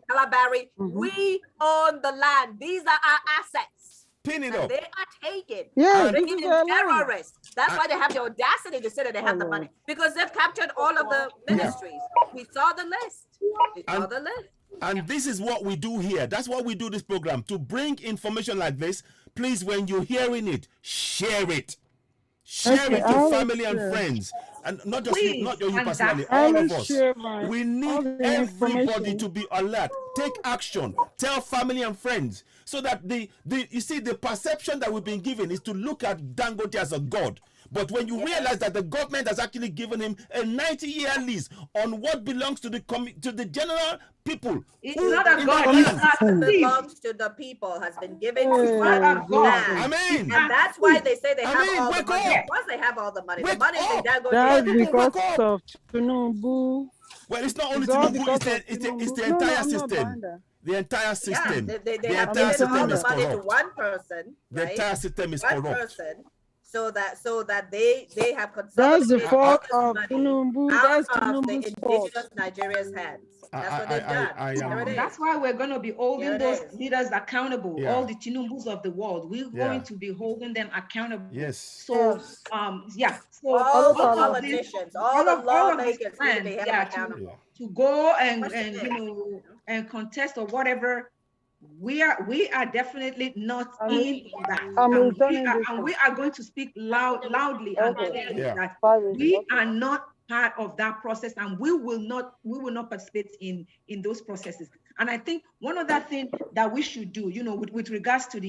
Kalabari. We own the land. These are our assets. Pin it up. They are taken. Yeah, making them terrorists. That's why they have the audacity to say that they have the money, because they've captured all of the ministries. We saw the list. And this is what we do here. That's why we do this program, to bring information like this. Please, when you're hearing it, share it. Share it to family and friends. And not just you personally, all of us. We need everybody to be alert. Take action. Tell family and friends. So that you see, the perception that we've been given is to look at Dangote as a god. But when you realize that the government has actually given him a 90-year lease on what belongs to the general people. It's not a god. It belongs to the people, has been given to land. I mean, and that's why they say they have all the money. Once they have all the money, the money is Dangote. That's because of Tinubu. Well, it's not only Tinubu, it's the entire system. The entire system. They have given all the money to one person. The entire system is corrupt. One person. So that they have consolidated. That's the fault of Tinubu. That's Tinubu's indigenous Nigeria's hands. That's what they've done. That's why we're going to be holding those leaders accountable. All the Tinubus of the world, we're going to be holding them accountable. Yes. So So all the politicians, all the lawmakers, they have accountable. To go and contest or whatever. We are definitely not in that. And we are going to speak loudly and clearly that we are not part of that process, and we will not participate in those processes. And I think one other thing that we should do, with regards to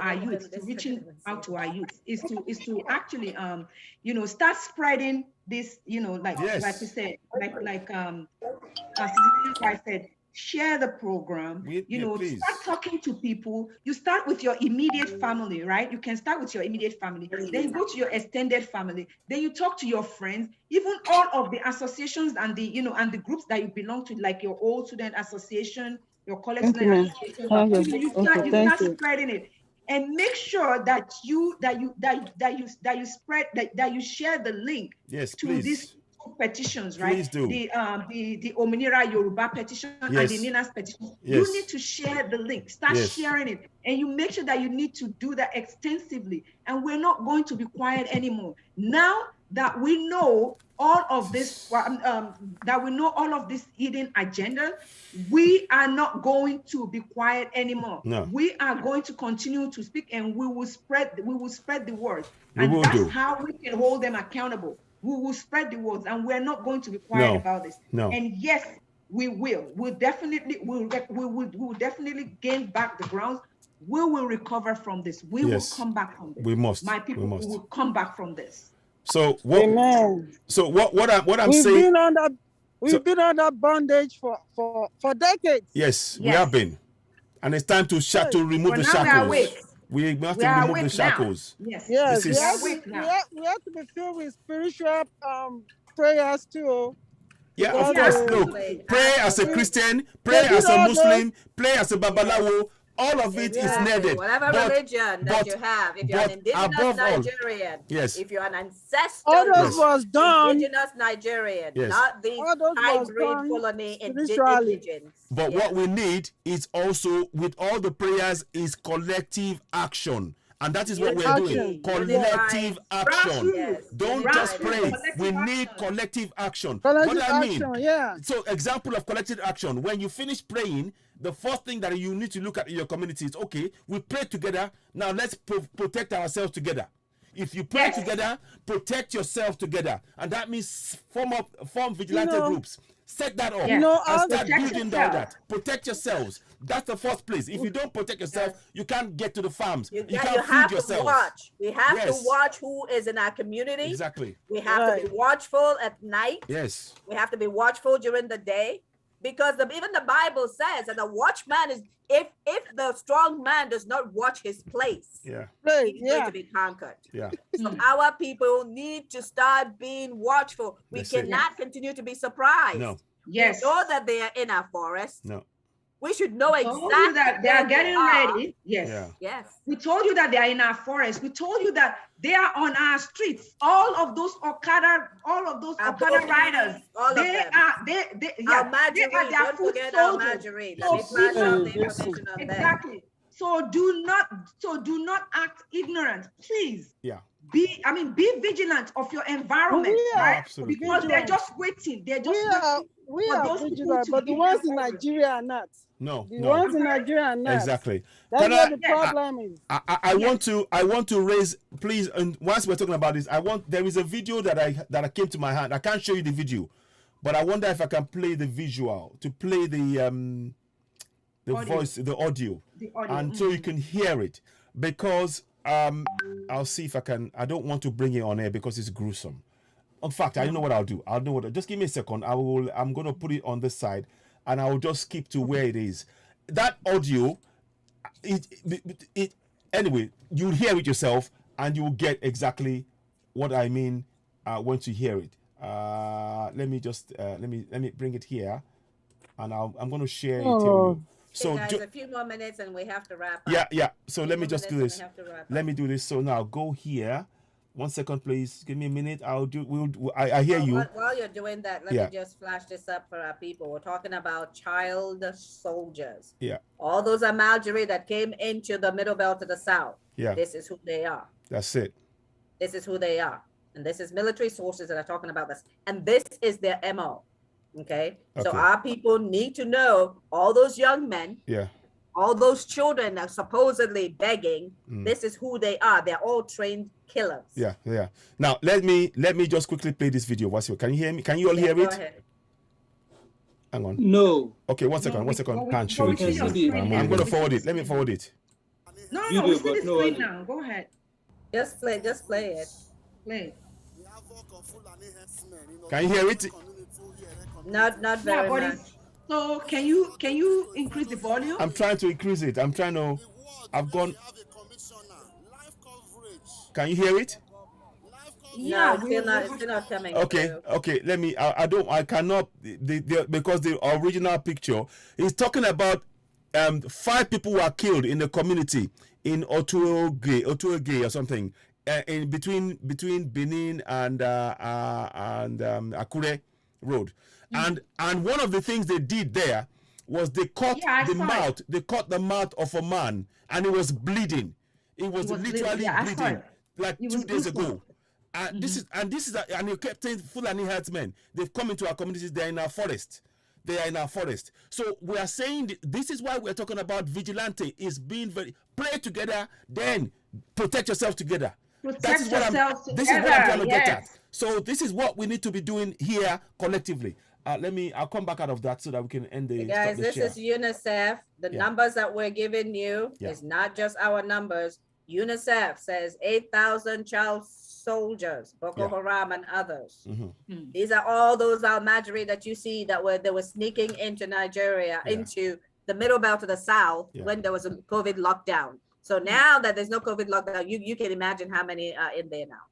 our youth, to reaching out to our youth, is to actually start spreading this, like we said, like I said, share the program, start talking to people. You start with your immediate family, right? You can start with your immediate family, then you go to your extended family, then you talk to your friends, even all of the associations and the groups that you belong to, like your old student association, your college student association. You start spreading it, and make sure that you share the link to this petitions, right? Please do. The Ominira Yoruba petition and the Nina's petition. You need to share the link. Start sharing it, and you make sure that you need to do that extensively. And we're not going to be quiet anymore. Now that we know all of this, hidden agenda, we are not going to be quiet anymore. No. We are going to continue to speak, and we will spread the word. And that's how we can hold them accountable. We will spread the words, and we're not going to be quiet about this. No. And yes, we will. We will definitely gain back the ground. We will recover from this. We will come back from this. We must. My people will come back from this. So what? Amen. So what I'm saying? We've been under bondage for decades. Yes, we have been, and it's time to remove the shackles. We have to remove the shackles. Yes. We have to be filled with spiritual prayers too. Yeah, of course. No, pray as a Christian, pray as a Muslim, pray as a Babalawo, All of it is Exactly. needed. Whatever religion that you have, if you're an indigenous Nigerian, yes, if you're an ancestral all those was done, indigenous Nigerian, yes, not these hybrid Fulani indigens. But yes. what we need is also, with all the prayers, is collective action. And that is what we're doing. Collective action. Yes. Don't just pray. We need collective action. What I mean, so example of collective action, when you finish praying, the first thing that you need to look at in your community is, okay, we pray together. Now let's protect ourselves together. If you pray together, protect yourself together. And that means form vigilante groups. Set that up and start building that. Protect yourselves. That's the first place. If you don't protect yourself, you can't get to the farms. You can't feed yourself. We have to watch who is in our community. Exactly. We have to be watchful at night. Yes. We have to be watchful during the day. Because even the Bible says that the watchman is, if the strong man does not watch his place, he's going to be conquered. Yeah. So our people need to start being watchful. We cannot continue to be surprised. No. Yes. We know that they are in our forest. No. We should know exactly that they are getting ready. Yes. Yeah. Yes. We told you that they are in our forest. We told you that they are on our streets. All of those Okada riders. All they of them. are Marjorie, they are their don't foot forget soldiers. Marjorie. So Exactly. So do not act ignorant, please. Yeah. Be vigilant of your environment, right? Absolutely. Because they're just waiting. They're just we are vigilant, but the ones in Nigeria are not. No. The ones in Nigeria are not. Exactly. That's what the problem is. I want to raise, please, and once we're talking about this, there is a video that came to my hand. I can't show you the video, but I wonder if I can play the visual to play the audio. Voice, the audio, and so you can hear it, because I'll see if I can. I don't want to bring it on air because it's gruesome. In fact, I know what I'll do. Just give me a second. I'm going to put it on this side, and I will just skip to where it is. That audio, anyway, you'll hear it yourself, and you'll get exactly what I mean once you hear it. Let me bring it here, and I'm going to share it to you. So guys, a few more minutes and we have to wrap up. Yeah. So let me just do this. Let me do this. So now go here. 1 second, please. Give me a minute. I hear you. While you're doing that, let me just flash this up for our people. We're talking about child soldiers. Yeah. All those are Marjorie that came into the middle belt of the South. Yeah. This is who they are. That's it. This is who they are. And this is military sources that are talking about this. And this is their MO. Okay. So our people need to know all those young men. Yeah. All those children are supposedly begging. This is who they are. They're all trained killers. Yeah. Now let me just quickly play this video. Can you hear me? Can you all hear it? Ahead. Hang on. No. Okay, 1 second. 1 second. Can't show it. I'm going to forward it. Let me forward it. No, we see the screen now. Go ahead. Just play it. Play. Can you hear it? Not very much. So can you increase the volume? I'm trying to increase it. I've gone. Can you hear it? Yeah, it's still not coming. Okay. Let me. I cannot. Because the original picture is talking about 5 people were killed in the community in Otuoge or something, in between Benin and Akure Road. And one of the things they did there was they cut the mouth of a man, and it was bleeding. It was literally bleeding, like 2 days ago. And this is and you kept saying Fulani herdsmen, they've come into our communities. They're in our forest. So we are saying this is why we're talking about vigilante is being pray together, then protect yourself together. This is what I'm trying to get at. So this is what we need to be doing here collectively. I'll come back out of that so that we can end the guys. This is UNICEF. The numbers that we're giving you is not just our numbers. UNICEF says 8,000 child soldiers, Boko Haram and others. These are all those Marjorie that you see that they were sneaking into Nigeria, into the middle belt of the South when there was a COVID lockdown. So now that there's no COVID lockdown, you can imagine how many are in there now.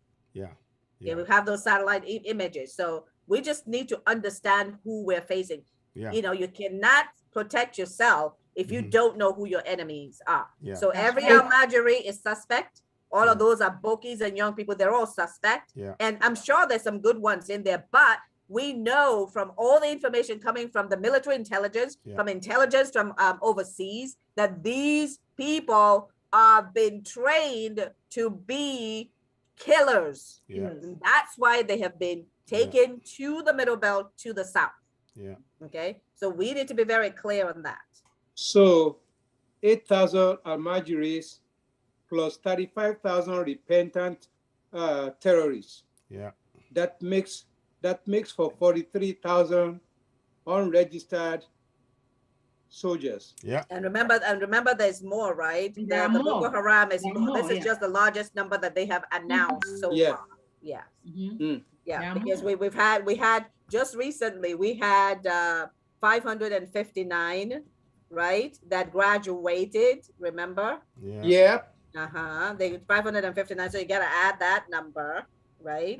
Yeah, we have those satellite images. So we just need to understand who we're facing. You know, you cannot protect yourself if you don't know who your enemies are. Yeah. So every Almajiri is suspect. All of those are bokies and young people. They're all suspect. Yeah. And I'm sure there's some good ones in there, but we know from all the information coming from the military intelligence, from intelligence from overseas, that these people are being trained to be killers. Yeah. And that's why they have been taken to the Middle Belt, to the south. Yeah. Okay. So we need to be very clear on that. So 8,000 Almajiris plus 35,000 repentant terrorists. Yeah. That makes for 43,000 unregistered soldiers. Yeah. And remember there's more, right? The Boko Haram is more. This is just the largest number that they have announced so far. Yeah. Yeah, because we had just recently, we had 559, right, that graduated, remember? Yeah. They 559, so you got to add that number, right?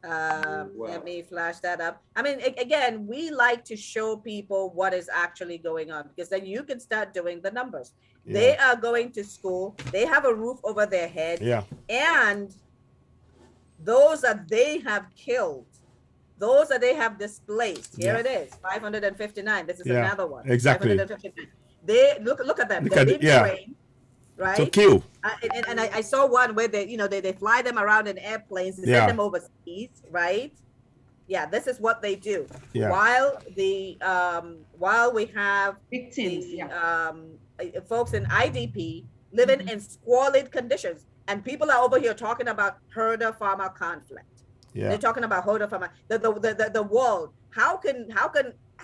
Let me flash that up. I mean, again, we like to show people what is actually going on, because then you can start doing the numbers. They are going to school, they have a roof over their head, and those that they have killed, those that they have displaced, here it is, 559. This is another one. Exactly. 559. They look at them. Look They've at been trained, right? To kill. And I saw one where they fly them around in airplanes, they send them overseas, right? Yeah, this is what they do. While we have victims, folks in IDP living in squalid conditions, and people are over here talking about herder-farmer conflict. They're talking about herder-farmer. The world. How can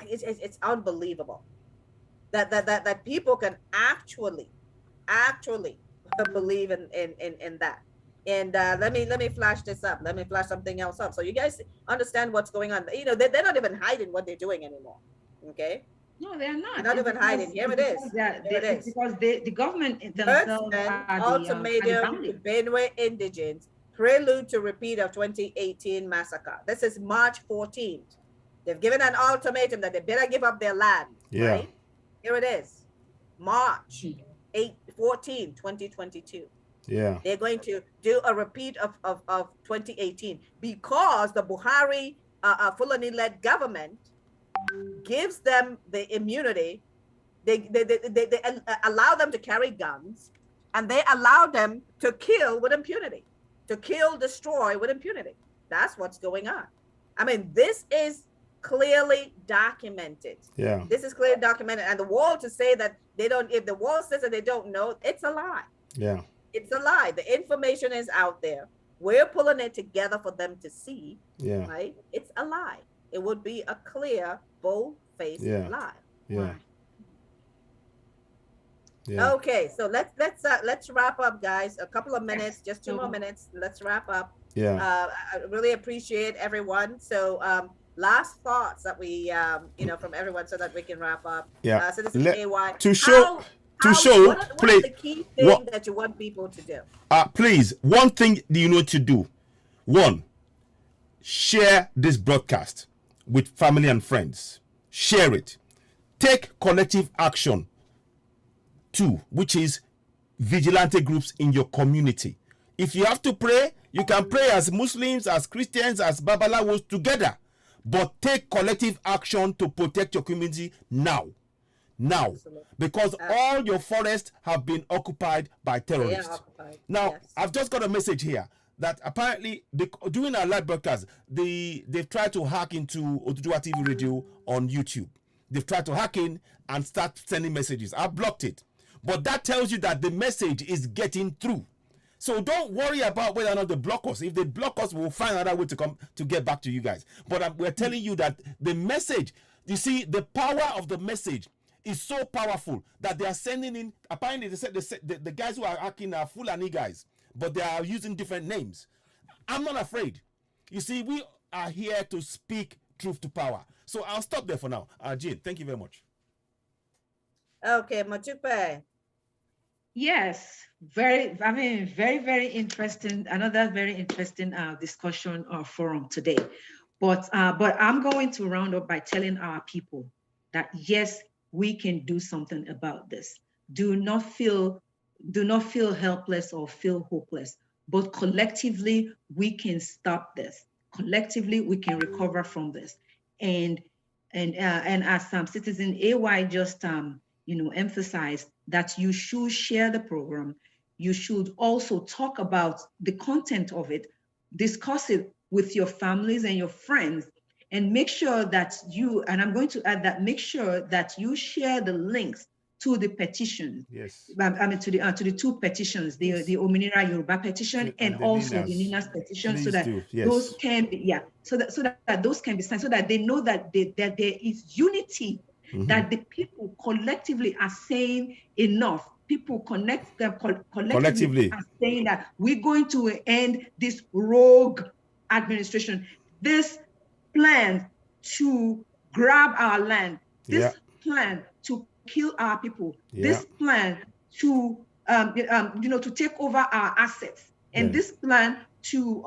it's unbelievable that people can actually believe in that. And let me flash this up. Let me flash something else up so you guys understand what's going on. You know, they're not even hiding what they're doing anymore. Okay. No, they're not. They're not even hiding. Here it is. Because the government themselves ultimatum to Benue indigents, prelude to repeat of 2018 massacre. This is March 14th. They've given an ultimatum that they better give up their land. Right? Here it is. March 14, 2022. Yeah. They're going to do a repeat of 2018 because the Buhari Fulani-led government gives them the immunity. They allow them to carry guns, and they allow them to kill with impunity, to kill, destroy with impunity. That's what's going on. I mean, this is clearly documented. Yeah. This is clearly documented. And the wall to say that they don't, if the wall says that they don't know, it's a lie. Yeah. It's a lie. The information is out there. We're pulling it together for them to see. Yeah. Right? It's a lie. It would be a clear, bold-faced lie. Yeah. Yeah. Okay, so let's wrap up, guys. A couple of minutes, just 2 more minutes. Let's wrap up. Yeah. I really appreciate everyone. So last thoughts that we from everyone so that we can wrap up. Yeah. So this is AY. What is the key thing that you want people to do? Please, one thing you need to do. One, share this broadcast with family and friends. Share it. Take collective action. 2, which is vigilante groups in your community. If you have to pray, you can pray as Muslims, as Christians, as Babalawos together. But take collective action to protect your community now. Absolutely. Because all your forests have been occupied by terrorists. Now, I've just got a message here that apparently during our live broadcast, they've tried to hack into Oduduwa TV radio on YouTube. They've tried to hack in and start sending messages. I blocked it. But that tells you that the message is getting through. So don't worry about whether or not they block us. If they block us, we'll find another way to get back to you guys. But we're telling you that the message, you see, the power of the message is so powerful that they are sending in. Apparently, they said the guys who are hacking are Fulani guys, but they are using different names. I'm not afraid. You see, we are here to speak truth to power. So I'll stop there for now. Jane, thank you very much. Okay, Motupe. Yes, very, very interesting. Another very interesting discussion or forum today. But I'm going to round up by telling our people that yes, we can do something about this. Do not feel helpless or feel hopeless, but collectively we can stop this. Collectively we can recover from this. And as Citizen AY just emphasized, that you should share the program. You should also talk about the content of it, discuss it with your families and your friends, and make sure that and I'm going to add that, make sure that you share the links to the petition. Yes. I mean to the two petitions, the Ominira Yoruba petition and also the Nina's petition, so that those can be so that those can be signed, so that they know that there is unity, that the people collectively are saying enough. People collectively are saying that we're going to end this rogue administration, this plan to grab our land, this plan to kill our people, this plan to to take over our assets, and this plan to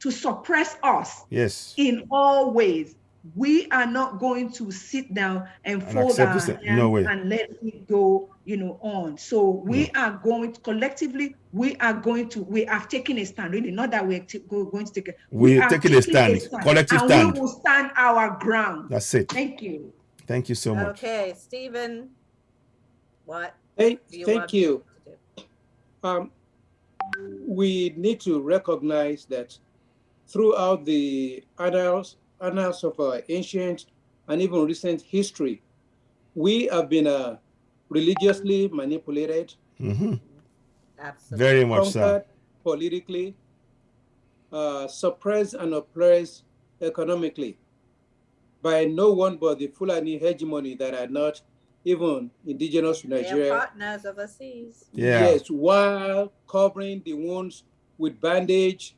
to suppress us in all ways. We are not going to sit down and fold our hands and let it go, on. So we are going to, collectively, we have taken a stand, really, not that we're going to take it. We're taking a stand, collective stand. And we will stand our ground. That's it. Thank you. Thank you so much. Okay, Stephen, what? Thank you. We need to recognize that throughout the annals of our ancient and even recent history, we have been religiously manipulated, Absolutely. Very much so, politically, suppressed and oppressed economically by no one but the Fulani hegemony that are not even indigenous to Nigeria. They are partners overseas. Yes, while covering the wounds with bandage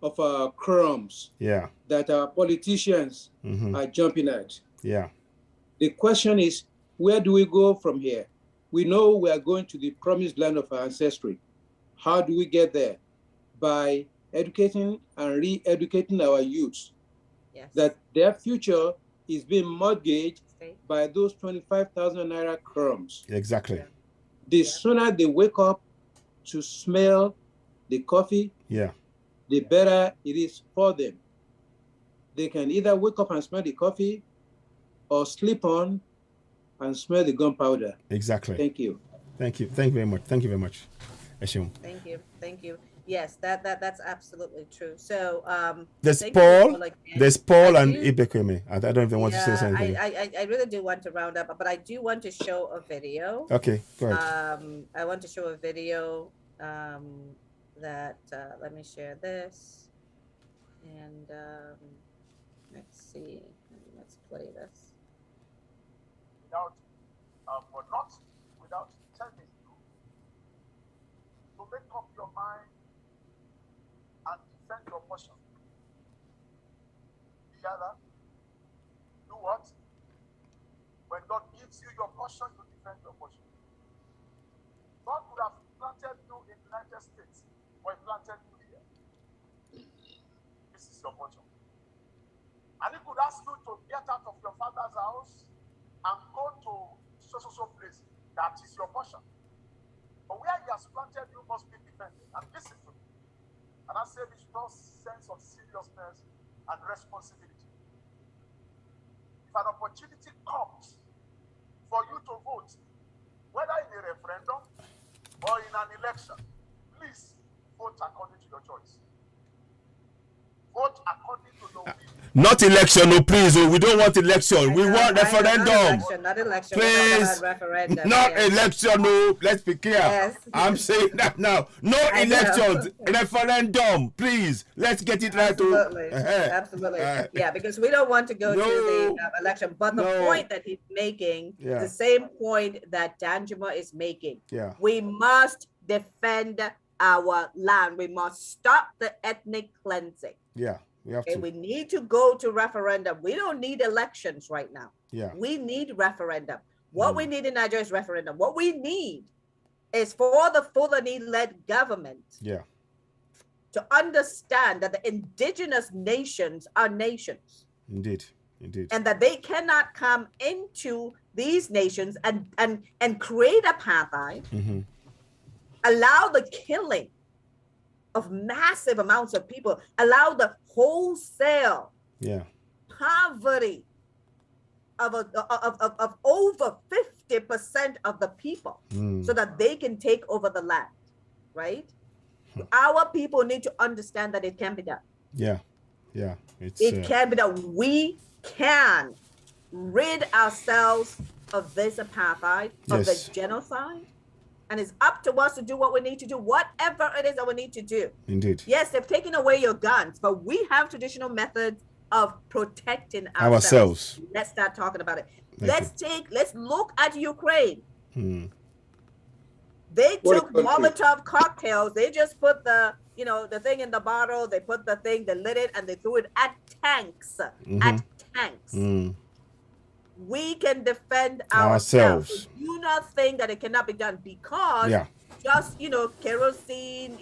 of crumbs that our politicians are jumping at. The question is, where do we go from here? We know we are going to the promised land of our ancestry. How do we get there? By educating and re-educating our youths that their future is being mortgaged by those 25,000 naira crumbs. Exactly. The sooner they wake up to smell the coffee, the better it is for them. They can either wake up and smell the coffee or sleep on and smell the gunpowder. Exactly. Thank you. Thank you. Thank you very much. Thank you very much. Thank you. Thank you. Yes, that's absolutely true. So there's Paul and Ibekweme. I don't even want to say something. I really do want to round up, but I do want to show a video. Okay, go ahead. I want to show a video that let me share this, and let's see, let's play this. But not without telling you to make up your mind and defend your portion. Yala, do what? When God gives you your portion, you defend your portion. God could have planted you in the United States, or he planted you here. This is your portion. And he could ask you to get out of your father's house and go to so place. That is your portion. But where he has planted, you must be defended. And listen to me. And I say this with all sense of seriousness and responsibility. If an opportunity comes for you to vote, whether in a referendum or in an election, please vote according to your choice. Vote according to your will. Not election, no, please. We don't want election. We want referendum. Not election. Please. Referendum. Not election, no. Let's be clear. Yes. I'm saying that now. No elections. Referendum. Please. Let's get it right. Absolutely. Absolutely. Yeah, because we don't want to go to the election. But the point that he's making, the same point that Danjuma is making. We must defend our land. We must stop the ethnic cleansing. We have to. We need to go to referendum. We don't need elections right now. We need referendum. What we need in Nigeria is referendum. What we need is for the Fulani-led government to understand that the indigenous nations are nations. Indeed. Indeed. And that they cannot come into these nations and create apartheid, allow the killing of massive amounts of people, allow the wholesale poverty of over 50% of the people so that they can take over the land, right? Our people need to understand that it can be done. Yeah. It can be done. We can rid ourselves of this apartheid, of this genocide, and it's up to us to do what we need to do, whatever it is that we need to do. Indeed. Yes, they've taken away your guns, but we have traditional methods of protecting ourselves. Let's start talking about it. Let's look at Ukraine. They took Molotov cocktails. They just put the thing in the bottle. They put the thing, they lit it, and they threw it at tanks. At tanks. We can defend ourselves. Do not think that it cannot be done because just kerosene,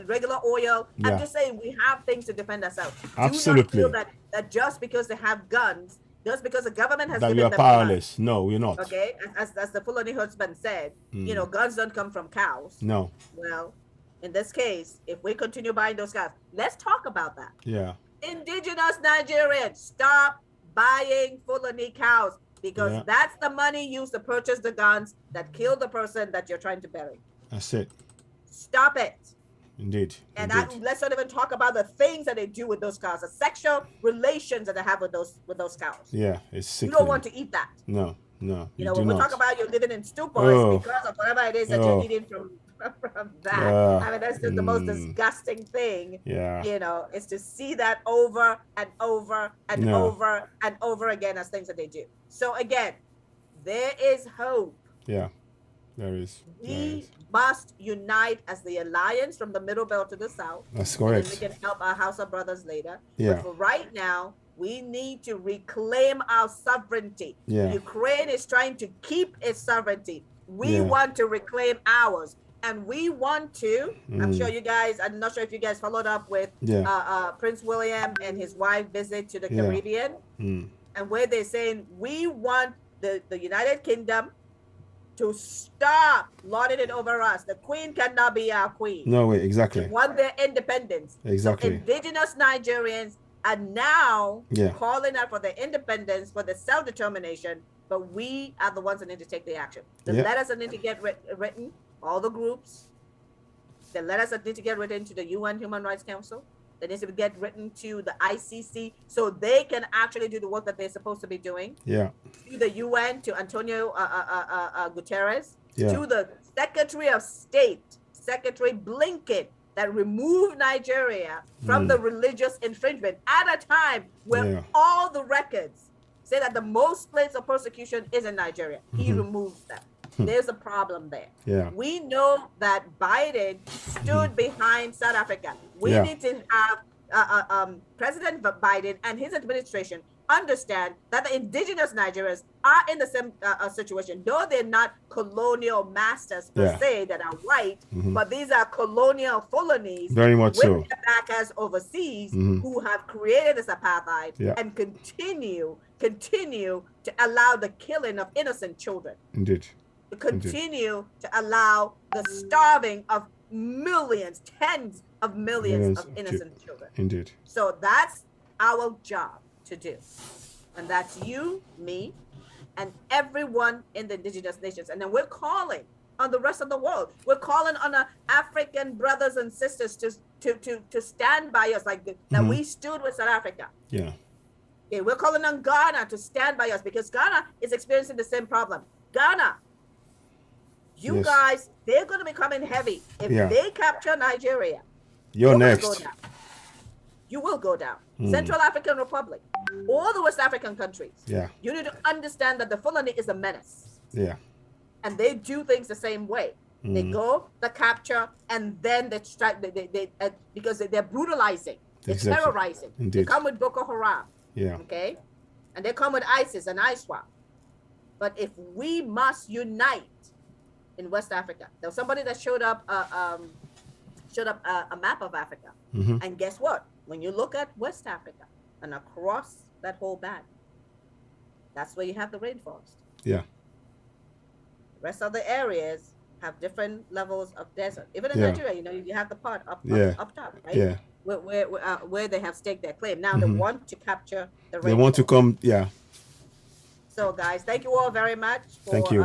regular oil. I'm just saying we have things to defend ourselves. Absolutely. Do not feel that just because they have guns, just because the government has that given we are them powerless. guns, No, we're not. Okay, as the Fulani husband said, guns don't come from cows. No. Well, in this case, if we continue buying those cows, let's talk about that. Yeah. Indigenous Nigerians, stop buying Fulani cows because that's the money used to purchase the guns that killed the person that you're trying to bury. That's it. Stop it. Indeed. And let's not even talk about the things that they do with those cows, the sexual relations that they have with those cows. Yeah, it's sick. You don't want to eat that. No. When we talk about you living in stupors because of whatever it is that you're eating from that. I mean, that's just the most disgusting thing. Yeah. Is to see that over and over and over and over again as things that they do. So again, there is hope. Yeah, there is. We must unite as the alliance from the Middle Belt to the South. That's correct. And we can help our Hausa brothers later. Yeah. But for right now, we need to reclaim our sovereignty. Yeah. Ukraine is trying to keep its sovereignty. We want to reclaim ours. And we want to, I'm sure you guys, I'm not sure if you guys followed up with Prince William and his wife visit to the Caribbean. And where they're saying, we want the United Kingdom to stop lording it over us. The queen cannot be our queen. No way, exactly. They want their independence. Exactly. So indigenous Nigerians are now calling out for their independence, for the self-determination, but we are the ones that need to take the action. The letters that need to get written, all the groups, the letters that need to get written to the UN Human Rights Council, that needs to get written to the ICC so they can actually do the work that they're supposed to be doing. Yeah. To the UN, to Antonio Guterres, Yeah. to the Secretary of State, Secretary Blinken, that removed Nigeria from the religious infringement at a time where all the records say that the most place of persecution is in Nigeria. He removes them. There's a problem there. Yeah. We know that Biden stood behind South Africa. We need to have President Biden and his administration understand that the indigenous Nigerians are in the same situation, though they're not colonial masters per se that are white, but these are colonial Fulanis Very much with so. their backers overseas who have created this apartheid and continue to allow the killing of innocent children. Indeed. To continue to allow the starving of millions, tens of millions of innocent children. Indeed. So that's our job to do. And that's you, me, and everyone in the indigenous nations. And then we're calling on the rest of the world. We're calling on our African brothers and sisters to stand by us like that we stood with South Africa. Yeah. Okay, we're calling on Ghana to stand by us because Ghana is experiencing the same problem. Ghana, you guys, they're going to be coming heavy. If they capture Nigeria, you're next. Go down. You will go down. Central African Republic, all the West African countries. Yeah. You need to understand that the Fulani is a menace. Yeah. And they do things the same way. They go, they capture, and then they strike. Because they're brutalizing, they're terrorizing. Indeed. They come with Boko Haram. Yeah. Okay, and they come with ISIS and ISWAP. But if we must unite in West Africa, there was somebody that showed up a map of Africa, and guess what? When you look at West Africa and across that whole band, That's where you have the rainforest. Yeah. The rest of the areas have different levels of desert. Even in Yeah. Nigeria, you know, you have the part up top, right? Yeah. Where they have staked their claim. Now they want to capture the rainforest. They want to come, yeah. So guys, thank you all very much for Thank you.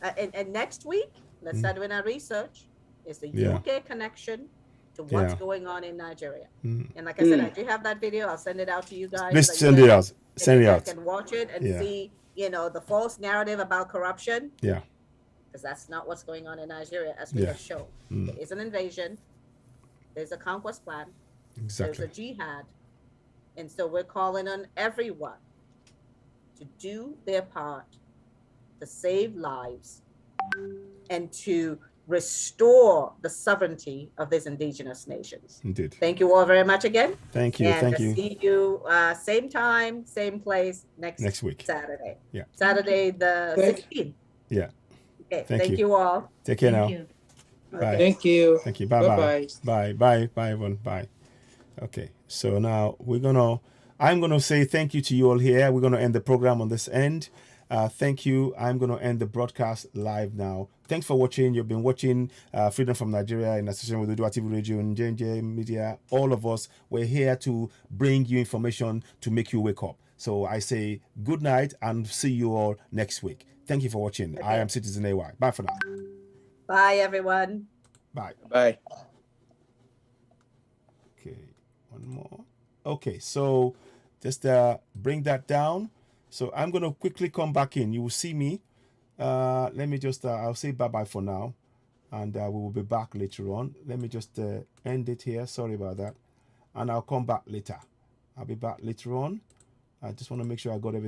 And next week, let's start doing our research. It's the Yeah. UK connection to what's Yeah. going on in Nigeria. And like I said, I do have that video. I'll send it out to you guys. Please so send it out. Send it you out. guys can watch it and Yeah. see, you know, the false narrative about corruption. Yeah. Because that's not what's going on in Nigeria, as we have shown. There is an invasion. There's a conquest plan. Exactly. There's a jihad. And so we're calling on everyone to do their part to save lives and to restore the sovereignty of these indigenous nations. Indeed. Thank you all very much again. Thank you. And Thank you. see you same time, same place next week. Saturday. Yeah. Saturday the 16th. Yeah. Okay. Thank you all. Take care Thank now. you. Bye. Thank you. Thank you. Bye bye. Bye-bye. Bye bye everyone. Bye. Okay. So now I'm gonna say thank you to you all here. We're gonna end the program on this end. Thank you. I'm gonna end the broadcast live now. Thanks for watching. You've been watching Freedom from Nigeria in association with Udua TV Radio and JNJ Media. All of us, we're here to bring you information to make you wake up. So I say good night and see you all next week. Thank you for watching. I am Citizen AY. Bye for now. Bye everyone. Bye. Bye. Okay, one more. Okay, so just bring that down. So I'm going to quickly come back in. You will see me. Let me just, I'll say bye-bye for now. And we will be back later on. Let me just end it here. Sorry about that. And I'll come back later. I'll be back later on. I just want to make sure I got everything.